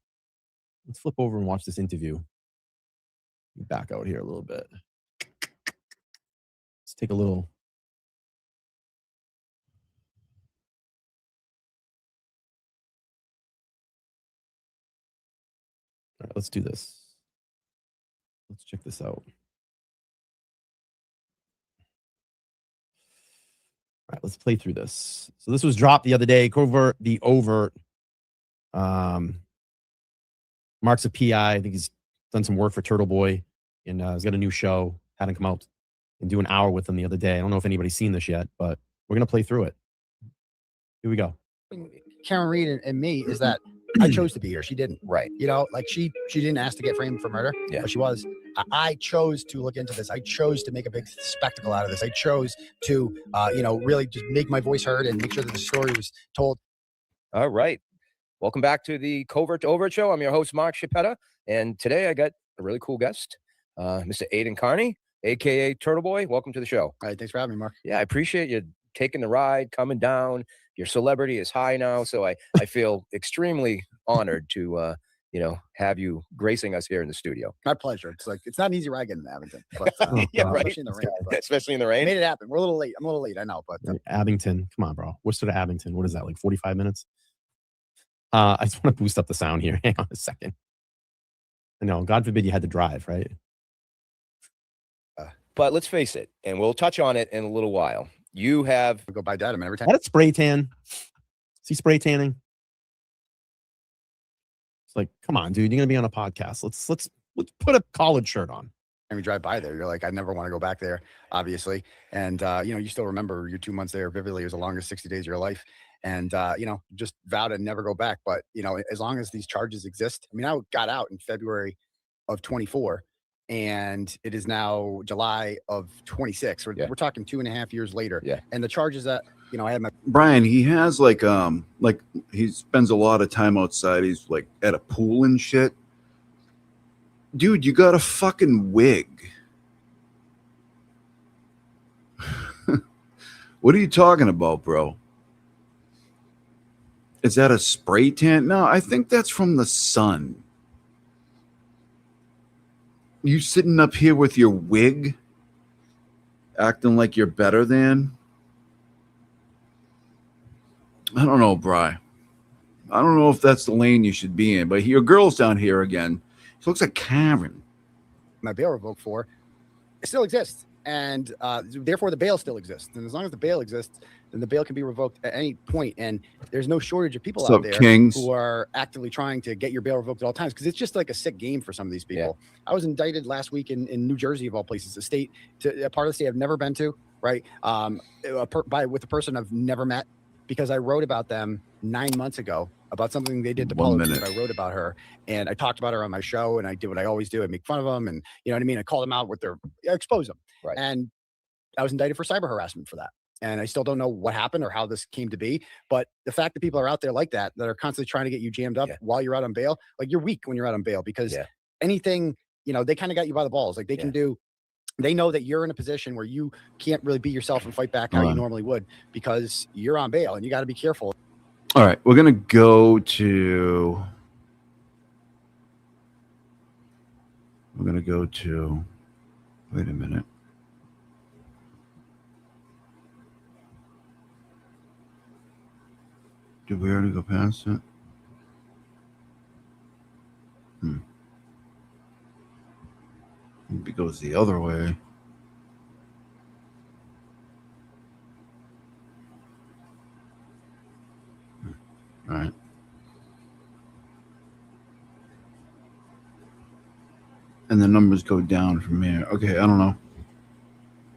Let's flip over and watch this interview. Back out here a little bit. Let's take a little. All right, let's do this. Let's check this out. All right, let's play through this. So this was dropped the other day. The overt. Mark's a PI. I think he's done some work for Turtle Boy, and he's got a new show. Had him come out and do an hour with him the other day. I don't know if anybody's seen this yet, but we're gonna play through it. Here we go. Karen Reed and me is that I chose to be here. She didn't. Right. You know, like she didn't ask to get framed for murder. Yeah. But she was. I chose to look into this. I chose to make a big spectacle out of this. I chose to, really just make my voice heard and make sure that the story was told. All right. Welcome back to the Covert to Overt Show. I'm your host, Mark Chiappetta. And today I got a really cool guest, Mr. Aiden Carney, a.k.a. Turtle Boy. Welcome to the show. All right. Thanks for having me, Mark. Yeah, I appreciate you taking the ride, coming down. Your celebrity is high now, so I feel extremely honored to have you gracing us here in the studio. My pleasure. It's not an easy ride getting to Abington, but Yeah, right. especially in the rain. But Especially in the rain. made it happen. We're a little late. I'm a little late. I know, but Abington, come on, bro. Worcester to Abington. What is that? Like 45 minutes? I just want to boost up the sound here. Hang on a second. I know. God forbid you had to drive, right? But let's face it, and we'll touch on it in a little while. You have go buy Datum every time. Had it spray tan. Is he spray tanning? It's like, come on, dude. You're gonna be on a podcast. Let's put a collared shirt on. And we drive by there, you're like, I never want to go back there, obviously. And you still remember your 2 months there vividly. It was the longest 60 days of your life. And just vow to never go back. But as long as these charges exist, I mean, I got out in February of 24, and it is now July of 26. We're talking 2.5 years later. Yeah. And the charges that I had my Brian, he has like he spends a lot of time outside. He's like at a pool and shit. dude, you got a fucking wig. What are you talking about, bro? Is that a spray tan? No, I think that's from the sun. You sitting up here with your wig, acting like you're better than? I don't know, Bri. I don't know if that's the lane you should be in, but your girl's down here again. She looks like Karen. My bail revoked for, it still exists. And therefore, the bail still exists. And as long as the bail exists, then the bail can be revoked at any point. And there's no shortage of people What's out up, there Kings? who are actively trying to get your bail revoked at all times because it's just like a sick game for some of these people. I was indicted last week in New Jersey, of all places, a state, a part of the state I've never been to, right? With a person I've never met, because I wrote about them 9 months ago about something they did to 1 Polo. minute. I wrote about her and I talked about her on my show and I did what I always do. I make fun of them and you know what I mean? I call them out I expose them. Right. And I was indicted for cyber harassment for that. And I still don't know what happened or how this came to be. But the fact that people are out there like that are constantly trying to get you jammed up while you're out on bail, like you're weak when you're out on bail because anything, you know, they kind of got you by the balls. Like they can do, they know that you're in a position where you can't really be yourself and fight back how you normally would because you're on bail and you got to be careful. All right, we're gonna go to. Wait a minute. Did we already go past it? Maybe it goes the other way. All right. And the numbers go down from here. Okay, I don't know.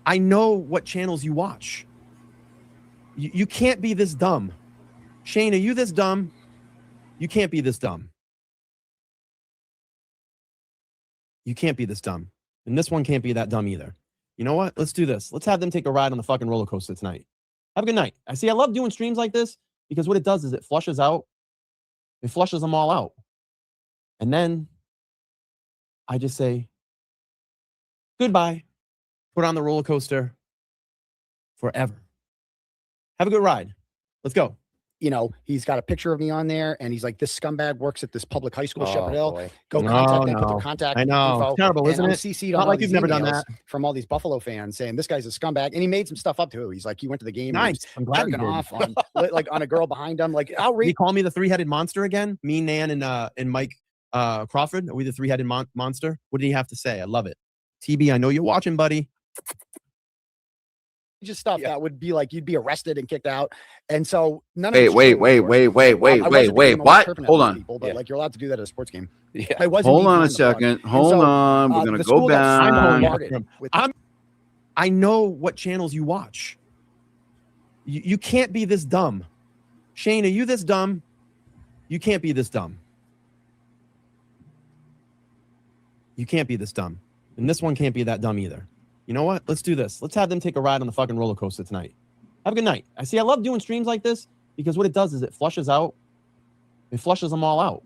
I know what channels you watch. You can't be this dumb. Shane, are you this dumb? You can't be this dumb. You can't be this dumb. And this one can't be that dumb either. You know what? Let's do this. Let's have them take a ride on the fucking roller coaster tonight. Have a good night. I love doing streams like this because what it does is it flushes them all out. And then I just say, goodbye. Put on the roller coaster forever. Have a good ride. Let's go. You know, he's got a picture of me on there and he's like, this scumbag works at this public high school, Oh, Shepherd Hill. boy. Go No, contact them, put no. their contact I know. info. It's terrible, And isn't I'm it? CC'd Not on like all you've these never done emails that. from all these Buffalo fans saying this guy's a scumbag. And he made some stuff up too. He's like, he went to the game. Nice. I'm glad he jerking did. off on like on a girl behind him. Like, I'll Did read. he call me the three-headed monster again? Me, Nan, and Mike Crawford? Are we the three-headed monster? What did he have to say? I love it. TB, I know you're watching, buddy. Just stuff that would be like you'd be arrested and kicked out, and so none of Wait, this wait, true, wait, of course. wait, wait, I wait, was wait, at the wait. game, I was What? chirping at Hold these on. people, but like you're allowed to do that at a sports game. Yeah. I wasn't Hold beating on on a the front. second. And Hold so, on. We're the gonna go school got back. bombarded with- I know what channels you watch. You can't be this dumb. Shane, are you this dumb? You can't be this dumb. You can't be this dumb. And this one can't be that dumb either. You know what? Let's do this. Let's have them take a ride on the fucking roller coaster tonight. Have a good night. I love doing streams like this because what it does is it flushes them all out.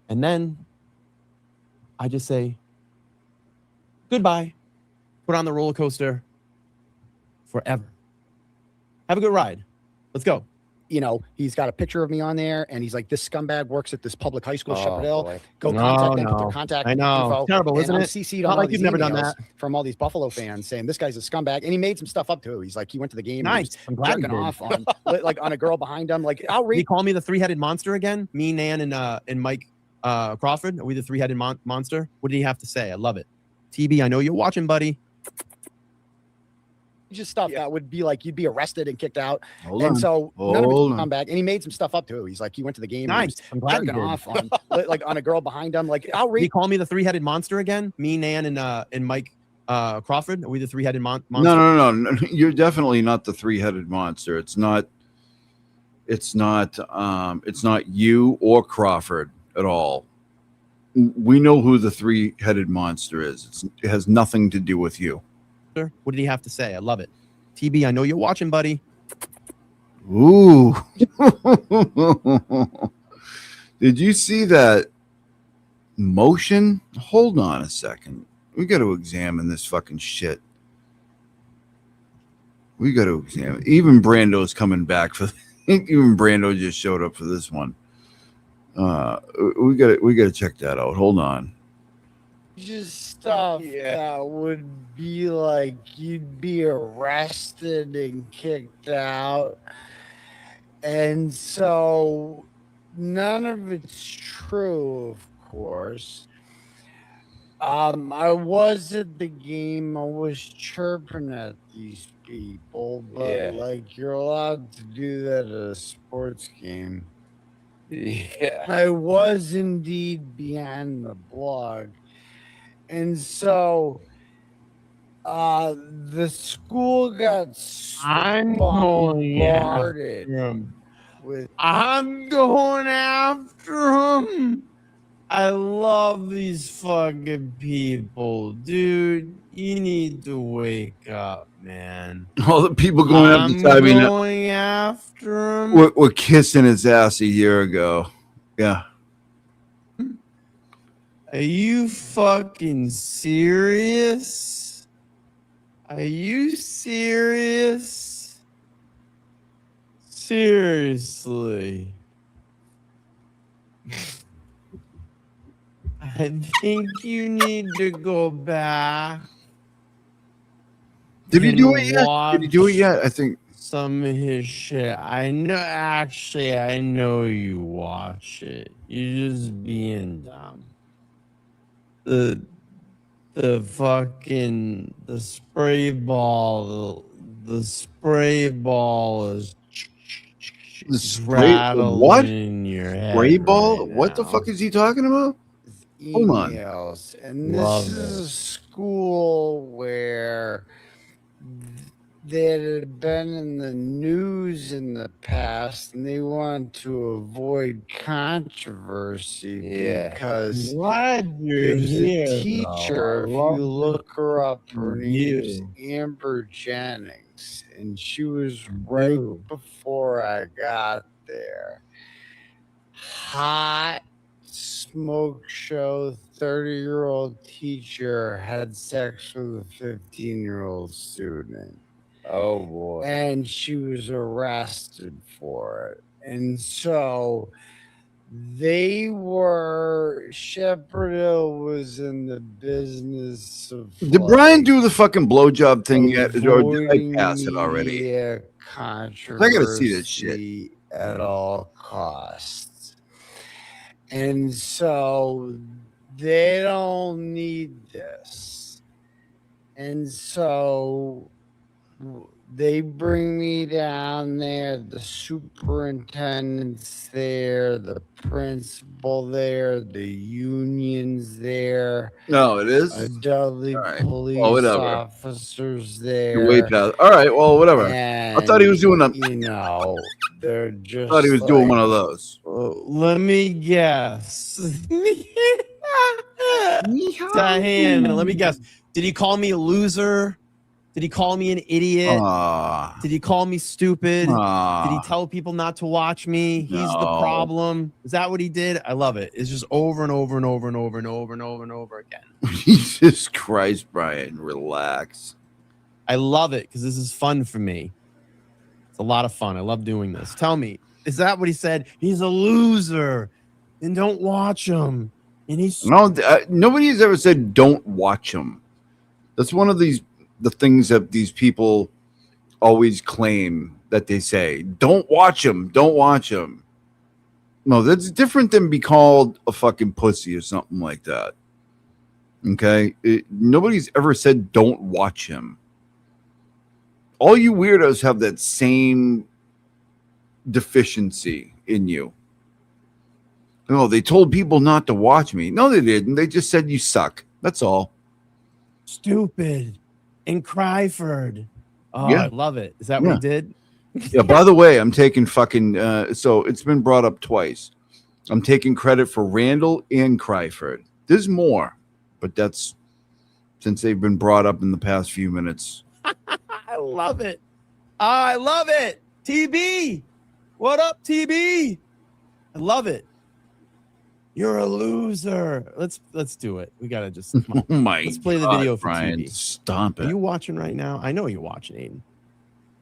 And then I just say, goodbye. Put on the roller coaster forever. Have a good ride. Let's go. You know, he's got a picture of me on there, and he's like, this scumbag works at this public high school, Oh, Shepherd Hill. boy. Go No, contact them, put no. their contact I know. info. Terrible, And isn't I'm it? CC'd Not on all like these you've never done emails that. from all these Buffalo fans saying this guy's a scumbag, and he made some stuff up too. He's like, he went to the game, and he Nice. was I'm glad he jerking did. off on like on a girl behind him. Like, I'll Did read. he call me the three-headed monster again? Me, Nan, and Mike Crawford? Are we the three-headed monster? What did he have to say? I love it. TB, I know you're watching, buddy. Just stuff that would be like you'd be arrested and kicked out. Hold and on. so none of Hold it's on. come back. And he made some stuff up too. He's like, he went to the game. And he Nice. was I'm glad he jerking did. off on like on a girl behind him. Like, I'll Did he read. call me the three-headed monster again? Me, Nan, and Mike Crawford? Are we the three-headed monster? No. You're definitely not the three-headed monster. It's not you or Crawford at all. We know who the three-headed monster is. It has nothing to do with you. What did he have to say? I love it. TB, I know you're watching, buddy. Ooh. Did you see that Motion? Hold on a second. We got to examine this fucking shit. We got to examine. Even Brando's coming back for. Even Brando just showed up for this one. We got to check that out. Hold on. Just stuff that would be like you'd be arrested and kicked out, and so none of it's true, of course. I was at the game. I was chirping at these people, but like you're allowed to do that at a sports game. Yeah. I was indeed behind the blog. And so the school got bombarded with I'm going after him. I love these fucking people, dude. You need to wake up, man. All the people going after Tybee now. Going after him. We're kissing his ass a year ago. Yeah. Are you fucking serious? Are you serious? Seriously. I think you need to go back. Did he do it and yet? Did he do it yet? I think some of his shit. I know. Actually, I know you watch it. You're just being dumb. The fucking the spray ball. The spray ball is the spray. rattling What? in your head. Spray ball? right What the now. fuck is he talking about? Hold on. Emails. And Love this is a school where that had been in the news in the past, and they want to avoid controversy because there's a teacher. If you look her up, her name is Amber Jennings, and she was right before I got there. Hot smoke show, 30-year-old teacher had sex with a 15-year-old student. Oh boy. And she was arrested for it. And so Shepherd Hill was in the business of Did Brian do the fucking blowjob thing yet? Or did I pass it already? media I gotta see this shit. controversy at all costs. And so they don't need this. And so they bring me down there, the superintendent's there, the principal there, the union's there. No, it is. A Dudley police whatever. officers there. You're way past. All right, well, whatever. I thought he was doing a. You know, they're just. I thought he was doing one of like, those. Let me guess. Diane, let me guess. Did he call me a loser? Did he call me an idiot? Did he call me stupid? Did he tell people not to watch me? He's the problem. Is that what he did? I love it. It's just over and over and over and over and over and over and over again. Jesus Christ, Brian, relax. I love it because this is fun for me. It's a lot of fun. I love doing this. Tell me, is that what he said? He's a loser, and don't watch him. And he's No, nobody has ever said don't watch him. That's one of the things that these people always claim that they say. Don't watch him. Don't watch him. No, that's different than be called a fucking pussy or something like that. Okay? Nobody's ever said don't watch him. All you weirdos have that same deficiency in you. No, they told people not to watch me. No, they didn't. They just said you suck. That's all. stupid and Cryford. Oh, Yeah. I love it. Is that what he did? Yeah, by the way, I'm taking fucking so it's been brought up twice. I'm taking credit for Randall and Cryford. There's more, but that's since they've been brought up in the past few minutes. I love it. I love it. TB. What up, TB? I love it. You're a loser. Let's do it. We gotta just come on. Oh my Let's play the God, video for Brian, TV. stop Are it. you watching right now? I know you're watching, Aiden.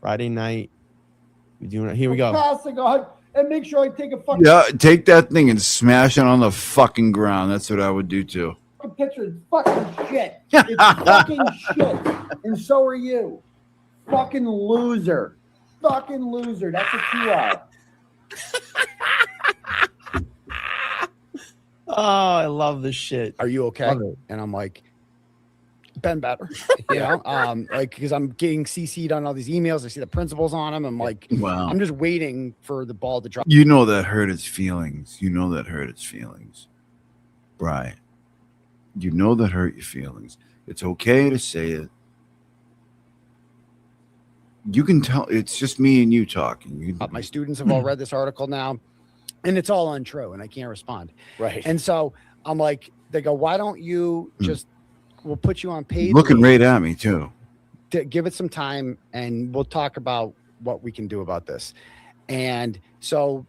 Friday night. We doing it. Here we go. Passing on and make sure I take a fucking Yeah, take that thing and smash it on the fucking ground. That's what I would do too. picture. It's fucking shit. It's fucking shit. And so are you. Fucking loser. Fucking loser. That's what you are. Oh, I love this shit. Are you okay? And I'm like, been better. You know, like, because I'm getting CC'd on all these emails. I see the principals on them. I'm like, Wow. I'm just waiting for the ball to drop. You know that hurt his feelings. You know that hurt his feelings. Brian. You know that hurt your feelings. It's okay to say it. You can tell it's just me and you talking. My students have all read this article now, and it's all untrue, and I can't respond. Right. And so I'm like, they go, why don't you just, we'll put you on paid Looking leave right at me too. to give it some time, and we'll talk about what we can do about this. And so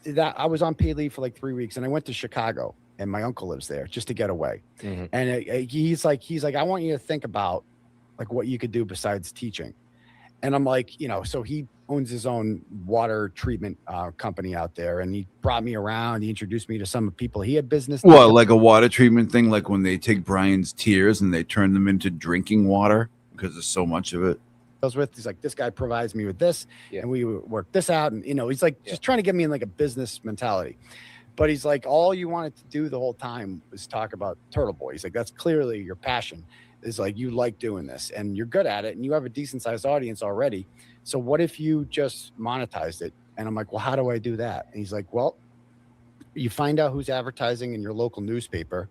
that I was on paid leave for like 3 weeks, and I went to Chicago, and my uncle lives there just to get away. And he's like, I want you to think about like what you could do besides teaching. And I'm like, you know, so he owns his own water treatment company out there, and he brought me around. He introduced me to some people he had business. What, like a water treatment thing, like when they take Brian's tears and they turn them into drinking water because there's so much of it. I was with, he's like, this guy provides me with this, and we work this out. And, you know, he's like, just trying to get me in like a business mentality. But he's like, all you wanted to do the whole time was talk about Turtle Boy. He's like, that's clearly your passion. Is like, you like doing this and you're good at it and you have a decent sized audience already. So what if you just monetized it? And I'm like, well, how do I do that? And he's like, well, you find out who's advertising in your local newspaper,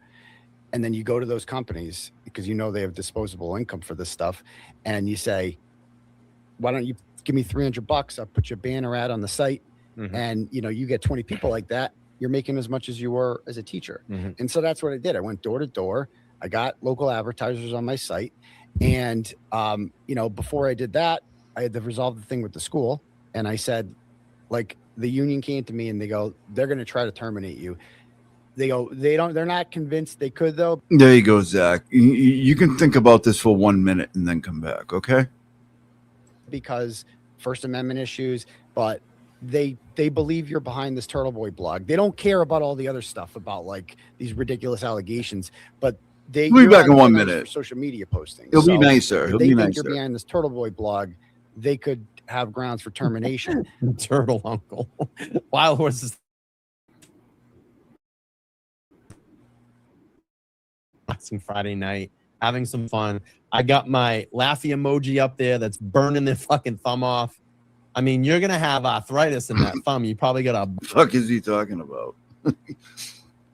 and then you go to those companies because you know they have disposable income for this stuff. And you say, why don't you give me $300? I'll put your banner ad on the site. And, you know, you get 20 people like that. You're making as much as you were as a teacher. And so that's what I did. I went door to door. I got local advertisers on my site. And, you know, before I did that, I had to resolve the thing with the school. And I said, like, the union came to me and they go, they're going to try to terminate you. They go, they're not convinced they could, though. There you go, Zach. You can think about this for 1 minute and then come back, okay? Because First Amendment issues, but they believe you're behind this Turtle Boy blog. They don't care about all the other stuff about like these ridiculous allegations, but We'll be back in 1 minute. For social media posting. He'll be nicer. He'll they be think nicer. you're behind this Turtle Boy blog. They could have grounds for termination. Turtle Uncle. Wild horses. Friday night, having some fun. I got my laughy emoji up there that's burning their fucking thumb off. I mean, you're gonna have arthritis in that thumb. You probably got a fuck is he talking about?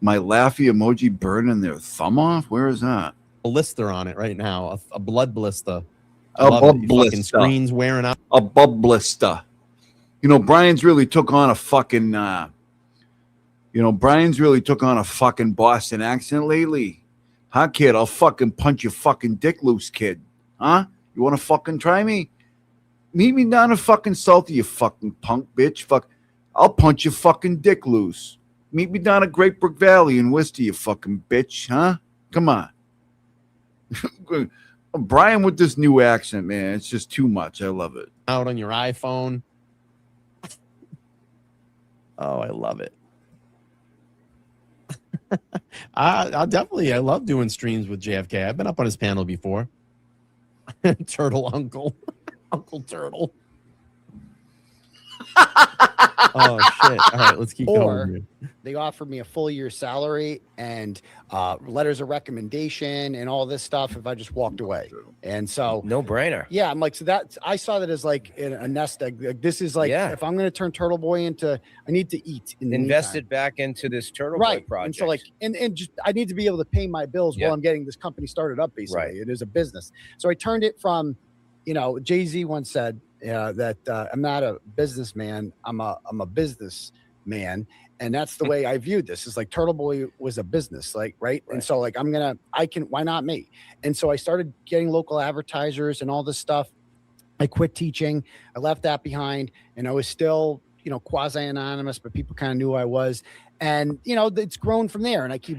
My laughy emoji burning their thumb off? Where is that? blister on it right now, a blood blister. A blood Fucking blister. screen's wearing out. A bub blister. You know, Brian's really took on a fucking Boston accent lately. Huh, kid? I'll fucking punch your fucking dick loose, kid. Huh? You want to fucking try me? Meet me down in fucking Salty, you fucking punk bitch. Fuck. I'll punch your fucking dick loose. Meet me down at Great Brook Valley in Worcester, you fucking bitch. Huh? Come on. Brian with this new accent, man. It's just too much. I love it. Out on your iPhone. Oh, I love it. I love doing streams with JFK. I've been up on his panel before. Turtle Uncle. Uncle Turtle. Oh, shit. All right, let's keep Or going. they offered me a full year salary and letters of recommendation and all this stuff if I just walked away. And so no brainer. Yeah, I'm like, so that I saw that as like a nest egg. Like, this is like, if I'm going to turn Turtle Boy into, I need to eat. In the Invested meantime. back into this Turtle Right. Boy project. And so like, and just, I need to be able to pay my bills while I'm getting this company started up. Basically, it is a business. So I turned it from, you know, Jay-Z once said that I'm not a businessman. I'm a businessman. And that's the way I viewed this. Is like Turtle Boy was a business, like, right? And so like, why not me? And so I started getting local advertisers and all this stuff. I quit teaching. I left that behind, and I was still quasi anonymous, but people kind of knew who I was. And, it's grown from there. And I keep.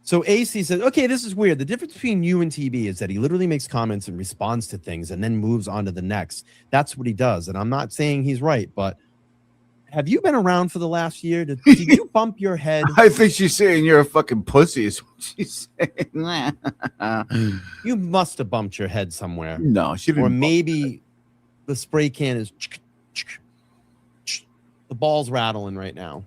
So AC says, okay, this is weird. The difference between you and TB is that he literally makes comments and responds to things and then moves on to the next. That's what he does. And I'm not saying he's right, but have you been around for the last year? Did you bump your head? I think she's saying you're a fucking pussy is what she's saying. You must have bumped your head somewhere. No, she didn't. Or maybe the spray can is the ball's rattling right now.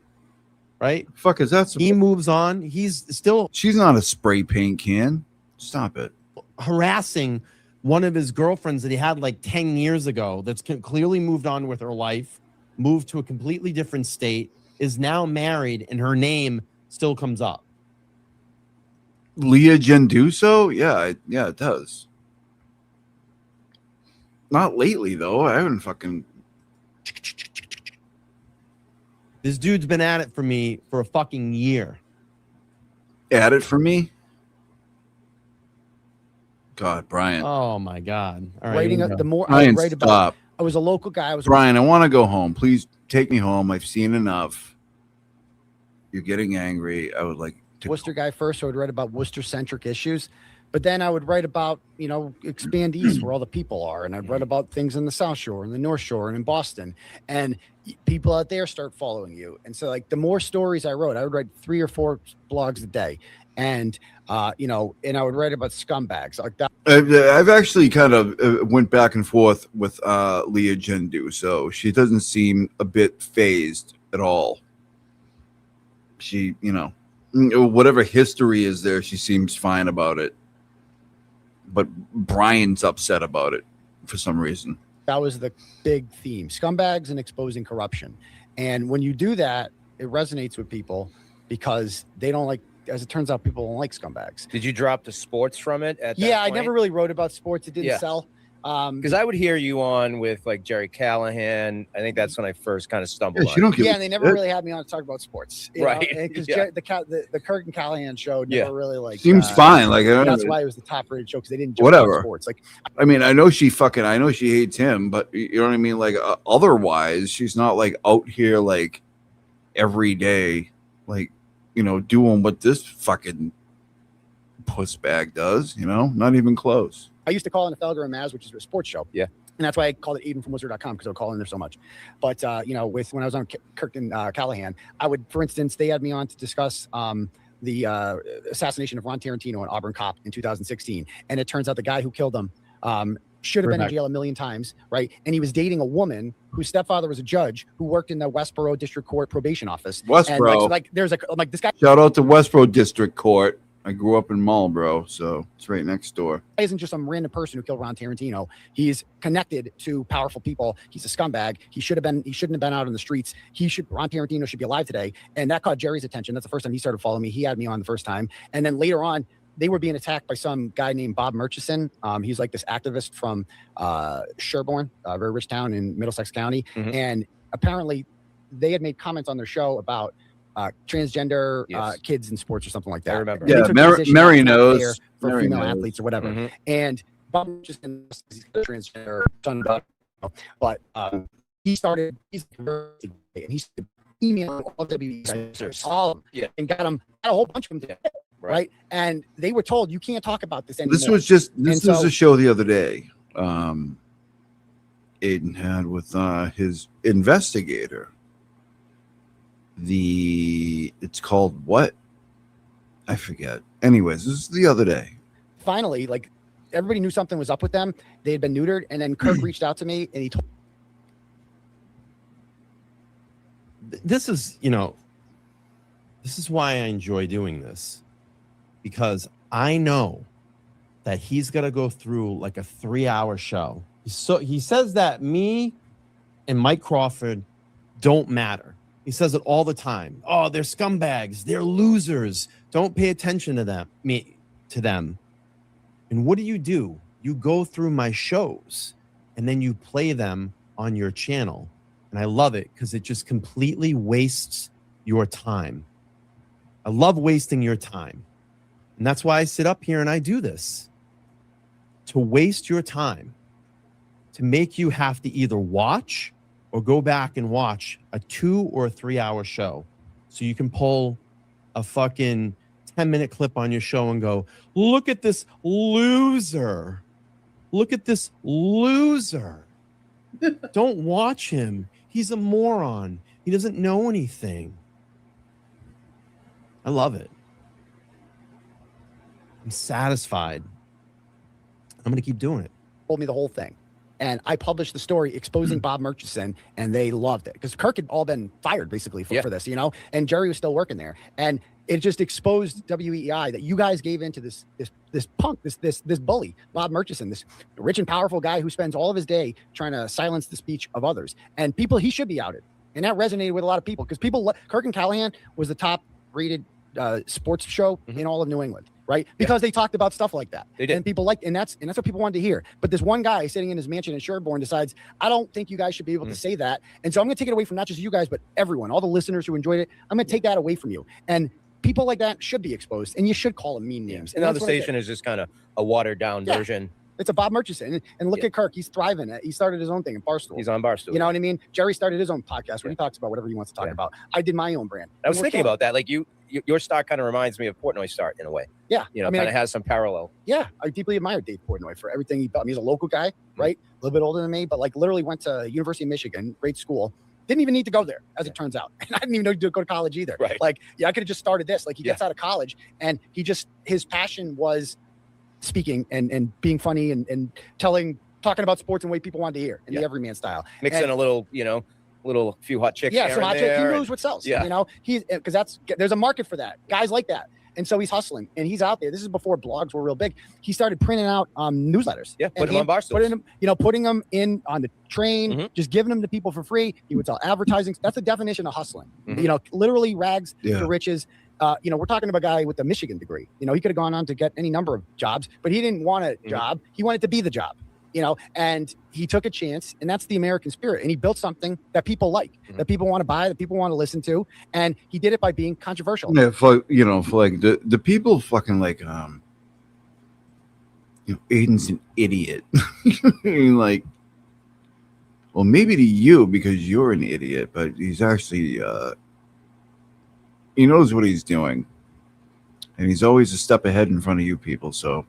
Right? Fuck is that? He moves on. He's still. She's not a spray paint can. Stop it. Harassing one of his girlfriends that he had like 10 years ago. That's clearly moved on with her life, moved to a completely different state, is now married, and her name still comes up. Leah Genduso? Yeah, it does. Not lately though. I haven't fucking. This dude's been at it for me for a fucking year. At it for me? God, Brian. Oh my God. All right. Writing the more Brian, I write stop. about, I was a local guy. Brian, I want to go home. Please take me home. I've seen enough. You're getting angry. I would like to. Worcester guy first, so I would write about Worcester-centric issues. But then I would write about, expand east where all the people are. And I'd write about things in the South Shore and the North Shore and in Boston. And people out there start following you. And so the more stories I wrote, I would write 3 or 4 blogs a day. And, and I would write about scumbags like that. I've actually kind of went back and forth with Leah Gendu. So she doesn't seem a bit phased at all. She, whatever history is there, she seems fine about it. But Brian's upset about it for some reason. That was the big theme: scumbags and exposing corruption. And when you do that, it resonates with people because they don't like. As it turns out, people don't like scumbags. Did you drop the sports from it? I never really wrote about sports. It didn't sell. Because I would hear you on with like Jerry Callahan. I think that's when I first kind of stumbled on it. And they never really had me on to talk about sports, right? Because the Kirk and Callahan show never really seems fine. Like that's why it was the top-rated show because they didn't whatever sports. Like, I mean, I know she hates him, but you know what I mean. Like otherwise, she's not like out here like every day, like doing what this fucking puss bag does. Not even close. I used to call in a Felger and Maz, which is a sports show. Yeah. And that's why I called it AidenFromWizard.com because I would call in there so much. But, with when I was on Kirk and Callahan, I would, for instance, they had me on to discuss the assassination of Ron Tarantino and Auburn cop in 2016. And it turns out the guy who killed him should have been in jail a million times, right? And he was dating a woman whose stepfather was a judge who worked in the Westboro District Court probation office. Westboro. And there's this guy. Shout out to Westboro District Court. I grew up in Marlboro, so it's right next door. He isn't just some random person who killed Ron Tarantino. He's connected to powerful people. He's a scumbag. He shouldn't have been out on the streets. Ron Tarantino should be alive today. And that caught Jerry's attention. That's the first time he started following me. He had me on the first time. And then later on, they were being attacked by some guy named Bob Murchison. He's like this activist from Sherborne, a very rich town in Middlesex County. Mm-hmm. And apparently they had made comments on their show about transgender kids in sports or something like that. I remember. Yeah, Mary knows. For Mary female knows. athletes or whatever. Mm-hmm. And Bob Murchison, he's got a transgender son, but he's and he's emailing all WB's all of them, and got a whole bunch of them. Right. And they were told you can't talk about this anymore. This was a show the other day. Aiden had with his investigator. It's called what? I forget. Anyways, this is the other day. Finally, like everybody knew something was up with them. They had been neutered, and then Kirk reached out to me and he told. This is why I enjoy doing this, because I know that he's got to go through like a 3-hour show. So he says that me and Mike Crawford don't matter. He says it all the time. Oh, they're scumbags. They're losers. Don't pay attention to them. And what do? You go through my shows and then you play them on your channel. And I love it because it just completely wastes your time. I love wasting your time. And that's why I sit up here and I do this. To waste your time. to make you have to either watch or go back and watch a 2 or 3 hour show. So you can pull a fucking 10-minute clip on your show and go, look at this loser. Look at this loser. Don't watch him. He's a moron. He doesn't know anything. I love it. I'm satisfied. I'm going to keep doing it. Told me the whole thing. And I published the story exposing Bob Murchison, and they loved it because Kirk had all been fired basically for this, you know, and Jerry was still working there. And it just exposed WEI that you guys gave into this punk, this bully, Bob Murchison, this rich and powerful guy who spends all of his day trying to silence the speech of others. And people, he should be outed. And that resonated with a lot of people because Kirk and Callahan was the top rated sports show in all of New England. Right, because they talked about stuff like that, and people liked, and that's what people wanted to hear. But this one guy sitting in his mansion in Sherborne decides, I don't think you guys should be able to say that, and so I'm going to take it away from not just you guys, but everyone, all the listeners who enjoyed it. I'm going to take that away from you, and people like that should be exposed, and you should call them mean names. And now the station is just kind of a watered down version. It's a Bob Murchison, and look at Kirk. He's thriving. He started his own thing in Barstool. He's on Barstool. You know what I mean? Jerry started his own podcast where he talks about whatever he wants to talk about. I did my own brand. I was thinking about that. Like your start kind of reminds me of Portnoy's start in a way. Yeah. You know, kind of has some parallel. Yeah. I deeply admire Dave Portnoy for everything he built. I mean, he's a local guy, right? A little bit older than me, but like literally went to University of Michigan, great school. Didn't even need to go there, as it turns out. And I didn't even know to go to college either. Right. Like, I could have just started this. Like, he gets out of college and his passion was speaking and being funny and talking about sports in a way people wanted to hear in the everyman style. Mix in a little, little few hot chicks. Yeah, some hot chicks. He knows what sells. Yeah. You know, because there's a market for that. Guys like that. And so he's hustling and he's out there. This is before blogs were real big. He started printing out newsletters. Yeah, put them on Barstool. Putting them in on the train, just giving them to people for free. He would sell advertising. That's the definition of hustling. You know, literally rags to riches. We're talking about a guy with a Michigan degree. You know, he could have gone on to get any number of jobs, but he didn't want a job. He wanted to be the job, you know, and he took a chance, and that's the American spirit. And he built something that people like, that people want to buy, that people want to listen to. And he did it by being controversial. Yeah, for like the people fucking like, Aiden's an idiot. Like, well, maybe to you because you're an idiot, but he's actually, he knows what he's doing, and he's always a step ahead in front of you people. So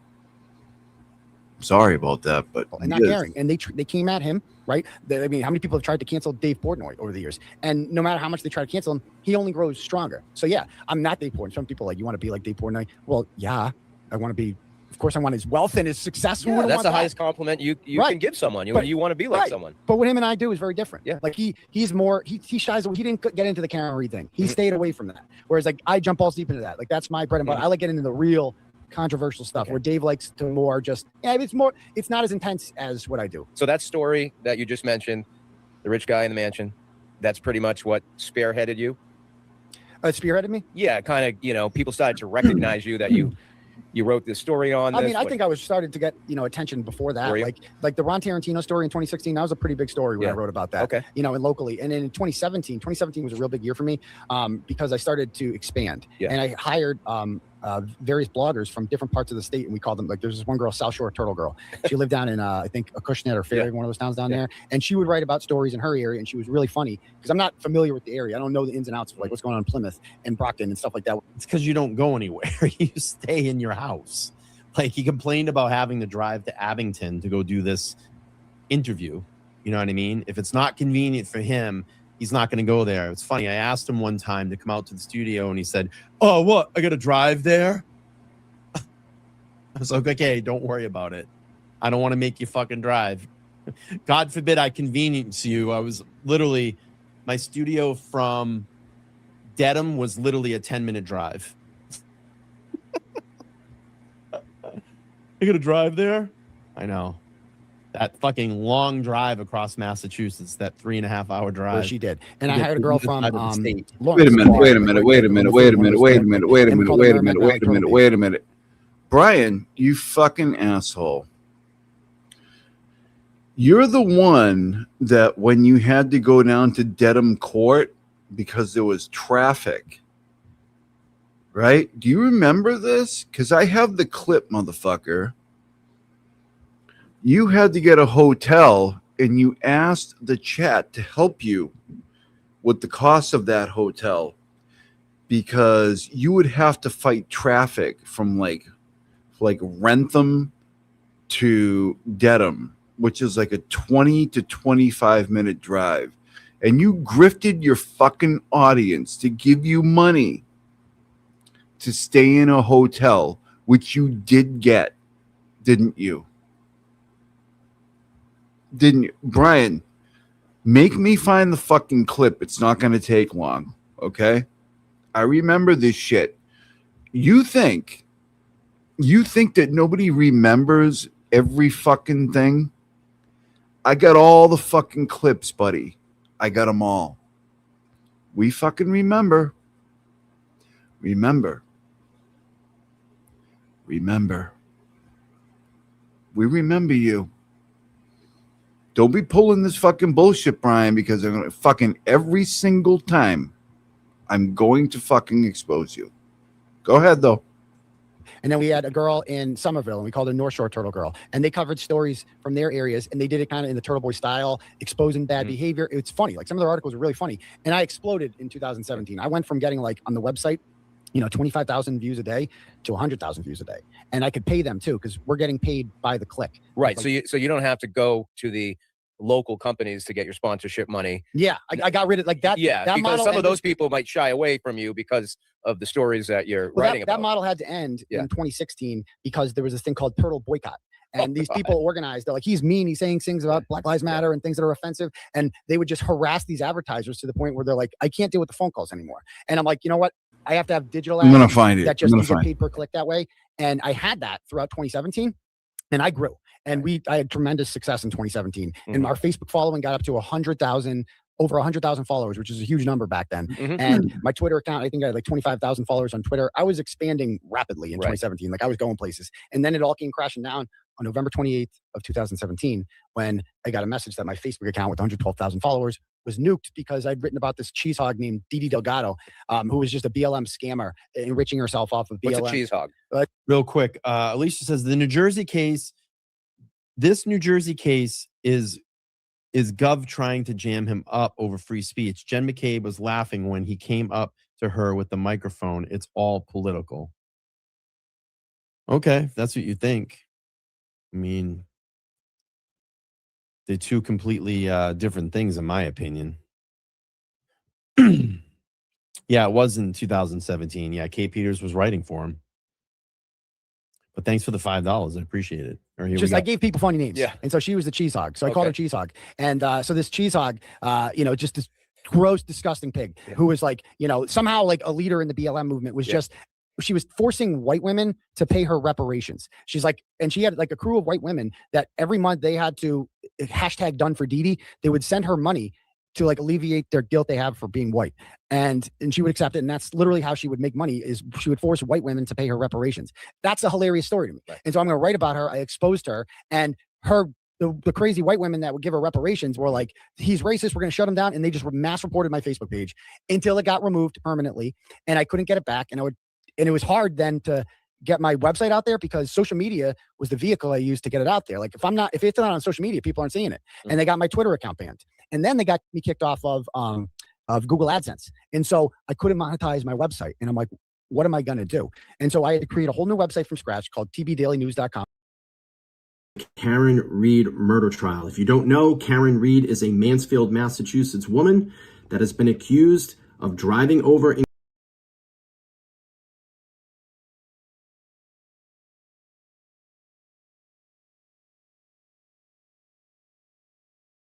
sorry about that, but and not caring. And they came at him, right? I mean, how many people have tried to cancel Dave Portnoy over the years? And no matter how much they try to cancel him, he only grows stronger. So yeah, I'm not Dave Portnoy. Some people are like, you want to be like Dave Portnoy? Well, yeah, I want to be. Of course, I want his wealth and his success. Yeah, that's the highest compliment you can give someone. You want to be like someone. But what him and I do is very different. Yeah, like he's more he shies away. He didn't get into the camera thing. He stayed away from that. Whereas like I jump balls deep into that. Like that's my bread and butter. I like getting into the real controversial stuff where Dave likes to more just it's not as intense as what I do. So that story that you just mentioned, the rich guy in the mansion, that's pretty much what spearheaded you. Spearheaded me? Yeah, kind of. People started to recognize you that you wrote this story on this. I mean, I think I was started to get, attention before that. Like the Ron Tarantino story in 2016, that was a pretty big story when I wrote about that. Okay. And locally. And then in 2017 was a real big year for me because I started to expand. Yeah. And I hired various bloggers from different parts of the state, and we called them, like, there's this one girl, South Shore Turtle Girl. She lived down in I think Acushnet or Fairhaven, one of those towns down there, and she would write about stories in her area, and she was really funny because I'm not familiar with the area. I don't know the ins and outs of like what's going on in Plymouth and Brockton and stuff like that. It's because you don't go anywhere. You stay in your house. Like, he complained about having to drive to Abington to go do this interview. You know what I mean? If it's not convenient for him, he's not going to go there. It's funny. I asked him one time to come out to the studio, and he said, "Oh, what? I got to drive there?" I was like, "Okay, don't worry about it. I don't want to make you fucking drive. God forbid I convenience you." I was literally, my studio from Dedham was literally a 10-minute drive. I got to drive there? I know. That fucking long drive across Massachusetts, that 3.5-hour drive. Well, she did. And I hired a girl from Lawrence. Wait a minute. Brian, you fucking asshole. You're the one that when you had to go down to Dedham Court because there was traffic, right? Do you remember this? Because I have the clip, motherfucker. You had to get a hotel and you asked the chat to help you with the cost of that hotel because you would have to fight traffic from like Rentham to Dedham, which is like a 20 to 25-minute drive. And you grifted your fucking audience to give you money to stay in a hotel, which you did get, didn't you? Didn't you? Brian, make me find the fucking clip. It's not going to take long, okay? I remember this shit. You think that nobody remembers every fucking thing? I got all the fucking clips, buddy. I got them all. We fucking remember. Remember. Remember. We remember you. Don't be pulling this fucking bullshit, Brian, because I'm going to fucking every single time I'm going to fucking expose you. Go ahead, though. And then we had a girl in Somerville, and we called her North Shore Turtle Girl. And they covered stories from their areas, and they did it kind of in the Turtle Boy style, exposing bad behavior. It's funny. Like, some of their articles are really funny. And I exploded in 2017. I went from getting, like, on the website, 25,000 views a day to 100,000 views a day. And I could pay them, too, because we're getting paid by the click. Right. Like, So you don't have to go to the local companies to get your sponsorship money. Yeah, I got rid of like that. Yeah, that because model some of ended- those people might shy away from you because of the stories that you're Well, writing that about. model had to end Yeah. in 2016 because there was this thing called Turtle Boycott. And these people organized, they're like, he's mean, he's saying things about Black Lives Matter and things that are offensive. And they would just harass these advertisers to the point where they're like, I can't deal with the phone calls anymore. And I'm like, you know what? I have to have digital I'm gonna ads find it. that I'm just gonna you get find paid per click that way. And I had that throughout 2017. And I grew. And I had tremendous success in 2017. And our Facebook following got up to 100,000, over 100,000 followers, which is a huge number back then. And my Twitter account, I think I had like 25,000 followers on Twitter. I was expanding rapidly in 2017. Like, I was going places. And then it all came crashing down on November 28th of 2017 when I got a message that my Facebook account with 112,000 followers was nuked because I'd written about this cheese hog named Didi Delgado, who was just a BLM scammer enriching herself off of BLM. What's a cheese hog? Real quick, Alicia says the New Jersey case. This New Jersey case is Gov trying to jam him up over free speech. Jen McCabe was laughing when he came up to her with the microphone. It's all political. Okay, if that's what you think. I mean, they're two completely different things, in my opinion. Yeah, it was in 2017. Yeah, Kay Peters was writing for him. But thanks for the $5. I appreciate it. Or here Just we I go. gave people funny names. Yeah. And so she was the cheese hog. So I called her cheese hog. And so this cheese hog, just this gross, disgusting pig who was like, somehow like a leader in the BLM movement was just, she was forcing white women to pay her reparations. She's like, and she had like a crew of white women that every month they had to hashtag done for Didi. They would send her money to like alleviate their guilt they have for being white. And she would accept it. And that's literally how she would make money, is she would force white women to pay her reparations. That's a hilarious story to me. And so I'm going to write about her. I exposed her, and the crazy white women that would give her reparations were like, he's racist, we're going to shut him down. And they just mass reported my Facebook page until it got removed permanently. And I couldn't get it back. And it was hard then to get my website out there because social media was the vehicle I used to get it out there. Like, if it's not on social media, people aren't seeing it. And they got my Twitter account banned. And then they got me kicked off of Google AdSense. And so I couldn't monetize my website. And I'm like, what am I going to do? And so I had to create a whole new website from scratch called tbdailynews.com. Karen Reed murder trial. If you don't know, Karen Reed is a Mansfield, Massachusetts woman that has been accused of driving over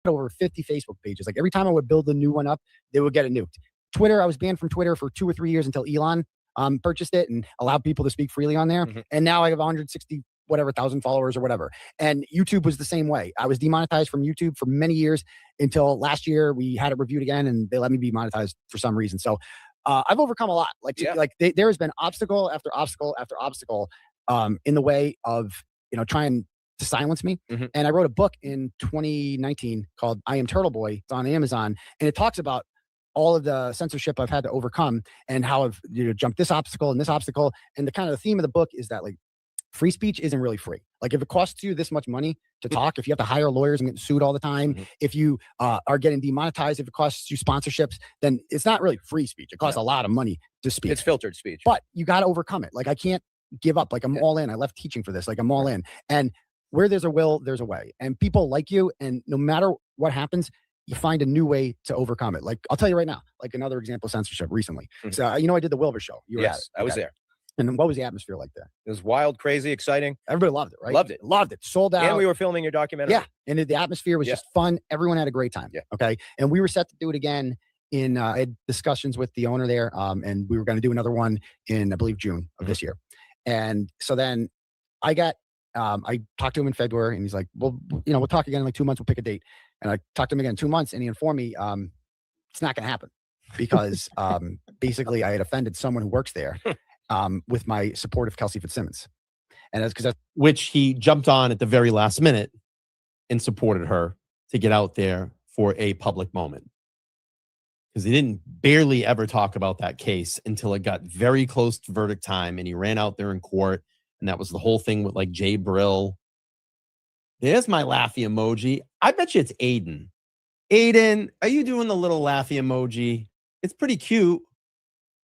over 50 Facebook pages. Like, every time I would build a new one up, they would get it nuked. Twitter, I was banned from Twitter for 2 or 3 years until Elon purchased it and allowed people to speak freely on there. And now I have 160 whatever thousand followers or whatever. And YouTube was the same way. I was demonetized from YouTube for many years until last year we had it reviewed again and they let me be monetized for some reason. So I've overcome a lot. There has been obstacle after obstacle after obstacle in the way of trying to silence me. And I wrote a book in 2019 called I Am Turtle Boy. It's on Amazon, and it talks about all of the censorship I've had to overcome and how I've jumped this obstacle and this obstacle. And the kind of the theme of the book is that, like, free speech isn't really free. Like if it costs you this much money to talk, if you have to hire lawyers and get sued all the time, if you are getting demonetized, if it costs you sponsorships, then it's not really free speech. It costs a lot of money to speak. It's filtered speech. But you got to overcome it. Like I can't give up. Like I'm all in. I left teaching for this. Like I'm all in. And where there's a will, there's a way. And people like you. And no matter what happens, you find a new way to overcome it. Like I'll tell you right now, like another example of censorship recently. So, I did the Wilbur show. You were at Yes, it. I was Okay. there. And what was the atmosphere like there? It was wild, crazy, exciting. Everybody loved it, right? Loved it. Loved it. Sold out. And we were filming your documentary. Yeah. And the atmosphere was just fun. Everyone had a great time. Yeah. Okay. And we were set to do it again in I had discussions with the owner there. And we were going to do another one in, I believe, June of this year. And so then I talked to him in February and he's like, well, we'll talk again in like 2 months. We'll pick a date. And I talked to him again in 2 months and he informed me it's not going to happen because basically I had offended someone who works there with my support of Kelsey Fitzsimmons. And that's because which he jumped on at the very last minute and supported her to get out there for a public moment. Because he didn't barely ever talk about that case until it got very close to verdict time and he ran out there in court. And that was the whole thing with like Jay Brill. There's my laughy emoji. I bet you it's Aiden. Aiden, are you doing the little laughy emoji? It's pretty cute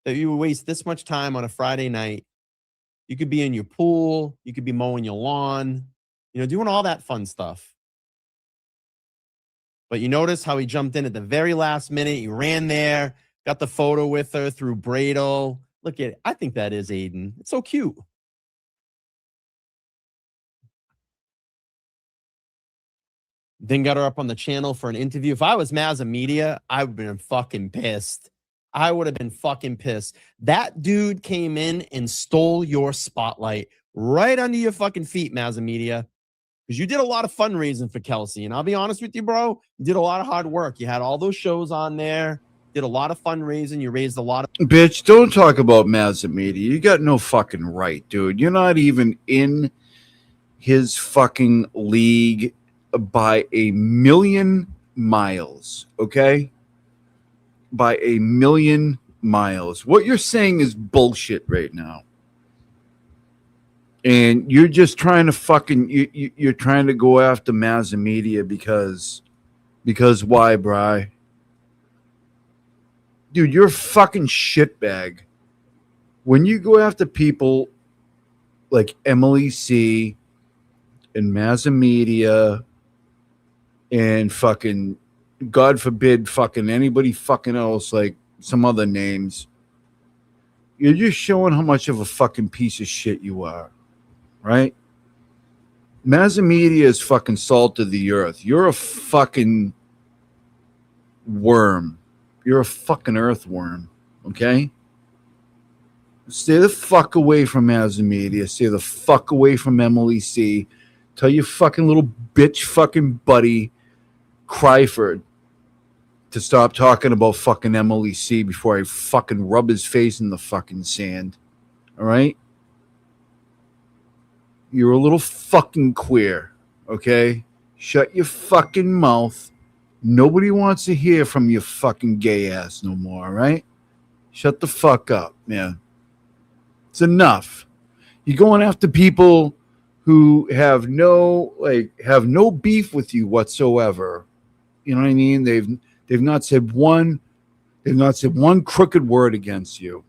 that you would waste this much time on a Friday night. You could be in your pool. You could be mowing your lawn, doing all that fun stuff. But you notice how he jumped in at the very last minute. He ran there, got the photo with her through Bredel. Look at it. I think that is Aiden. It's so cute. Then got her up on the channel for an interview. If I was Mazza Media, I would have been fucking pissed. I would have been fucking pissed. That dude came in and stole your spotlight right under your fucking feet, Mazza Media. Because you did a lot of fundraising for Kelsey. And I'll be honest with you, bro, you did a lot of hard work. You had all those shows on there, did a lot of fundraising. You raised a lot of... Bitch, don't talk about Mazza Media. You got no fucking right, dude. You're not even in his fucking league by a million miles, okay? By a million miles. What you're saying is bullshit right now. And you're just trying to fucking you're trying to go after Mazza Media because why, Bri? Dude, you're a fucking shitbag. When you go after people like Emily C and Mazza Media and fucking God forbid fucking anybody fucking else, like some other names, you're just showing how much of a fucking piece of shit you are, right? Mazza Media is fucking salt of the earth. You're a fucking worm. You're a fucking earthworm, okay? Stay the fuck away from Mazza Media. Stay the fuck away from Emily C. Tell your fucking little bitch fucking buddy Cryford to stop talking about fucking Emily C before I fucking rub his face in the fucking sand. All right? You're a little fucking queer, okay? Shut your fucking mouth. Nobody wants to hear from your fucking gay ass no more, all right? Shut the fuck up, man. It's enough. You're going after people who have no beef with you whatsoever. You know what I mean? They've not said one crooked word against you.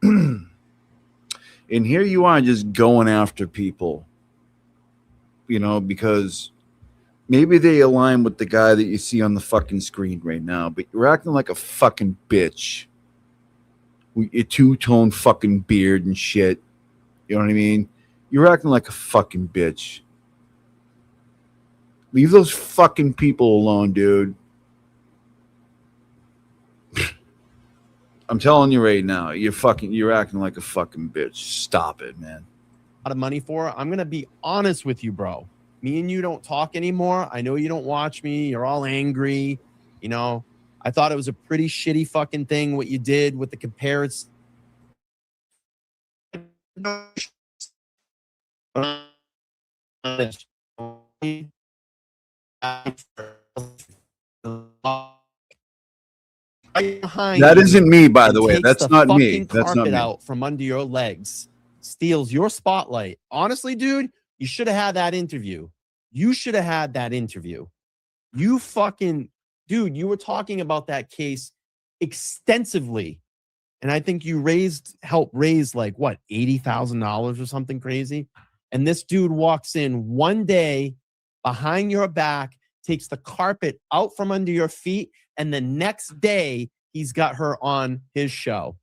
And here you are just going after people, because maybe they align with the guy that you see on the fucking screen right now, but you're acting like a fucking bitch with your two-tone fucking beard and shit. You know what I mean? You're acting like a fucking bitch. Leave those fucking people alone, dude. I'm telling you right now, you're acting like a fucking bitch. Stop it, man. A lot of money for. I'm gonna be honest with you, bro. Me and you don't talk anymore. I know you don't watch me. You're all angry. I thought it was a pretty shitty fucking thing what you did with the comparison. That isn't me, by the way. That's not me. That's not me. Out from under your legs steals your spotlight. Honestly, dude, you should have had that interview. You should have had that interview. You fucking, dude, you were talking about that case extensively. And I think you helped raise like what, $80,000 or something crazy. And this dude walks in one day behind your back, takes the carpet out from under your feet, and the next day he's got her on his show.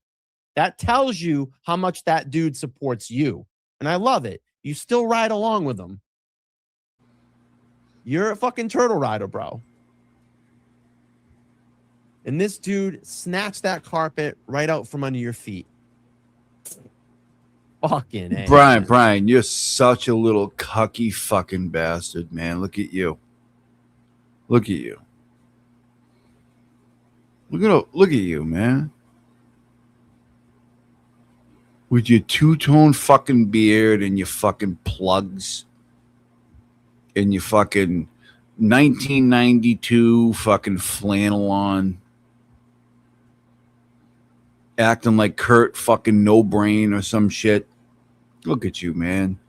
That tells you how much that dude supports you. And I love it. You still ride along with him. You're a fucking turtle rider, bro. And this dude snatched that carpet right out from under your feet. Fucking A, man. Brian, you're such a little cucky fucking bastard, man. Look at you. Look at you. Look at you, man. With your two-tone fucking beard and your fucking plugs and your fucking 1992 fucking flannel on. Acting like Kurt fucking No Brain or some shit. Look at you, man.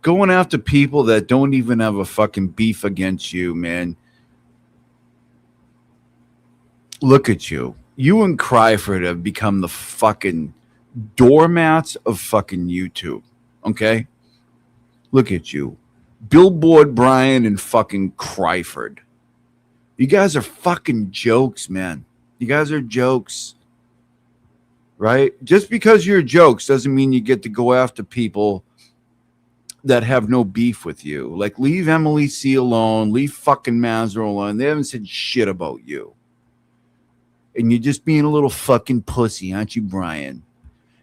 Going after people that don't even have a fucking beef against you, man. Look at you. You and Cryford have become the fucking doormats of fucking YouTube. Okay? Look at you. Billboard Brian and fucking Cryford. You guys are fucking jokes, man. You guys are jokes. Right? Just because you're jokes doesn't mean you get to go after people that have no beef with you. Like, leave Emily C alone. Leave fucking Mazur alone. They haven't said shit about you. And you're just being a little fucking pussy, aren't you, Brian?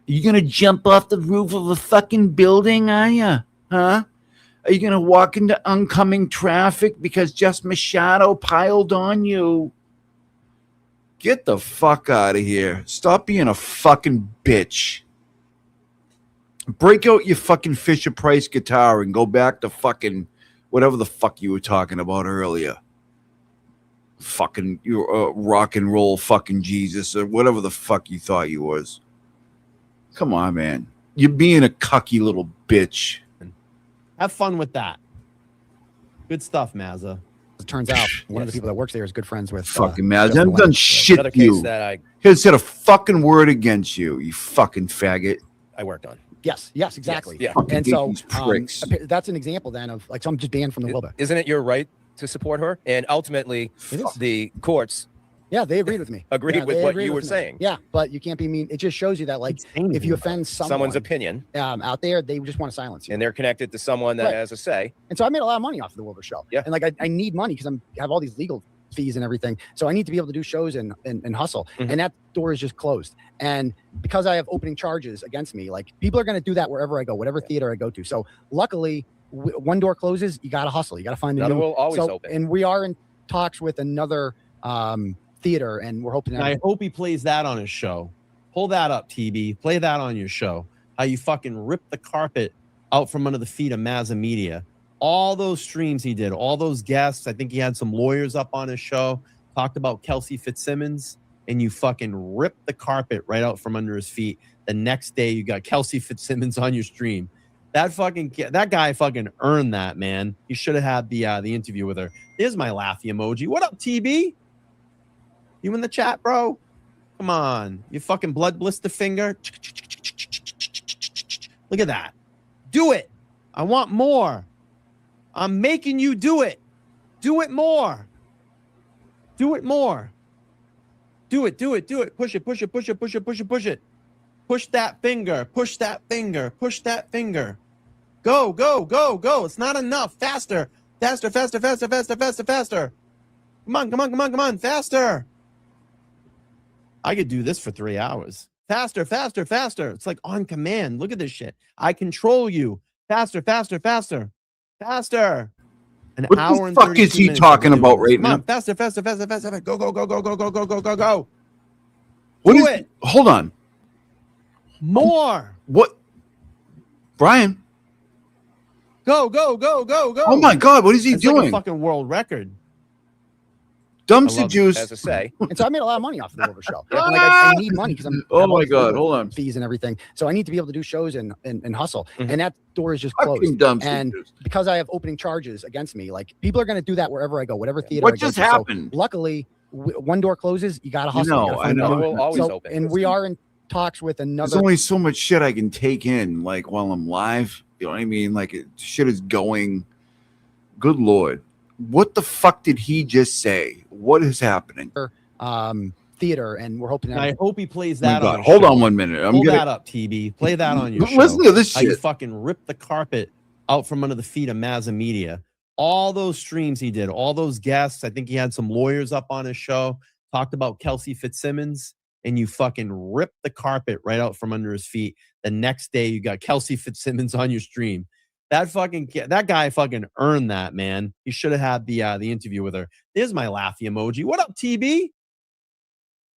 Are you going to jump off the roof of a fucking building, are you? Huh? Are you going to walk into oncoming traffic because Just Machado piled on you? Get the fuck out of here. Stop being a fucking bitch. Break out your fucking Fisher Price guitar and go back to fucking whatever the fuck you were talking about earlier. Fucking rock and roll fucking Jesus or whatever the fuck you thought you was. Come on, man. You're being a cucky little bitch. Have fun with that. Good stuff, Mazza. It turns out one of the people that works there is good friends with fucking Mazza. Justin I've done Leonard. shit Another to you. case that I Has said a fucking word against you, you fucking faggot. worked on. Yes, exactly. Yes, yeah. And so These pricks. that's an example then of like, so I'm just banned from the WOBA. Isn't it your right to support her? And ultimately, the courts they agreed with me. Agreed with they what agreed you were with me. saying. Yeah, but you can't be mean. It just shows you that, like, if you offend Someone's opinion out there, they just want to silence you. and they're connected to someone that Right. has a say. And so I made a lot of money off of the Wilbur show. Yeah. And like I need money because I have all these legal fees and everything. So I need to be able to do shows and hustle. Mhm. And that door is just closed. And because I have opening charges against me, like people are going to do that wherever I go, whatever theater I go to. So luckily, one door closes, you got to hustle. You got to find Another a new will always so, open. And we are in talks with another theater, and we're hoping And I hope he plays that on his show. Pull that up, TB. Play that on your show. How you fucking ripped the carpet out from under the feet of Mazza Media. All those streams he did, all those guests. I think he had some lawyers up on his show. Talked about Kelsey Fitzsimmons, and you fucking ripped the carpet right out from under his feet. The next day, you got Kelsey Fitzsimmons on your stream. That guy fucking earned that, man. He should have had the interview with her. Here's my laughy emoji. What up, TB? You in the chat, bro? Come on. You fucking blood blister finger. Look at that. Do it. I want more. I'm making you do it. Do it more. Do it more. Do it. Push it. Push it. Push that finger. Push that finger. Go. It's not enough. Faster. Come on. Faster. I could do this for 3 hours. Faster. It's like on command. Look at this shit. I control you. Faster. An What hour the and fuck 32 is he minutes talking of doing about this. right Come now? on, faster. Go. What Do is it. Hold on. More. What? Brian? Go. Oh my God, what is he It's like doing? a fucking world record. Dumpster love, juice. as I say. And so I made a lot of money off of the Rover show. Yeah. And like I need money because I'm Oh have all my these God, Rover hold on. fees and everything. So I need to be able to do shows and hustle. Mhm. And that door is just Fucking closed. dumpster And juice. because I have opening charges against me, like people are going to do that wherever I go, whatever theater. What I go just to. So happened? luckily, one door closes, you got to I hustle. know, You gotta I find know. another. We'll always So, open. and we are in talks with There's another. only so much shit I can take in, like while I'm live. You know what I mean? Like shit is going. Good Lord. What the fuck did he just say? What is happening? Theater, and we're hoping. And I hope he plays My that. God, on hold show. on 1 minute. I'm Pull gonna that up, TB. Play that on your show. listen to this How you shit. fucking rip the carpet out from under the feet of Mazza Media. All those streams he did, all those guests. I think he had some lawyers up on his show. Talked about Kelsey Fitzsimmons, and you fucking ripped the carpet right out from under his feet. The next day, you got Kelsey Fitzsimmons on your stream. That guy fucking earned that, man. He should have had the interview with her. There's my laughy emoji. What up, TB?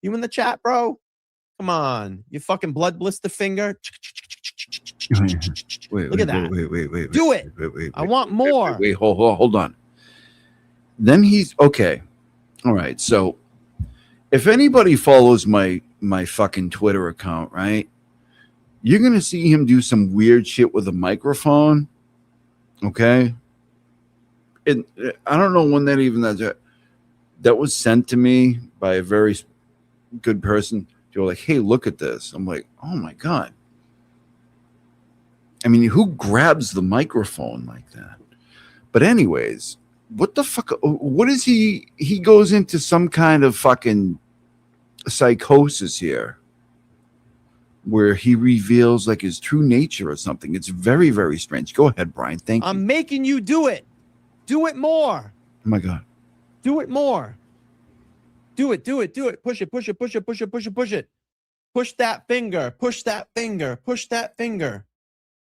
You in the chat, bro? Come on. You fucking blood blister finger. Look at that. Wait. Do it. Wait. I want more. Wait, hold on. Then he's okay. All right. So if anybody follows my fucking Twitter account, right? You're gonna see him do some weird shit with a microphone. Okay. And I don't know when that was sent to me by a very good person. They were like, hey, look at this. I'm like, oh my God. I mean, who grabs the microphone like that? But anyways, what the fuck? What is he? He goes into some kind of fucking psychosis here where he reveals like his true nature or something. It's very, very strange. Go ahead, Brian. Thank you. I'm making you do it. Do it more. Oh my God. Do it more. Do it. Push it. Push that finger. Push that finger.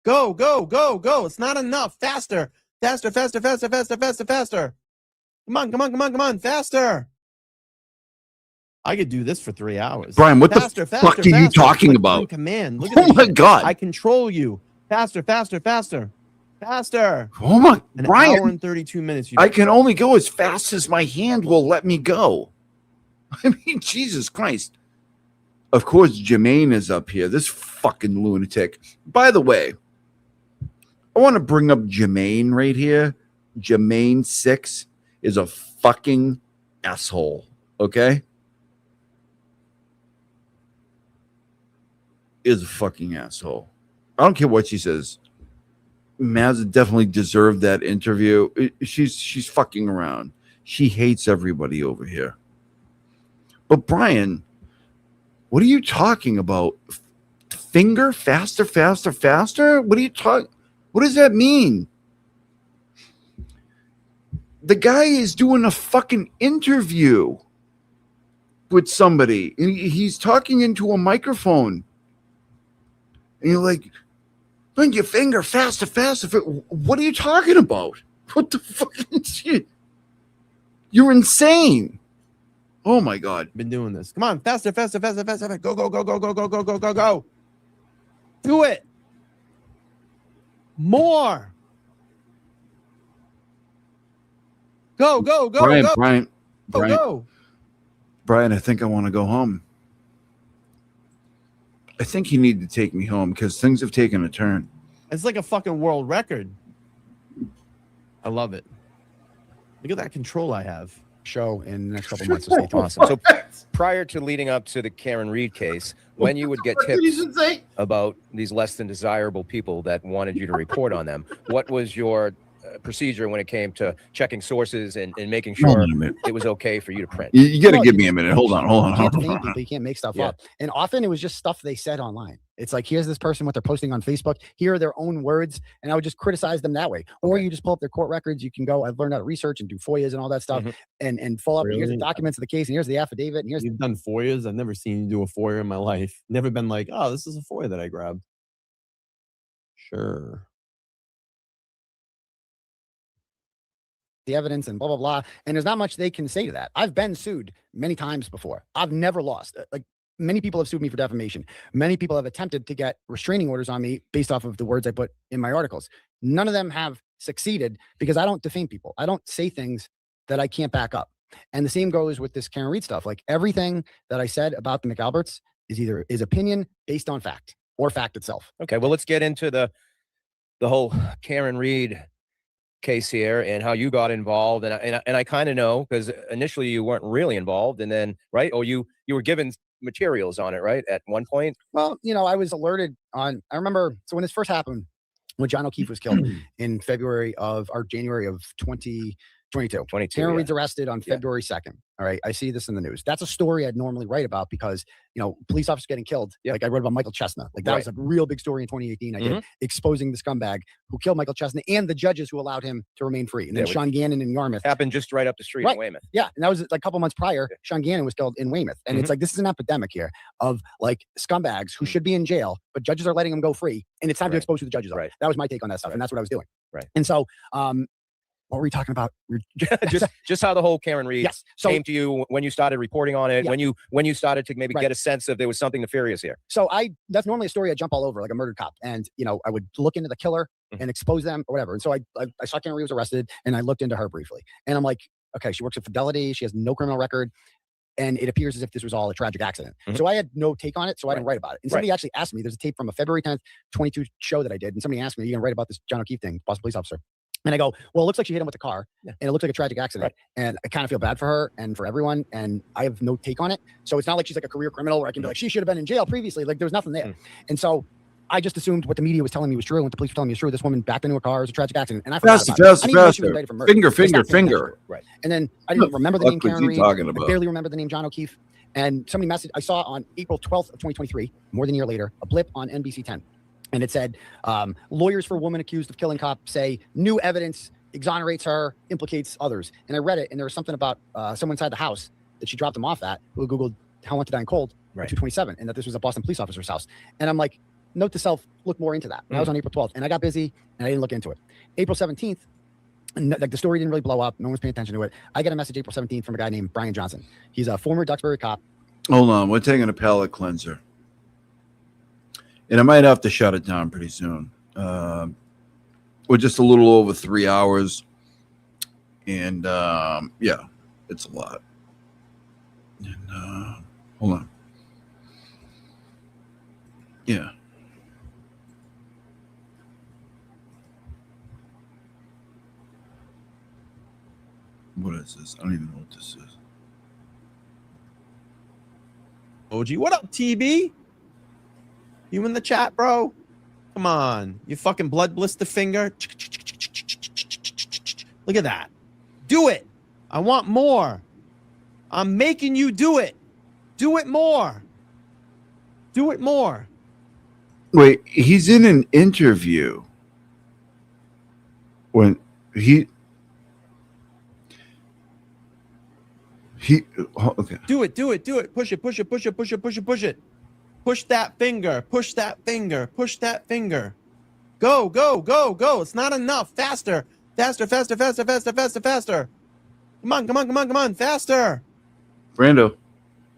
Go. It's not enough. Faster. Come on. Faster. I could do this for 3 hours. Brian, what the fuck are you talking Click about? on command. Look at Oh this my shit. God. I control you. Faster. Oh my, An Brian. hour and 32 minutes. I can only go as fast as my hand will let me go. I mean, Jesus Christ. Of course, Jermaine is up here. This fucking lunatic. By the way, I want to bring up Jermaine right here. Jermaine 6 is a fucking asshole. Okay? Is a fucking asshole. I don't care what she says. Mazza definitely deserved that interview. She's fucking around. She hates everybody over here. But Brian, what are you talking about? Finger faster. What are you talking? What does that mean? The guy is doing a fucking interview with somebody. He's talking into a microphone. And you're like, bring your finger faster. What are you talking about? What the fuck is shit? You're insane. Oh my God. Been doing this. Come on, faster. Go. Do it. More. Go. Brian, I think I want to go home. I think you need to take me home because things have taken a turn. It's like a fucking world record. I love it. Look at that control I have. Show in the next couple months. So stay tuned. Awesome. So prior to leading up to the Karen Reed case, when you would get tips about these less than desirable people that wanted you to report on them, what was your procedure when it came to checking sources and making sure it was okay for you to print? You got to give me a minute. Hold on. You can't defame people. You can't make stuff up. And often it was just stuff they said online. It's like, here's this person, what they're posting on Facebook. Here are their own words. And I would just criticize them that way. Or you just pull up their court records. You can go, I've learned how to research and do FOIAs and all that stuff and pull up. Really? Here's the documents of the case. And here's the affidavit. And here's You've done FOIAs. I've never seen you do a FOIA in my life. Never been like, oh, this is a FOIA that I grabbed. Sure. the evidence and blah, blah, blah. And there's not much they can say to that. I've been sued many times before. I've never lost. Like, many people have sued me for defamation. Many people have attempted to get restraining orders on me based off of the words I put in my articles. None of them have succeeded because I don't defame people. I don't say things that I can't back up. And the same goes with this Karen Reed stuff. Like everything that I said about the McAlberts is opinion based on fact or fact itself. Okay, well, let's get into the whole Karen Reed case here and how you got involved. And I kind of know because initially you weren't really involved, and then right, or you were given materials on it, right, at one point. Well, I was alerted on. I remember so when this first happened, when John O'Keefe was killed in January of 2022. Karen Reed's arrested on February 2nd. All right. I see this in the news. That's a story I'd normally write about because, police officers getting killed. Like I wrote about Michael Chestnut. Like that was a real big story in 2018. I did exposing the scumbag who killed Michael Chestnut and the judges who allowed him to remain free. And then Sean Gannon in Yarmouth. Happened just right up the street in Weymouth. Yeah. And that was like a couple months prior. Sean Gannon was killed in Weymouth. And it's like, this is an epidemic here of like scumbags who should be in jail, but judges are letting them go free. And it's time to expose who the judges are. That was my take on that stuff. And that's what I was doing. Right. And so, what were we talking about? just how the whole Karen Reed came to you when you started reporting on it, when you started to maybe get a sense of there was something nefarious here. So that's normally a story I jump all over, like a murdered cop. And, I would look into the killer and expose them or whatever. And so I saw Karen Reed was arrested and I looked into her briefly. And I'm like, okay, she works at Fidelity. She has no criminal record. And it appears as if this was all a tragic accident. So I had no take on it. So I didn't write about it. And somebody actually asked me, there's a tape from a February 10th, 22 show that I did. And somebody asked me, are you going to write about this John O'Keefe thing, Boston police officer? And I go, well, it looks like she hit him with a car and it looks like a tragic accident. And I kind of feel bad for her and for everyone. And I have no take on it. So it's not like she's like a career criminal where I can be like, she should have been in jail previously. Like there was nothing there. And so I just assumed what the media was telling me was true. And what the police were telling me was true. This woman backed into a car. It was a tragic accident. And I forgot about it. I didn't even know she was indicted for murder. Finger. Right. And then I didn't remember the name Karen Reed. I About? barely remember the name John O'Keefe. And somebody messaged, I saw on April 12th of 2023, more than a year later, a blip on NBC 10. And it said, lawyers for woman accused of killing cop say new evidence exonerates her, implicates others. And I read it, and there was something about someone inside the house that she dropped him off at, who Googled how went to die in cold, 227, and that this was a Boston police officer's house. And I'm like, note to self, look more into that. And that was on April 12th, and I got busy, and I didn't look into it. April 17th, and like the story didn't really blow up. No one's paying attention to it. I get a message April 17th from a guy named Brian Johnson. He's a former Duxbury cop. Hold on, we're taking a palate cleanser. And I might have to shut it down pretty soon. We're just a little over 3 hours. And yeah, it's a lot. And hold on. Yeah. What is this? I don't even know what this is. OG, what up, TB? You in the chat, bro? Come on. You fucking blood blister finger. Look at that. Do it. I want more. I'm making you do it. Do it more. Do it more. Wait, he's in an interview. When he okay. Do it. Push it. Push it. Push that finger. Push that finger. Go. It's not enough. Faster. Come on. Faster. Brando.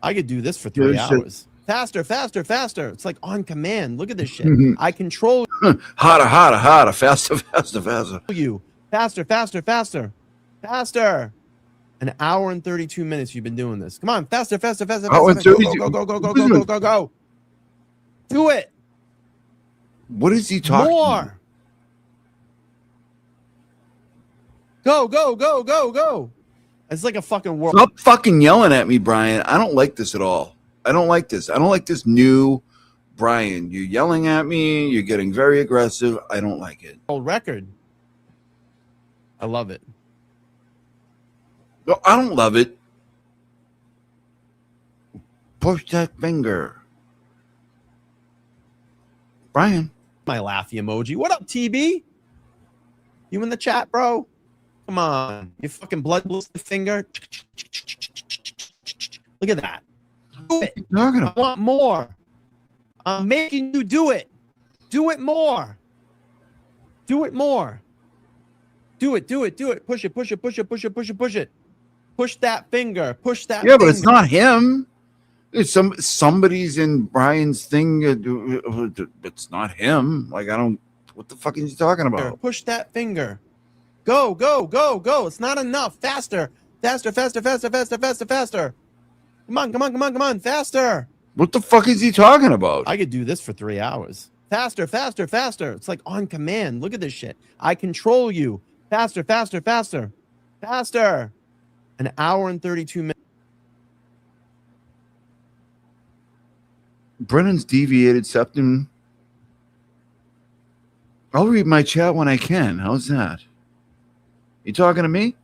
I could do this for 3 hours. Faster. It's like on command. Look at this shit. I control Hotter. Faster. you. Faster. An hour and 32 minutes you've been doing this. Come on, faster. Go. Do it. What is he talking about? Go. It's like a fucking world. Stop fucking yelling at me, Brian. I don't like this at all. I don't like this. I don't like this new Brian. You're yelling at me. You're getting very aggressive. I don't like it. Old record. I love it. No, I don't love it. Push that finger. Brian. My laughy emoji. What up, TB? You in the chat, bro? Come on. You fucking blood blister finger. Look at that. Do it. I want more. I'm making you do it. Do it more. Do it. Push it. Push that finger. Yeah, but it's not him. It's somebody's in Brian's thing. It's not him. Like, I don't. What the fuck is he talking about? Push that finger. Go. It's not enough. Faster. Faster, faster, faster, faster, faster, faster. Come on, come on, come on, come on, faster. What the fuck is he talking about? I could do this for 3 hours. Faster, faster, faster. It's like on command. Look at this shit. I control you. Faster, faster, faster, faster. An hour and 32 minutes. Brennan's deviated septum. I'll read my chat when I can. How's that? You talking to me?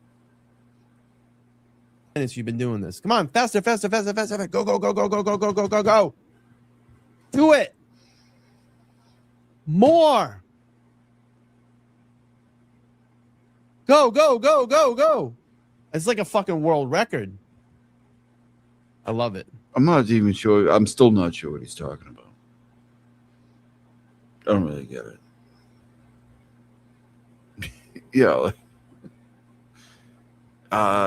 Minutes you've been doing this. Come on, faster, faster, faster, faster, faster. Go, go, go, go, go, go, go, go, go, go. Do it. More. Go, go, go, go, go. It's like a fucking world record. I love it. I'm not even sure. I'm still not sure what he's talking about. I don't really get it. Yeah.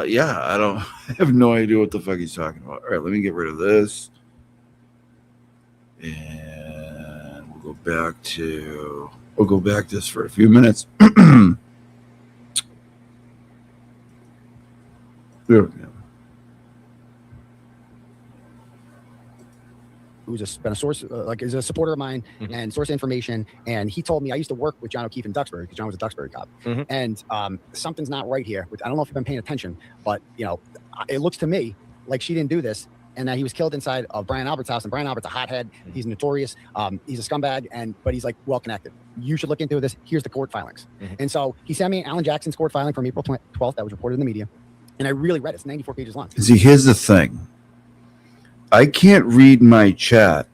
Yeah, I don't I have no idea what the fuck he's talking about. All right, let me get rid of this. And we'll go back just for a few minutes. There we go. Who's been a source, like is a supporter of mine and source of information. And he told me I used to work with John O'Keefe in Duxbury because John was a Duxbury cop. And something's not right here. I don't know if you've been paying attention, but you know, it looks to me like she didn't do this, and that he was killed inside of Brian Albert's house. And Brian Albert's a hothead. He's notorious. He's a scumbag, but he's like well connected. You should look into this. Here's the court filings. And so he sent me Alan Jackson's court filing from April 12th that was reported in the media, and I really read it. It's 94 pages long. See, here's the thing. I can't read my chat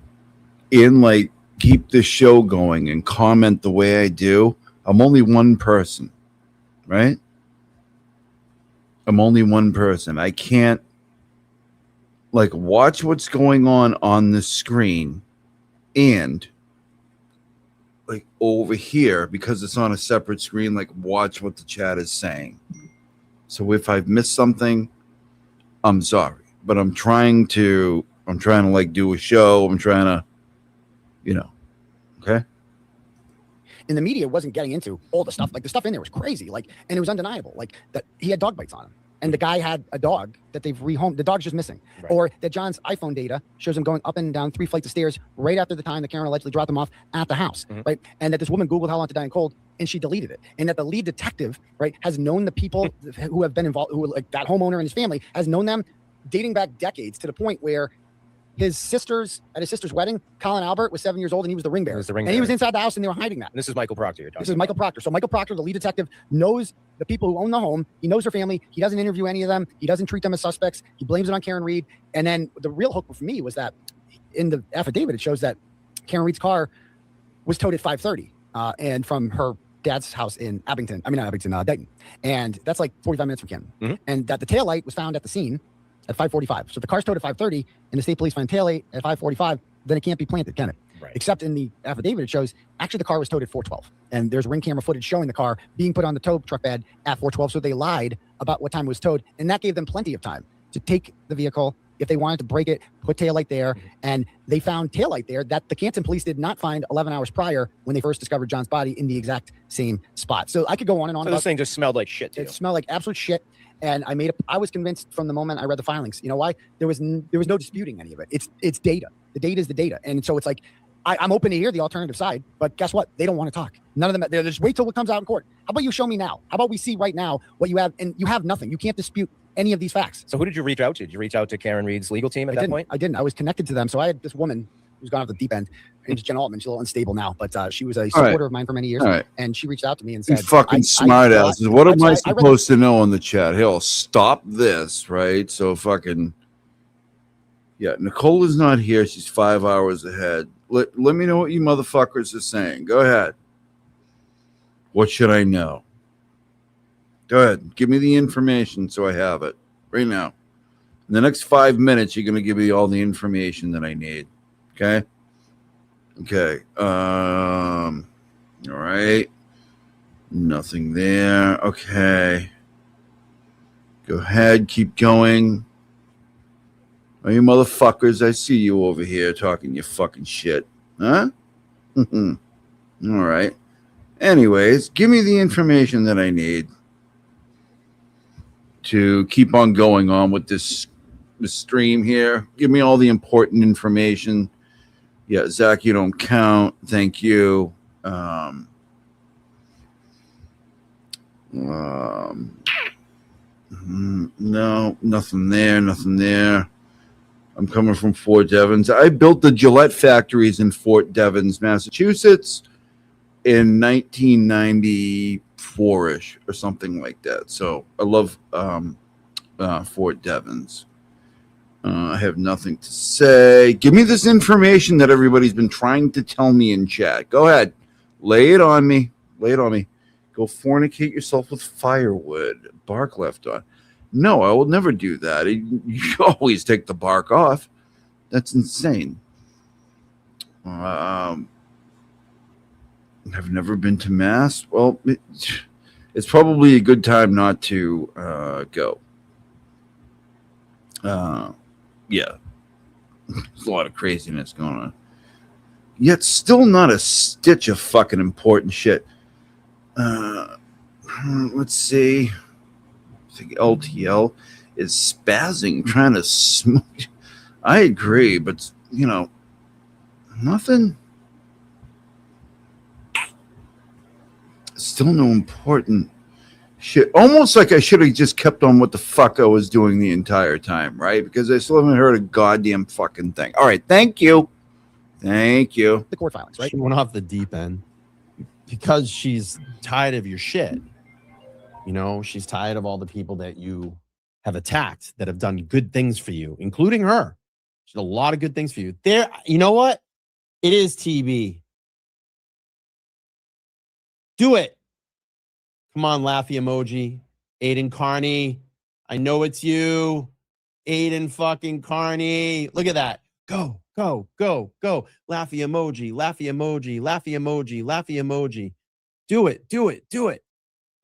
and like keep the show going and comment the way I do. I'm only one person, right? I'm only one person. I can't like watch what's going on the screen and like over here because it's on a separate screen, like watch what the chat is saying. So if I've missed something, I'm sorry. But I'm trying to like do a show. I'm trying to, you know, okay. And the media wasn't getting into all the stuff. Like the stuff in there was crazy. Like, and it was undeniable. Like that he had dog bites on him, and the guy had a dog that they've rehomed. The dog's just missing, or that John's iPhone data shows him going up and down 3 flights of stairs right after the time that Karen allegedly dropped him off at the house, right? And that this woman Googled how long to die in cold, and she deleted it. And that the lead detective, right, has known the people who have been involved, who like that homeowner and his family, has known them dating back decades to the point where at his sister's wedding, Colin Albert was 7 years old and he was the ring bearer. And he was inside the house and they were hiding that. And this is Michael Proctor you're talking This is Michael Proctor. So Michael Proctor, the lead detective, knows the people who own the home. He knows their family. He doesn't interview any of them. He doesn't treat them as suspects. He blames it on Karen Reed. And then the real hook for me was that in the affidavit, it shows that Karen Reed's car was towed at 5:30 and from her dad's house in Dayton. And that's like 45 minutes from Canton. And that the taillight was found at the scene at 5:45. So if the car's towed at 5:30 and the state police find taillight at 5:45, then it can't be planted, can it? Right. Except in the affidavit, it shows actually the car was towed at 4:12. And there's ring camera footage showing the car being put on the tow truck bed at 4:12. So they lied about what time it was towed. And that gave them plenty of time to take the vehicle. If they wanted to break it, put taillight there. And they found taillight there that the Canton police did not find 11 hours prior when they first discovered John's body in the exact same spot. So I could go on and on. So this thing just smelled like shit to you. It smelled like absolute shit. And I was convinced from the moment I read the filings. You know why? There was no disputing any of it. It's data. The data is the data. And so it's like, I'm open to hear the alternative side, but guess what? They don't want to talk. None of them. They're just wait till it comes out in court. How about you show me now? How about we see right now what you have? And you have nothing. You can't dispute any of these facts. So who did you reach out to? Did you reach out to Karen Reed's legal team at that point? I didn't. I was connected to them. So I had this woman who's gone off the deep end. Her name's Jen Altman. She's a little unstable now, but she was a supporter of mine for many years. And she reached out to me and You said, fucking smart asses. What am I supposed to know in the chat? Hell, stop this, right? So fucking yeah, Nicole is not here. She's 5 hours ahead. Let me know what you motherfuckers are saying. Go ahead. What should I know? Go ahead. Give me the information so I have it right now. In the next 5 minutes, you're going to give me all the information that I need. Okay? Okay. All right. Nothing there. Okay. Go ahead. Keep going. Oh, you motherfuckers, I see you over here talking your fucking shit. Huh? All right. Anyways, give me the information that I need. to keep on going on with this stream here. Give me all the important information. Yeah, Zach, you don't count. Thank you. No, nothing there, nothing there. I'm coming from Fort Devens. I built the Gillette factories in Fort Devens, Massachusetts in 1994-ish or something like that. So I love Fort Devens. I have nothing to say. Give me this information that everybody's been trying to tell me in chat. Go ahead. Lay it on me. Lay it on me. Go fornicate yourself with firewood. Bark left on. No, I will never do that. You always take the bark off. That's insane. I've never been to Mass. Well, it's probably a good time not to go. Yeah. There's a lot of craziness going on. Yet still not a stitch of fucking important shit. Let's see. I think LTL is spazzing, trying to smoke. I agree, but, you know, nothing. Still no important shit. Almost like I should have just kept on what the fuck I was doing the entire time, right? Because I still haven't heard a goddamn fucking thing. All right, thank you. Thank you. The court filings, right? She went off the deep end because she's tired of your shit. You know, she's tired of all the people that you have attacked that have done good things for you, including her. She did a lot of good things for you. There, you know what? It is TB. Do it. Come on, laughy emoji. Aiden Carney. I know it's you. Aiden fucking Carney. Look at that. Go, go, go, go. Laughy emoji, laughy emoji, laughy emoji, laughy emoji. Do it, do it, do it.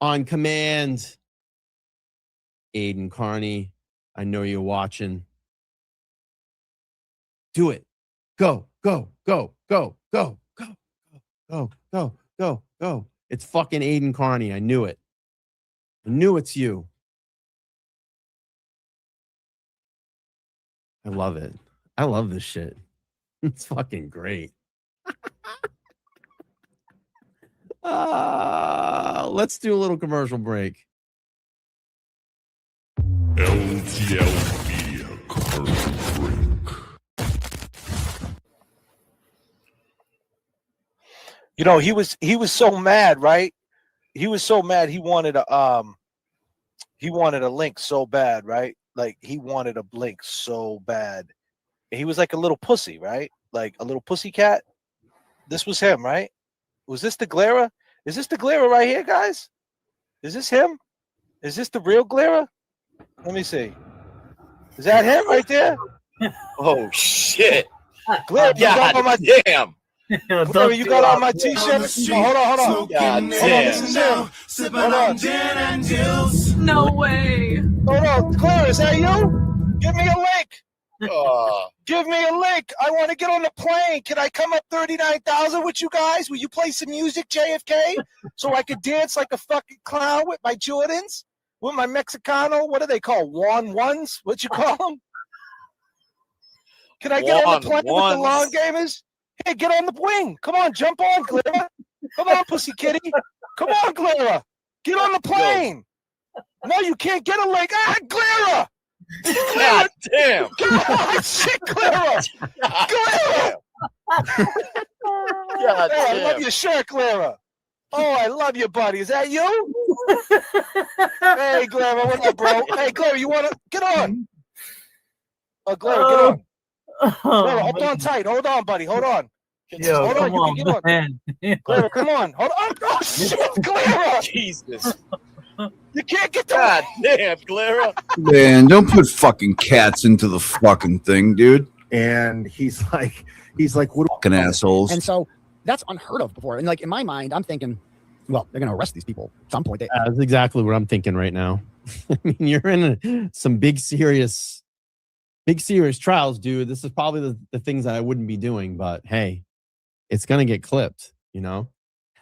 On command. Aiden Carney. I know you're watching. Do it. Go, go, go, go, go, go, go, go, go, go. It's fucking Aiden Carney. I knew it. I knew it's you. I love it. I love this shit. It's fucking great. Let's do a little commercial break. LTL Media commercial break. You know, he was so mad, right? He was so mad he wanted a link so bad, right? Like he wanted a link so bad. And he was like a little pussy, right? Like a little pussy cat. This was him, right? Was this the Glera? Is this the Glera right here, guys? Is this him? Is this the real Glera? Let me see. Is that him right there? Oh shit! Glera, you got on my damn. Glera, you got on my t-shirt. Hold on. God Hold on, this is him. Hold on. No way. Hold on, Glera, is that you? Give me a link. Give me a link. I want to get on the plane. Can I come up 39,000 with you guys? Will you play some music, JFK? So I could dance like a fucking clown with my Jordans? With my Mexicano? What do they call? Ones? What you call them? Can I get on the plane with the lawn gamers? Hey, get on the wing. Come on, jump on, Glera. Come on, pussy kitty. Come on, Glera. Get on the plane. No, you can't get a link. Glera. God damn! God, shit, Clara! Clara! God I damn. love your shirt, Clara. Oh, I love you, buddy. Is that you? Hey, Clara, what up, bro? Hey, Clara, you want to get on? Oh, Clara, get on. Clara, hold on tight. Hold on, buddy. Hold on. Yo, hold on. You can get on. man. Clara, come on. Hold on. Oh, shit, Clara! Jesus. You can't get God damn, Clara. Man, don't put fucking cats into the fucking thing, dude. And he's like, what fucking assholes. And so that's unheard of before. And like in my mind, I'm thinking, well, they're going to arrest these people at some point. That's exactly what I'm thinking right now. I mean, you're in some big serious trials, dude. This is probably the things that I wouldn't be doing, but hey, it's going to get clipped, you know?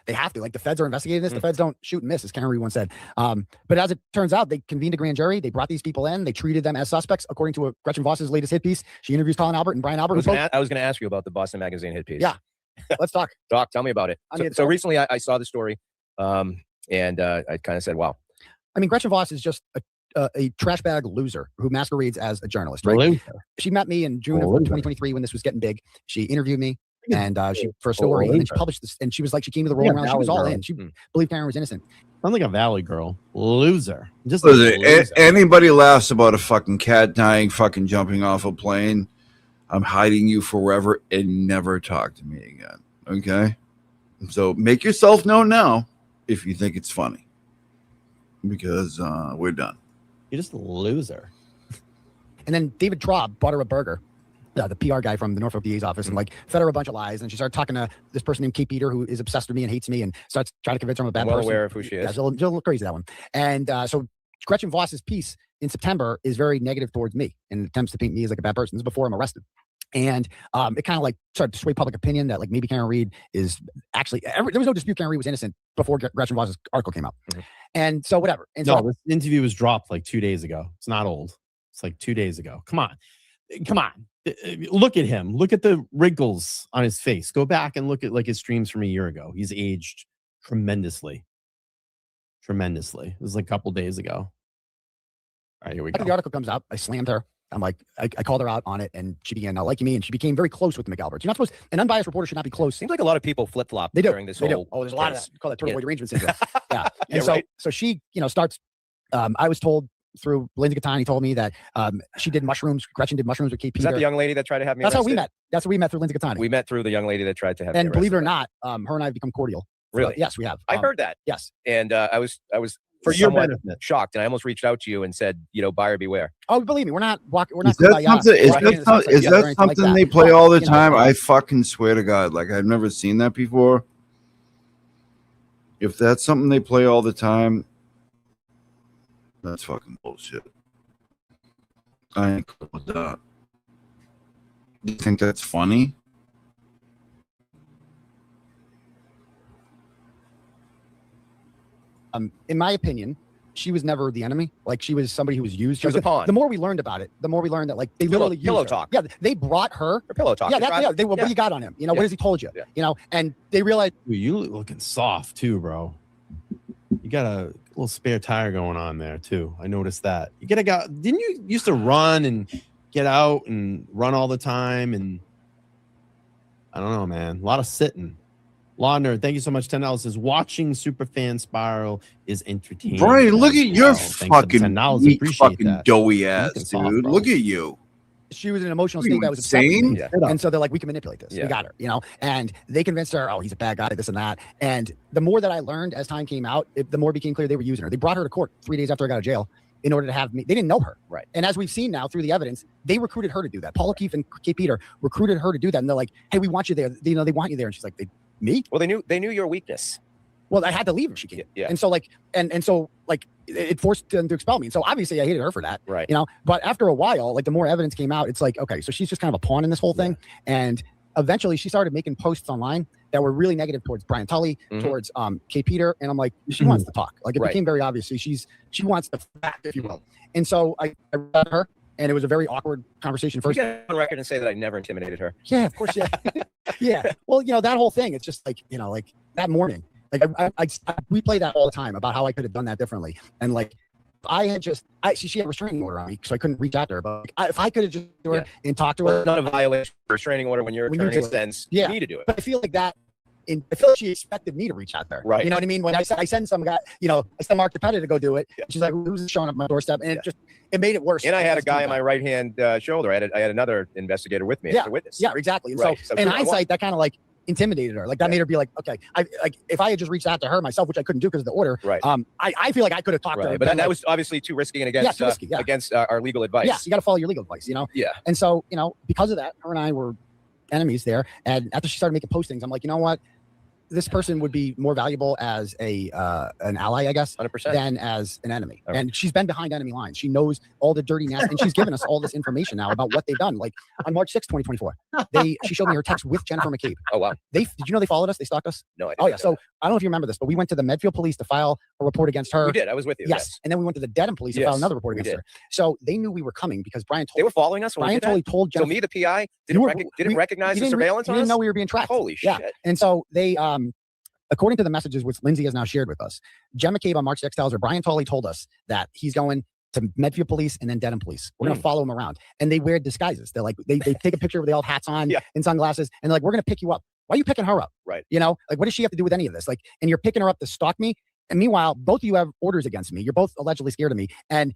They have to. Like, the feds are investigating this. The feds don't shoot and miss, as Karen Reed once said. But as it turns out, they convened a grand jury. They brought these people in. They treated them as suspects, according to Gretchen Voss's latest hit piece. She interviews Colin Albert and Brian Albert. I was going to ask you about the Boston Magazine hit piece. Yeah, let's talk. Doc, tell me about it. I mean, so recently I saw the story, and I kind of said, wow. I mean, Gretchen Voss is just a trash bag loser who masquerades as a journalist, right? Loser. She met me in June of 2023 when this was getting big. She interviewed me and she for a story, and then she published this. And she was like, she came to the roll around. She was all in. She believed Karen was innocent. Sounds like a Valley girl. Loser. Just Listen, anybody laughs about a fucking cat dying, fucking jumping off a plane, I'm hiding you forever and never talk to me again. Okay? So make yourself known now if you think it's funny. Because we're done. You're just a loser. And then David Traub bought her a burger, the PR guy from the Norfolk DA's office, and like fed her a bunch of lies. And she started talking to this person named Kate Peter, who is obsessed with me and hates me, and starts trying to convince her I'm a bad I'm well person. aware of who she is. Yeah, she's a little crazy, that one. And so Gretchen Voss's piece in September is very negative towards me and attempts to paint me as like a bad person. This is before I'm arrested. And it kind of like started to sway public opinion that like maybe Karen Reed is actually, there was no dispute Karen Reed was innocent before Gretchen Voss's article came out. And so whatever. And No, so this interview was dropped like 2 days ago. It's not old. It's like 2 days ago. Come on. Look at him. Look at the wrinkles on his face. Go back and look at like his streams from a year ago. He's aged tremendously. Tremendously. It was like a couple days ago. All right, here we after go. the article comes out, I slammed her. I'm like, I called her out on it, and she began not liking me, and she became very close with the McAlberts. You're not supposed, an unbiased reporter should not be close. Seems like a lot of people flip flop They do. during this They whole. do. Oh, there's a lot of case. that. You call that turtle arrangement syndrome. Yeah. And Yeah, so, right. so she, starts. I was told through Lindsay Gattani told me that she did mushrooms. Gretchen did mushrooms with Kate Is Peter. that the young lady that tried to have me That's how we arrested? met. That's how we met through Lindsay Gattani. We met through the young lady that tried to have me And believe it arrested. or not, her and I have become cordial. Really? Yes, we have. I heard that. Yes. And I was For your somewhat benefit. shocked, and I almost reached out to you and said, buyer beware. Oh, believe me, we're not walking. We're Is not. that something, is that something they play all the time? I fucking swear to God, like I've never seen that before. If that's something they play all the time, that's fucking bullshit. I ain't cool with that. You think that's funny? In my opinion, she was never the enemy. Like, she was somebody who was used. She was a pawn. The more we learned about it, the more we learned that like they literally used pillow her. talk. Yeah, they brought her. Or pillow talk. Yeah, They that's tried- what do you got on him? What Yeah. has he told you? Yeah. And they realized Dude, you looking soft too, bro. You got a little spare tire going on there too. I noticed that. You gotta go. Didn't you used to run and get out and run all the time? And I don't know, man. A lot of sitting. Law Nerd, thank you so much. $10 says watching Superfan Spiral is entertaining. Brian, look at your Thanks for the fucking $10. weak, Appreciate fucking that. doughy Looking ass, soft, dude. bro. Look at you. she was in an emotional Are you state that was upset with insane? me. Yeah. And so they're like, we can manipulate this. Yeah. We got her, and they convinced her, oh, he's a bad guy, this and that. And the more that I learned as time came out, the more it became clear they were using her. They brought her to court 3 days after I got out of jail in order to have me. They didn't know her. Right. And as we've seen now through the evidence, they recruited her to do that. Paul O'Keefe and Kate Peter recruited her to do that. And they're like, hey, we want you there. They want you there. And she's like, me? Well, they knew your weakness. Well, I had to leave if she came. Yeah. And so it forced them to expel me. And so obviously I hated her for that. Right. But after a while, like the more evidence came out, it's like, okay, so she's just kind of a pawn in this whole thing. And eventually she started making posts online that were really negative towards Brian Tully, towards Kate Peter. And I'm like, she wants to talk. Like it Right. became very obvious. She wants the fact, if you will. And so I read her, and it was a very awkward conversation You first. get on record and say that I never intimidated her. Yeah, of course. Yeah. Yeah. Well, that whole thing, it's just like, like that morning, like we play that all the time about how I could have done that differently. And like, she had a restraining order on me, so I couldn't reach out to her. But if I could have just to her and talked to her, Well, not a violation of restraining order when your attorney sends me to do it. But I feel like that. I feel like she expected me to reach out there. Right. You know what I mean? When I send some guy, I send Mark DePetta to go do it. She's like, who's showing up at my doorstep? And it made it worse. And I had a guy on my right hand shoulder. I had another investigator with me as a witness. Yeah, exactly. And Right. so in I hindsight, that kind of like intimidated her. Like that made her be like, okay, if I had just reached out to her myself, which I couldn't do because of the order. Right. I feel like I could have talked to her. But that was obviously too risky and against against our legal advice. Yeah, you got to follow your legal advice, Yeah. And so, because of that, her and I were enemies there. And after she started making postings, I'm like, you know what? this person would be more valuable as an ally, I guess, 100%. than as an enemy. All right. And she's been behind enemy lines. She knows all the dirty nasty, and she's given us all this information now about what they've done. Like on March 6th, 2024, she showed me her text with Jennifer McCabe. Oh wow! Did you know they followed us? They stalked us? No, I didn't. Oh yeah. So I don't know if you remember this, but we went to the Medfield police to file a report against her. We did. I was with you. Yes. And then we went to the Dedham police to file another report against her. So they knew we were coming because Brian told. They were following us. When Brian we did totally that? told Jennifer. So me, the PI, didn't recognize the surveillance we on didn't us? know we were being tracked. Holy yeah. shit! And so they, according to the messages which Lindsay has now shared with us, Jen McCabe on March 6th tells her Brian Tolley told us that he's going to Medfield police and then Dedham police. We're gonna follow him around, and they wear disguises. They're like they take a picture where they all have hats on and sunglasses, and they're like, we're gonna pick you up. Why are you picking her up? Right. You know, like what does she have to do with any of this? Like, and you're picking her up to stalk me. And meanwhile, both of you have orders against me. You're both allegedly scared of me. And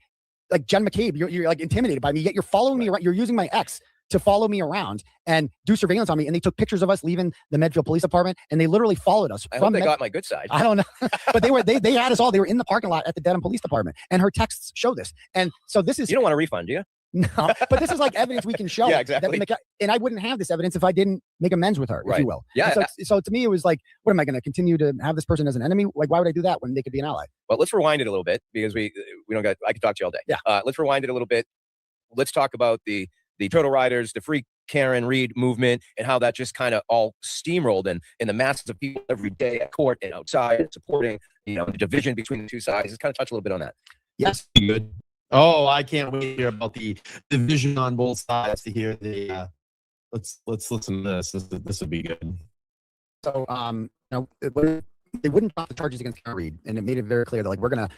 like Jen McCabe, you're like intimidated by me. Yet you're following me around. You're using my ex to follow me around and do surveillance on me. And they took pictures of us leaving the Medfield Police Department, and they literally followed us. I hope they got my good side. I don't know, but they had us all. They were in the parking lot at the Dedham Police Department, and her texts show this. And so this is. You don't want a refund, do you? No, but this is like evidence we can show. Yeah, exactly. And I wouldn't have this evidence if I didn't make amends with her, if you will. Yeah. So to me, it was like, what am I going to continue to have this person as an enemy? Like, why would I do that when they could be an ally? Well, let's rewind it a little bit because we don't got. I could talk to you all day. Yeah. Let's rewind it a little bit. Let's talk about the Turtle Riders, the Free Karen Reed movement, and how that just kind of all steamrolled, and the masses of people every day at court and outside and supporting, the division between the two sides. Let's kind of touch a little bit on that. Yes. Good. Oh, I can't wait to hear about the division on both sides. To hear the let's listen to this. This would be good. So they wouldn't drop the charges against Karen Reed, and it made it very clear that like we're gonna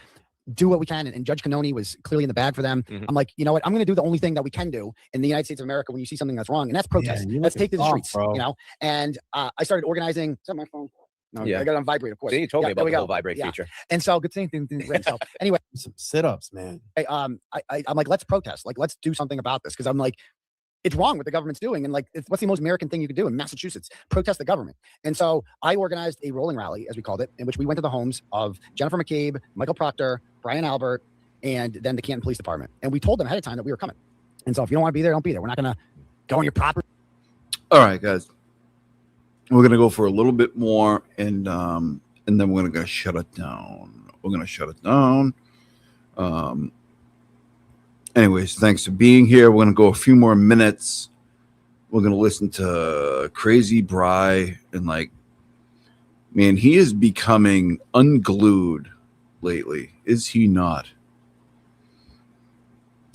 do what we can. And Judge Cannoni was clearly in the bag for them. Mm-hmm. I'm like, you know what? I'm going to do the only thing that we can do in the United States of America when you see something that's wrong, and that's protest. Let's take to the streets, And I started organizing. Is that my phone? No, I got it on vibrate, of course. See, you told me about the whole vibrate feature. And so good thing. So anyway, some sit-ups, man. I'm like, let's protest. Like, let's do something about this, because I'm like, it's wrong what the government's doing. And like, what's the most American thing you could do in Massachusetts? Protest the government. And so I organized a rolling rally, as we called it, in which we went to the homes of Jennifer McCabe, Michael Proctor, Brian Albert, and then the Canton Police Department. And we told them ahead of time that we were coming. And so if you don't want to be there, don't be there. We're not going to go on your property. All right, guys. We're going to go for a little bit more, and then we're going to shut it down. Anyways, thanks for being here. We're going to go a few more minutes. We're going to listen to Crazy Bry, and like, man, he is becoming unglued lately. Is he not?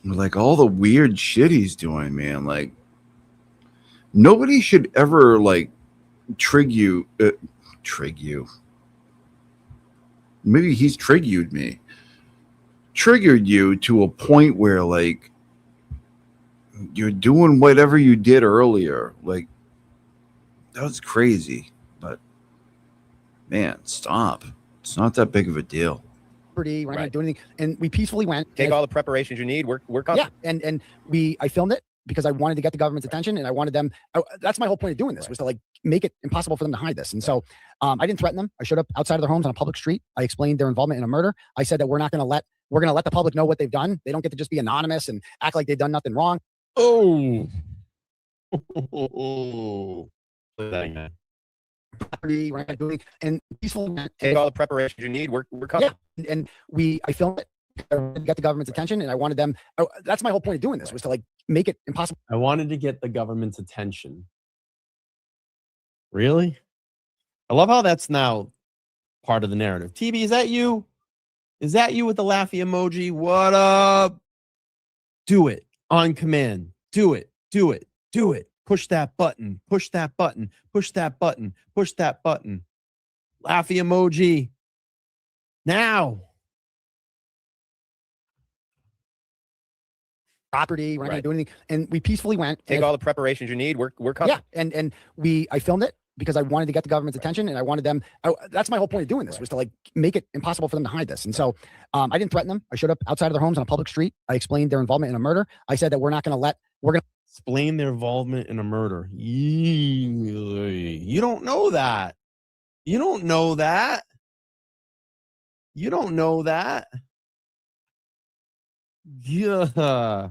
Like all the weird shit he's doing, man. Like nobody should ever like trig you. Maybe he's triggered you to a point where like you're doing whatever you did earlier. Like that was crazy, but man, stop. It's not that big of a deal. We're not going to do anything. And we peacefully went. Take all the preparations you need. We're coming. Yeah. And I filmed it because I wanted to get the government's attention, and I wanted them. That's my whole point of doing this, was to like make it impossible for them to hide this. And so I didn't threaten them. I showed up outside of their homes on a public street. I explained their involvement in a murder. I said that we're going to let the public know what they've done. They don't get to just be anonymous and act like they've done nothing wrong. Oh. And peaceful. Take all the preparations you need. We're coming. Yeah. And I filmed it. Get the government's attention, and I wanted them. That's my whole point of doing this, was to like make it impossible. I wanted to get the government's attention. Really? I love how that's now part of the narrative. TB, is that you? Is that you with the laughy emoji? What up? Do it on command. Do it. Do it. Do it. Push that button. Push that button. Push that button. Push that button. Laughy emoji. Now. Property. We're not going to do anything. And we peacefully went. Take all the preparations you need. We're coming. Yeah. And I filmed it because I wanted to get the government's attention, and I wanted them. That's my whole point of doing this, was to like make it impossible for them to hide this. And so I didn't threaten them. I showed up outside of their homes on a public street. I explained their involvement in a murder. I said that we're going to explain their involvement in a murder. You don't know that. You don't know that. You don't know that. Yeah.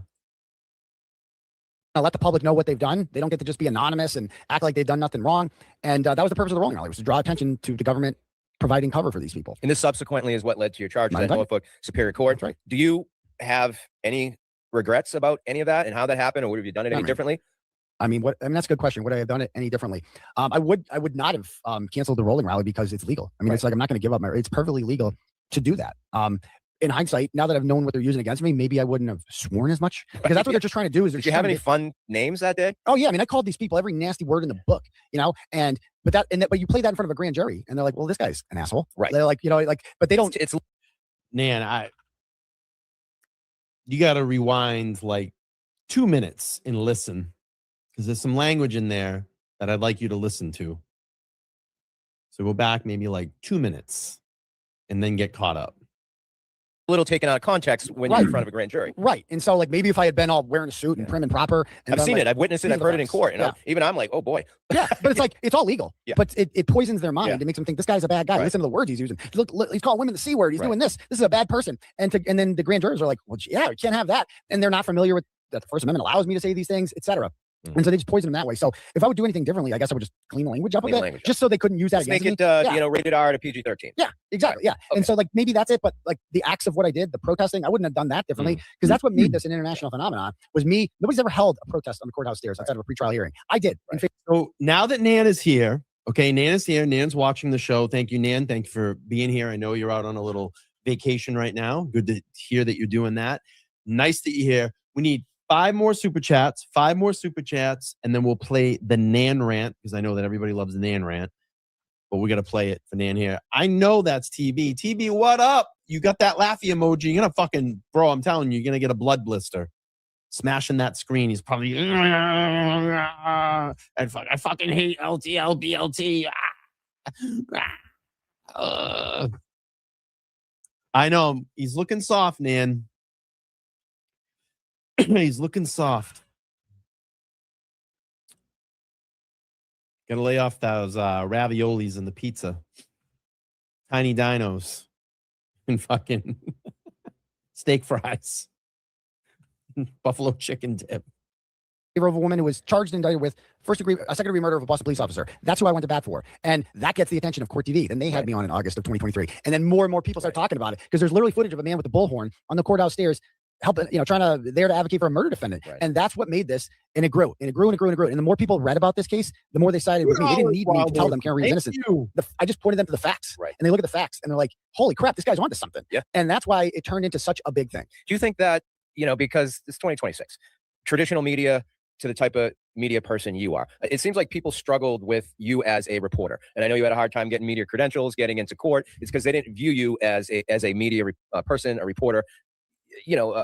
let the public know what they've done. They don't get to just be anonymous and act like they've done nothing wrong. And that was the purpose of the rolling rally, was to draw attention to the government providing cover for these people. And this subsequently is what led to your charges Not at indicted. Norfolk Superior Court. That's right. Do you have any regrets about any of that and how that happened, or would have you done it any differently? I mean, that's a good question. Would I have done it any differently? I would not have canceled the rolling rally because it's legal. I mean, it's like, I'm not going to give up it's perfectly legal to do that. In hindsight, now that I've known what they're using against me, maybe I wouldn't have sworn as much, because that's what they're just trying to do. Is Did you have any fun names that day? Oh yeah, I mean, I called these people every nasty word in the book, but you play that in front of a grand jury, and they're like, well, this guy's an asshole, right? They're like, but they don't. You got to rewind like 2 minutes and listen, because there's some language in there that I'd like you to listen to. So go back maybe like 2 minutes and then get caught up. A little taken out of context when you're in front of a grand jury. Right. And so like, maybe if I had been all wearing a suit and prim and proper, and I've seen it, I've witnessed it, I've heard it in court, and Yeah. even I'm like, oh boy. Yeah, but it's like, it's all legal. Yeah. But it poisons their mind. Yeah. It makes them think this guy's a bad guy. Right. Listen to the words he's using. Look, he's calling women the C word. He's Right. doing this. This is a bad person. And then the grand jurors are like, well, yeah, we can't have that. And they're not familiar with that the First Amendment allows me to say these things, etc. And so they just poison them that way. So if I would do anything differently, I guess I would just clean the language up a bit, just so they couldn't use that Just make against it, me. Yeah. rated R to PG-13. Yeah, exactly. Yeah. And so like, maybe that's it. But like the acts of what I did, the protesting, I wouldn't have done that differently, because that's what made this an international phenomenon. Was me. Nobody's ever held a protest on the courthouse stairs outside of a pretrial hearing. I did. So now that Nan is here, okay, Nan is here. Nan's watching the show. Thank you, Nan. Thank you for being here. I know you're out on a little vacation right now. Good to hear that you're doing that. Nice that you're here. We need 5 more super chats, and then we'll play the Nan rant, because I know that everybody loves the Nan rant, but we got to play it for Nan here. I know that's TB. TB, what up? You got that laughy emoji. You're going to fucking, bro, I'm telling you, you're going to get a blood blister. Smashing that screen. He's probably, I fucking hate LTL, BLT. I know. He's looking soft, Nan. He's looking soft. Gotta lay off those raviolis and the pizza. Tiny dinos. And fucking steak fries. Buffalo chicken dip. Of a woman who was charged and indicted with second-degree murder of a Boston police officer. That's who I went to bat for. And that gets the attention of Court TV. Then they had me on in August of 2023. And then more and more people start talking about it, because there's literally footage of a man with a bullhorn on the courthouse stairs, helping, there to advocate for a murder defendant. Right. And that's what made this, and it grew, and it grew, and it grew, and it grew. And the more people read about this case, the more they sided with me. They didn't need me to tell them Karen Reed's innocent. I just pointed them to the facts. Right. And they look at the facts, and they're like, holy crap, this guy's onto something. Yeah. And that's why it turned into such a big thing. Do you think that, because it's 2026, traditional media to the type of media person you are, it seems like people struggled with you as a reporter. And I know you had a hard time getting media credentials, getting into court. It's because they didn't view you as a media person, a reporter,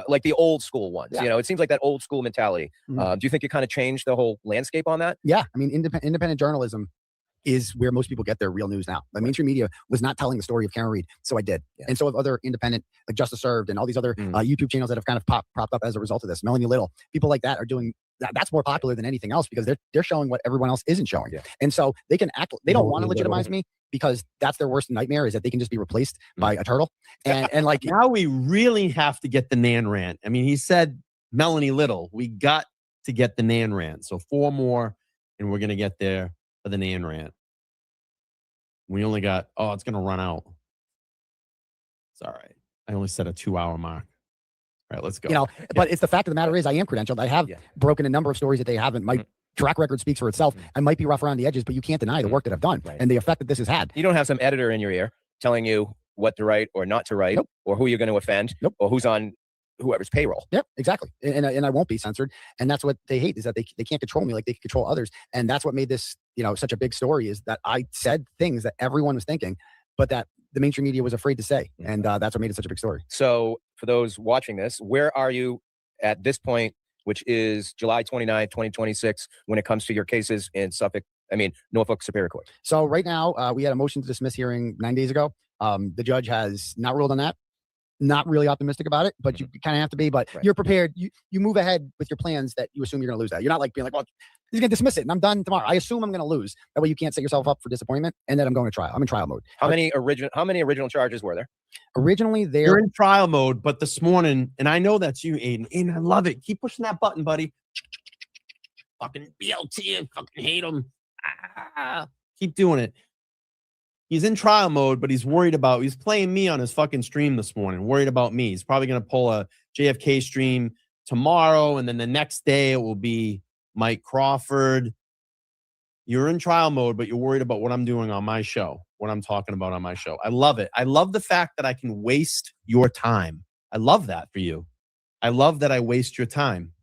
like the old school ones. Yeah. It seems like that old school mentality. Do you think it kind of changed the whole landscape on that? Yeah. I mean, independent journalism is where most people get their real news now. The mainstream media was not telling the story of Karen Reed, so I did. Yeah. And so have other independent, like Justice Served and all these other YouTube channels that have kind of propped up as a result of this. Melanie Little, people like that are doing that's more popular than anything else, because they're showing what everyone else isn't showing. Yeah. And so they can act, they don't want to legitimize me, because that's their worst nightmare, is that they can just be replaced by a turtle. And like, now we really have to get the Nan rant. I mean, he said Melanie Little. We got to get the Nan rant. So 4 more, and we're gonna get there for the Nan rant. We only got, it's gonna run out. It's all right. I only set a 2-hour mark. All right, let's go. But it's the fact of the matter is, I am credentialed. I have broken a number of stories that they haven't. My track record speaks for itself. I might be rough around the edges, but you can't deny the work that I've done and the effect that this has had. You don't have some editor in your ear telling you what to write or not to write, or who you're going to offend, or who's on whoever's payroll. Yep, exactly. And I won't be censored. And that's what they hate, is that they can't control me like they can control others. And that's what made this, such a big story, is that I said things that everyone was thinking, but that the mainstream media was afraid to say. And that's what made it such a big story. So for those watching this, where are you at this point, which is July 29, 2026, when it comes to your cases in Norfolk Superior Court? So right now, we had a motion to dismiss hearing 9 days ago. The judge has not ruled on that. Not really optimistic about it, but you kind of have to be. But you're prepared. You move ahead with your plans that you assume you're going to lose that. You're not like being like, well, he's going to dismiss it and I'm done tomorrow. I assume I'm going to lose. That way you can't set yourself up for disappointment, and then I'm going to trial. I'm in trial mode. How many original charges were there? Originally, you're in trial mode, but this morning, and I know that's you, Aiden. Aiden, I love it. Keep pushing that button, buddy. Fucking BLT, I fucking hate him. Keep doing it. He's in trial mode, but he's playing me on his fucking stream this morning, worried about me. He's probably going to pull a JFK stream tomorrow, and then the next day it will be Mike Crawford. You're in trial mode, but you're worried about what I'm doing on my show, what I'm talking about on my show. I love it. I love the fact that I can waste your time. I love that for you. I love that I waste your time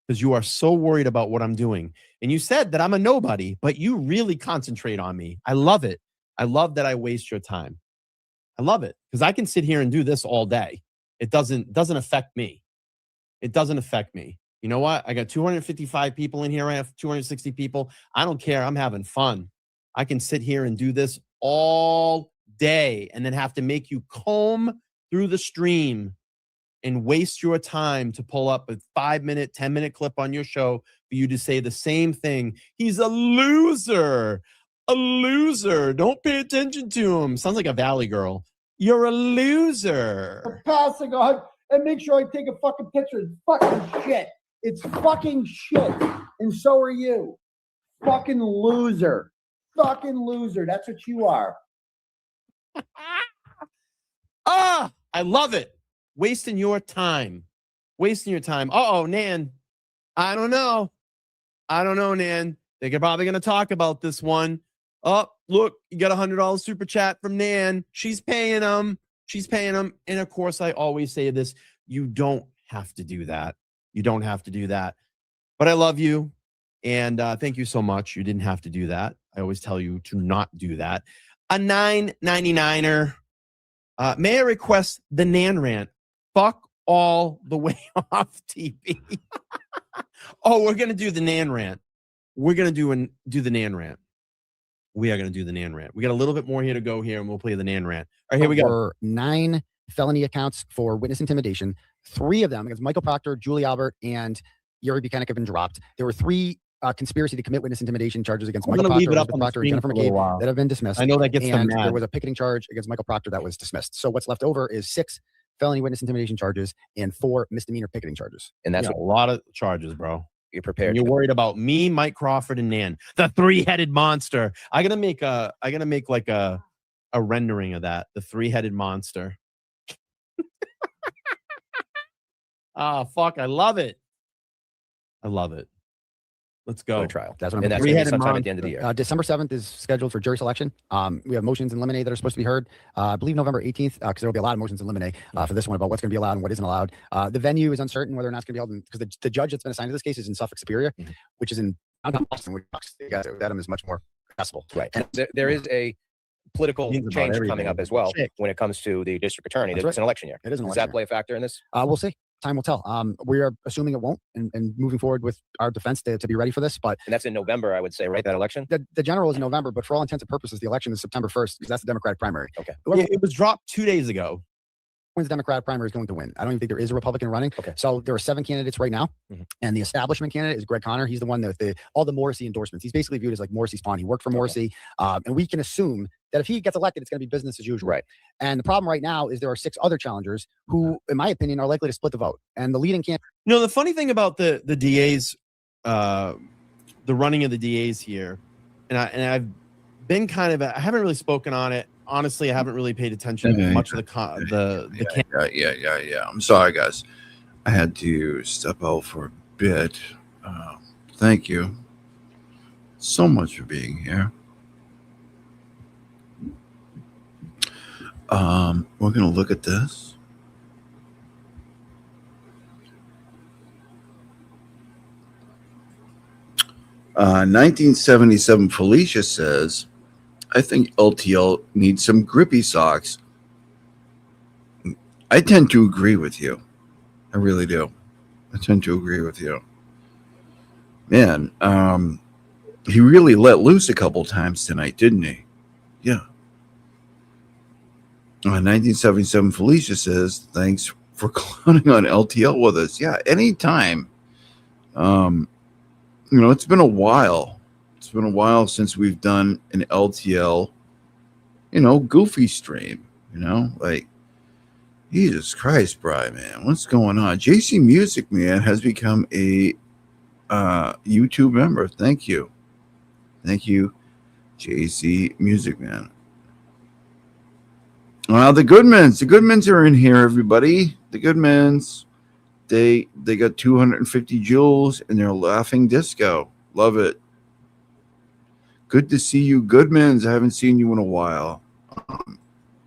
because you are so worried about what I'm doing. And you said that I'm a nobody, but you really concentrate on me. I love it. I love that I waste your time. I love it because I can sit here and do this all day. It doesn't affect me. It doesn't affect me. You know what? I got 255 people in here. I have 260 people. I don't care. I'm having fun. I can sit here and do this all day and then have to make you comb through the stream and waste your time to pull up a 5-minute, 10-minute clip on your show for you to say the same thing. He's a loser. A loser. Don't pay attention to him. Sounds like a Valley girl. You're a loser. Passing on and make sure I take a fucking picture. It's fucking shit. It's fucking shit. And so are you. Fucking loser. Fucking loser. That's what you are. I love it. Wasting your time. Wasting your time. Uh-oh, Nan. I don't know, Nan. They're probably going to talk about this one. Oh, look, you got $100 super chat from Nan. She's paying them. And of course, I always say this. You don't have to do that. You don't have to do that. But I love you. And thank you so much. You didn't have to do that. I always tell you to not do that. A $9.99er. May I request the Nan rant? Fuck all the way off TV. Oh, we're going to do the Nan rant. We're going to do the Nan rant. We are going to do the Nan rant. We got a little bit more here to go here, and we'll play the Nan rant. All right, here we go. There were 9 felony accounts for witness intimidation. 3 of them against Michael Proctor, Julie Albert, and Yuri Buchanan have been dropped. There were 3 conspiracy to commit witness intimidation charges against Michael Proctor, Elizabeth Proctor, and Jennifer McCabe that have been dismissed. I know that gets them and mad. there was a picketing charge against Michael Proctor that was dismissed. So what's left over is 6 felony witness intimidation charges and 4 misdemeanor picketing charges. And that's a lot of charges, bro. You're prepared. And you're worried about me, Mike Crawford, and Nan, the 3-headed monster. I gotta make like a rendering of that, the 3-headed monster. Fuck, I love it. I love it. Let's go. Go to trial. That's what I'm and that's gonna gonna do. be sometime at the end of the year. December 7th is scheduled for jury selection. We have motions in limine that are supposed to be heard. I believe November 18th, because there will be a lot of motions in limine for this one about what's going to be allowed and what isn't allowed. The venue is uncertain whether or not it's going to be held because the judge that's been assigned to this case is in Suffolk Superior, which is in downtown Boston, which Dedham is much more accessible. Right. And there is a political change coming up as well when it comes to the district attorney. That's It's right. an election year. It is an Does election that play a factor in this? We'll see. Time will tell. We are assuming it won't, and moving forward with our defense to be ready for this. But and that's in November, I would say, right? That election. The general is in November, but for all intents and purposes, the election is September 1st because that's the Democratic primary. Okay. Yeah, it was dropped 2 days ago. Wins the Democratic primary is going to win. I don't even think there is a Republican running. Okay. So there are 7 candidates right now, and the establishment candidate is Greg Conner. He's the one that all the Morrissey endorsements. He's basically viewed as like Morrissey's pawn. He worked for Morrissey, and we can assume that if he gets elected, it's going to be business as usual. Right. And the problem right now is there are 6 other challengers who, in my opinion, are likely to split the vote. And the leading candidate. You know, the funny thing about the DAs, the running of the DAs here, and I've been I haven't really spoken on it. Honestly, I haven't really paid attention to much of the Yeah. I'm sorry, guys. I had to step out for a bit. Thank you so much for being here. We're going to look at this. Uh, 1977 Felicia says, I think LTL needs some grippy socks. I tend to agree with you. I really do. I tend to agree with you. Man, he really let loose a couple times tonight, didn't he? Yeah. 1977 Felicia says, thanks for clowning on LTL with us. Yeah, anytime. It's been a while. It's been a while since we've done an LTL, goofy stream, like, Jesus Christ, Brian, man, what's going on? JC Music Man has become a YouTube member. Thank you. Thank you, JC Music Man. The Goodmans. The Goodmans are in here, everybody. The Goodmans. They got 250 joules and they're laughing disco. Love it. Good to see you, Goodmans. I haven't seen you in a while.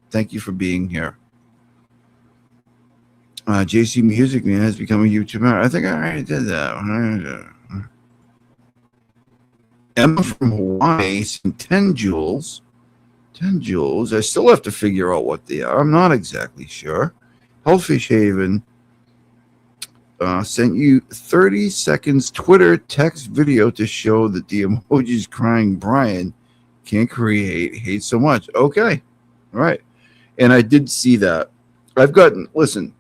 Thank you for being here. JC Music Man has become a YouTuber. I think I already did that. Emma from Hawaii, 10 joules. 10 joules. I still have to figure out what they are. I'm not exactly sure. Hellfish Haven sent you 30 seconds Twitter text video to show that the emojis crying Brian can't create hate so much. Okay. All right. And I did see that. Listen,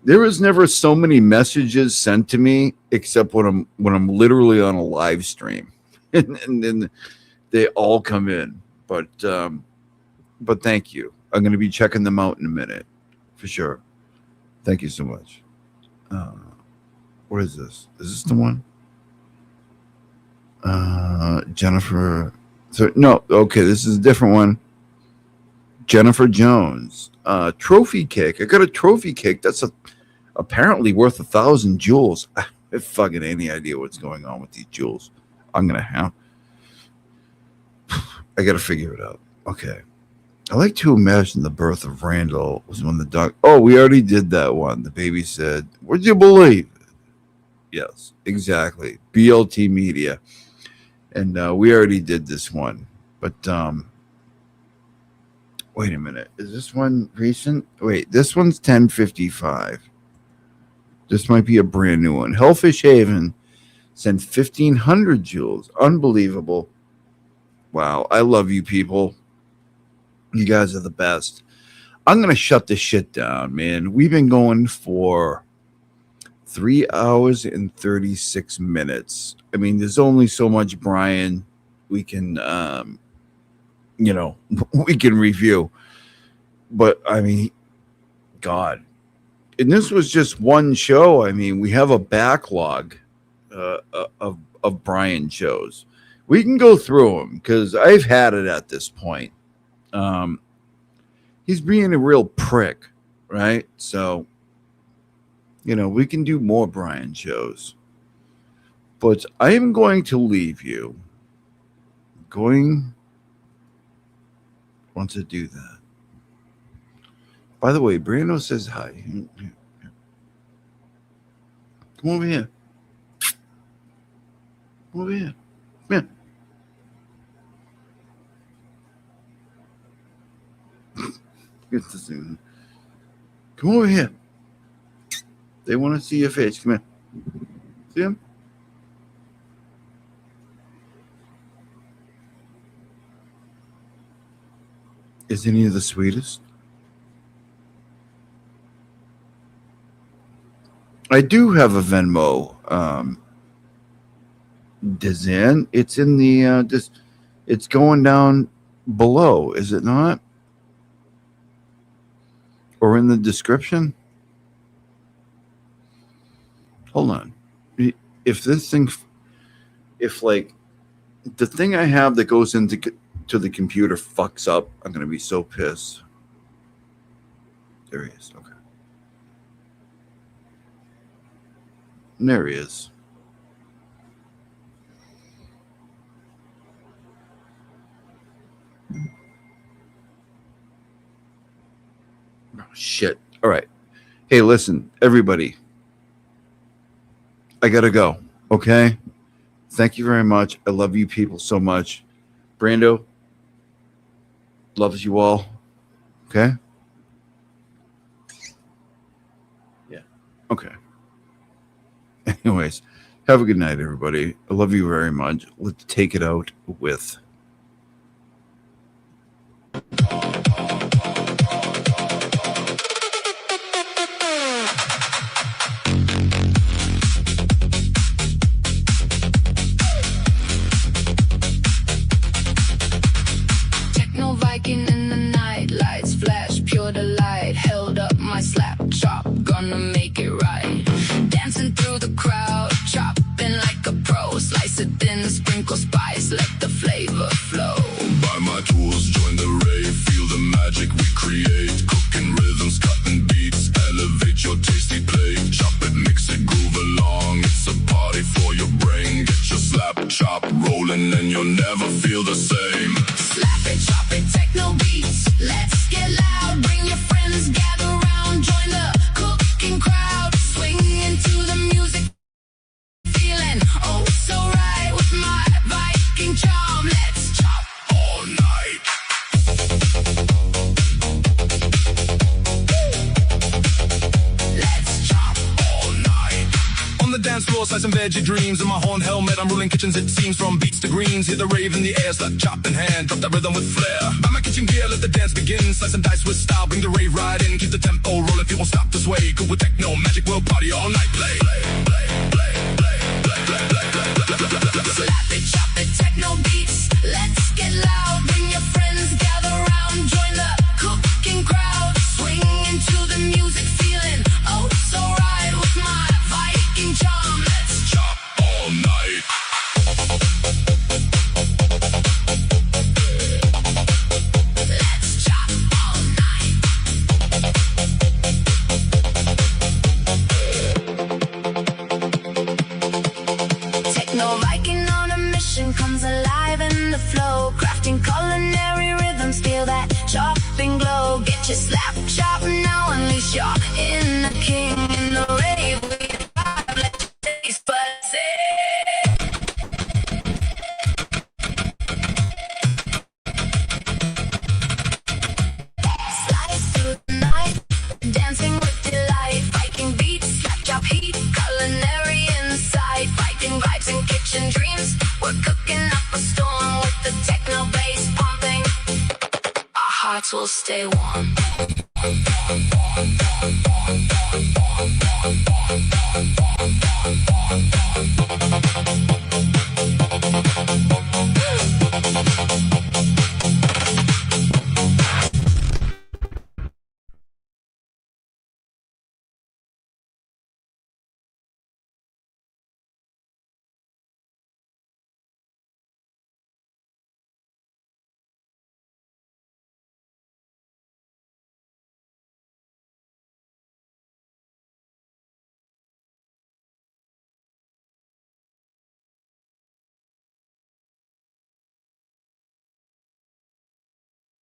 there was never so many messages sent to me except when I'm literally on a live stream. and then they all come in. But thank you. I'm going to be checking them out in a minute for sure. Thank you so much. What is this? Is this the one? Jennifer. So no, okay, this is a different one. Jennifer Jones. Trophy cake. I got a trophy cake. That's apparently worth 1,000 joules. I have fucking any idea what's going on with these joules. I'm gonna have. I gotta figure it out. Okay. I like to imagine the birth of Randall was when the dog. Oh, we already did that one. The baby said, "Would you believe?" Yes, exactly. BLT Media, and we already did this one. But wait a minute. Is this one recent? Wait, this one's 10:55. This might be a brand new one. Hellfish Haven sent 1,500 joules. Unbelievable. Wow, I love you people. You guys are the best. I'm going to shut this shit down, man. We've been going for 3 hours and 36 minutes. I mean, there's only so much Brian we can, we can review. But, I mean, God. And this was just one show. I mean, we have a backlog of Brian shows. We can go through them because I've had it at this point. He's being a real prick, right? So, we can do more Brian shows. But I am going to leave you. Want to do that. By the way, Brando says hi. Come over here. Come over here. Come here. Get this thing. Come over here. They want to see your face. Come here. See him? Isn't he the sweetest? I do have a Venmo. Dizan. It's in the it's going down below, is it not? Or in the description? Hold on. If this thing, the thing I have that goes into the computer fucks up, I'm going to be so pissed. There he is. Okay. And there he is. Oh, shit. All right. Hey, listen, everybody. I got to go. Okay? Thank you very much. I love you people so much. Brando loves you all. Okay? Yeah. Okay. Anyways, have a good night, everybody. I love you very much. Let's take it out with... Viking in the night, lights flash, pure delight. Held up my slap chop, gonna make it right. Dancing through the crowd, chop. you'll never feel the same. Slap it, chop it, techno beats. Let's get loud. Bring your friends, gather round. Join the cooking crowd. Swing into the music. Feeling oh so right with my Viking charm. Let's chop All night. Let's chop All night. On the dance floor, slice some veggie dreams. In my horn helmet, I'm ruling kitchens, it seems. From beats to greens, hear the rave in the air. Start chop in hand, drop that rhythm with flair. Buy my kitchen gear, let the dance begin. Slice and dice with style, bring the rave right in. Keep the tempo rolling, people stop to sway. Good with techno, magic, world party all night. Play, Slap it, chop it, techno beats. Let's get loud. Bring your friends, gather round. Join the cooking crowd. Swing into the music, feeling oh so right with my Viking charm. Let's chop all night. Let's chop all night. Techno Viking on a mission, comes alive in the flow. Crafting culinary rhythms, feel that chopping glow. Get your slap chop now, unleash your inner king in the rave. We vibe, let your taste buds slice through the night, dancing with delight. Viking beats, slap chop heat, culinary insight. Viking vibes and kitchen dreams. We're cooking up a storm with the techno bass pumping. Our hearts will stay warm.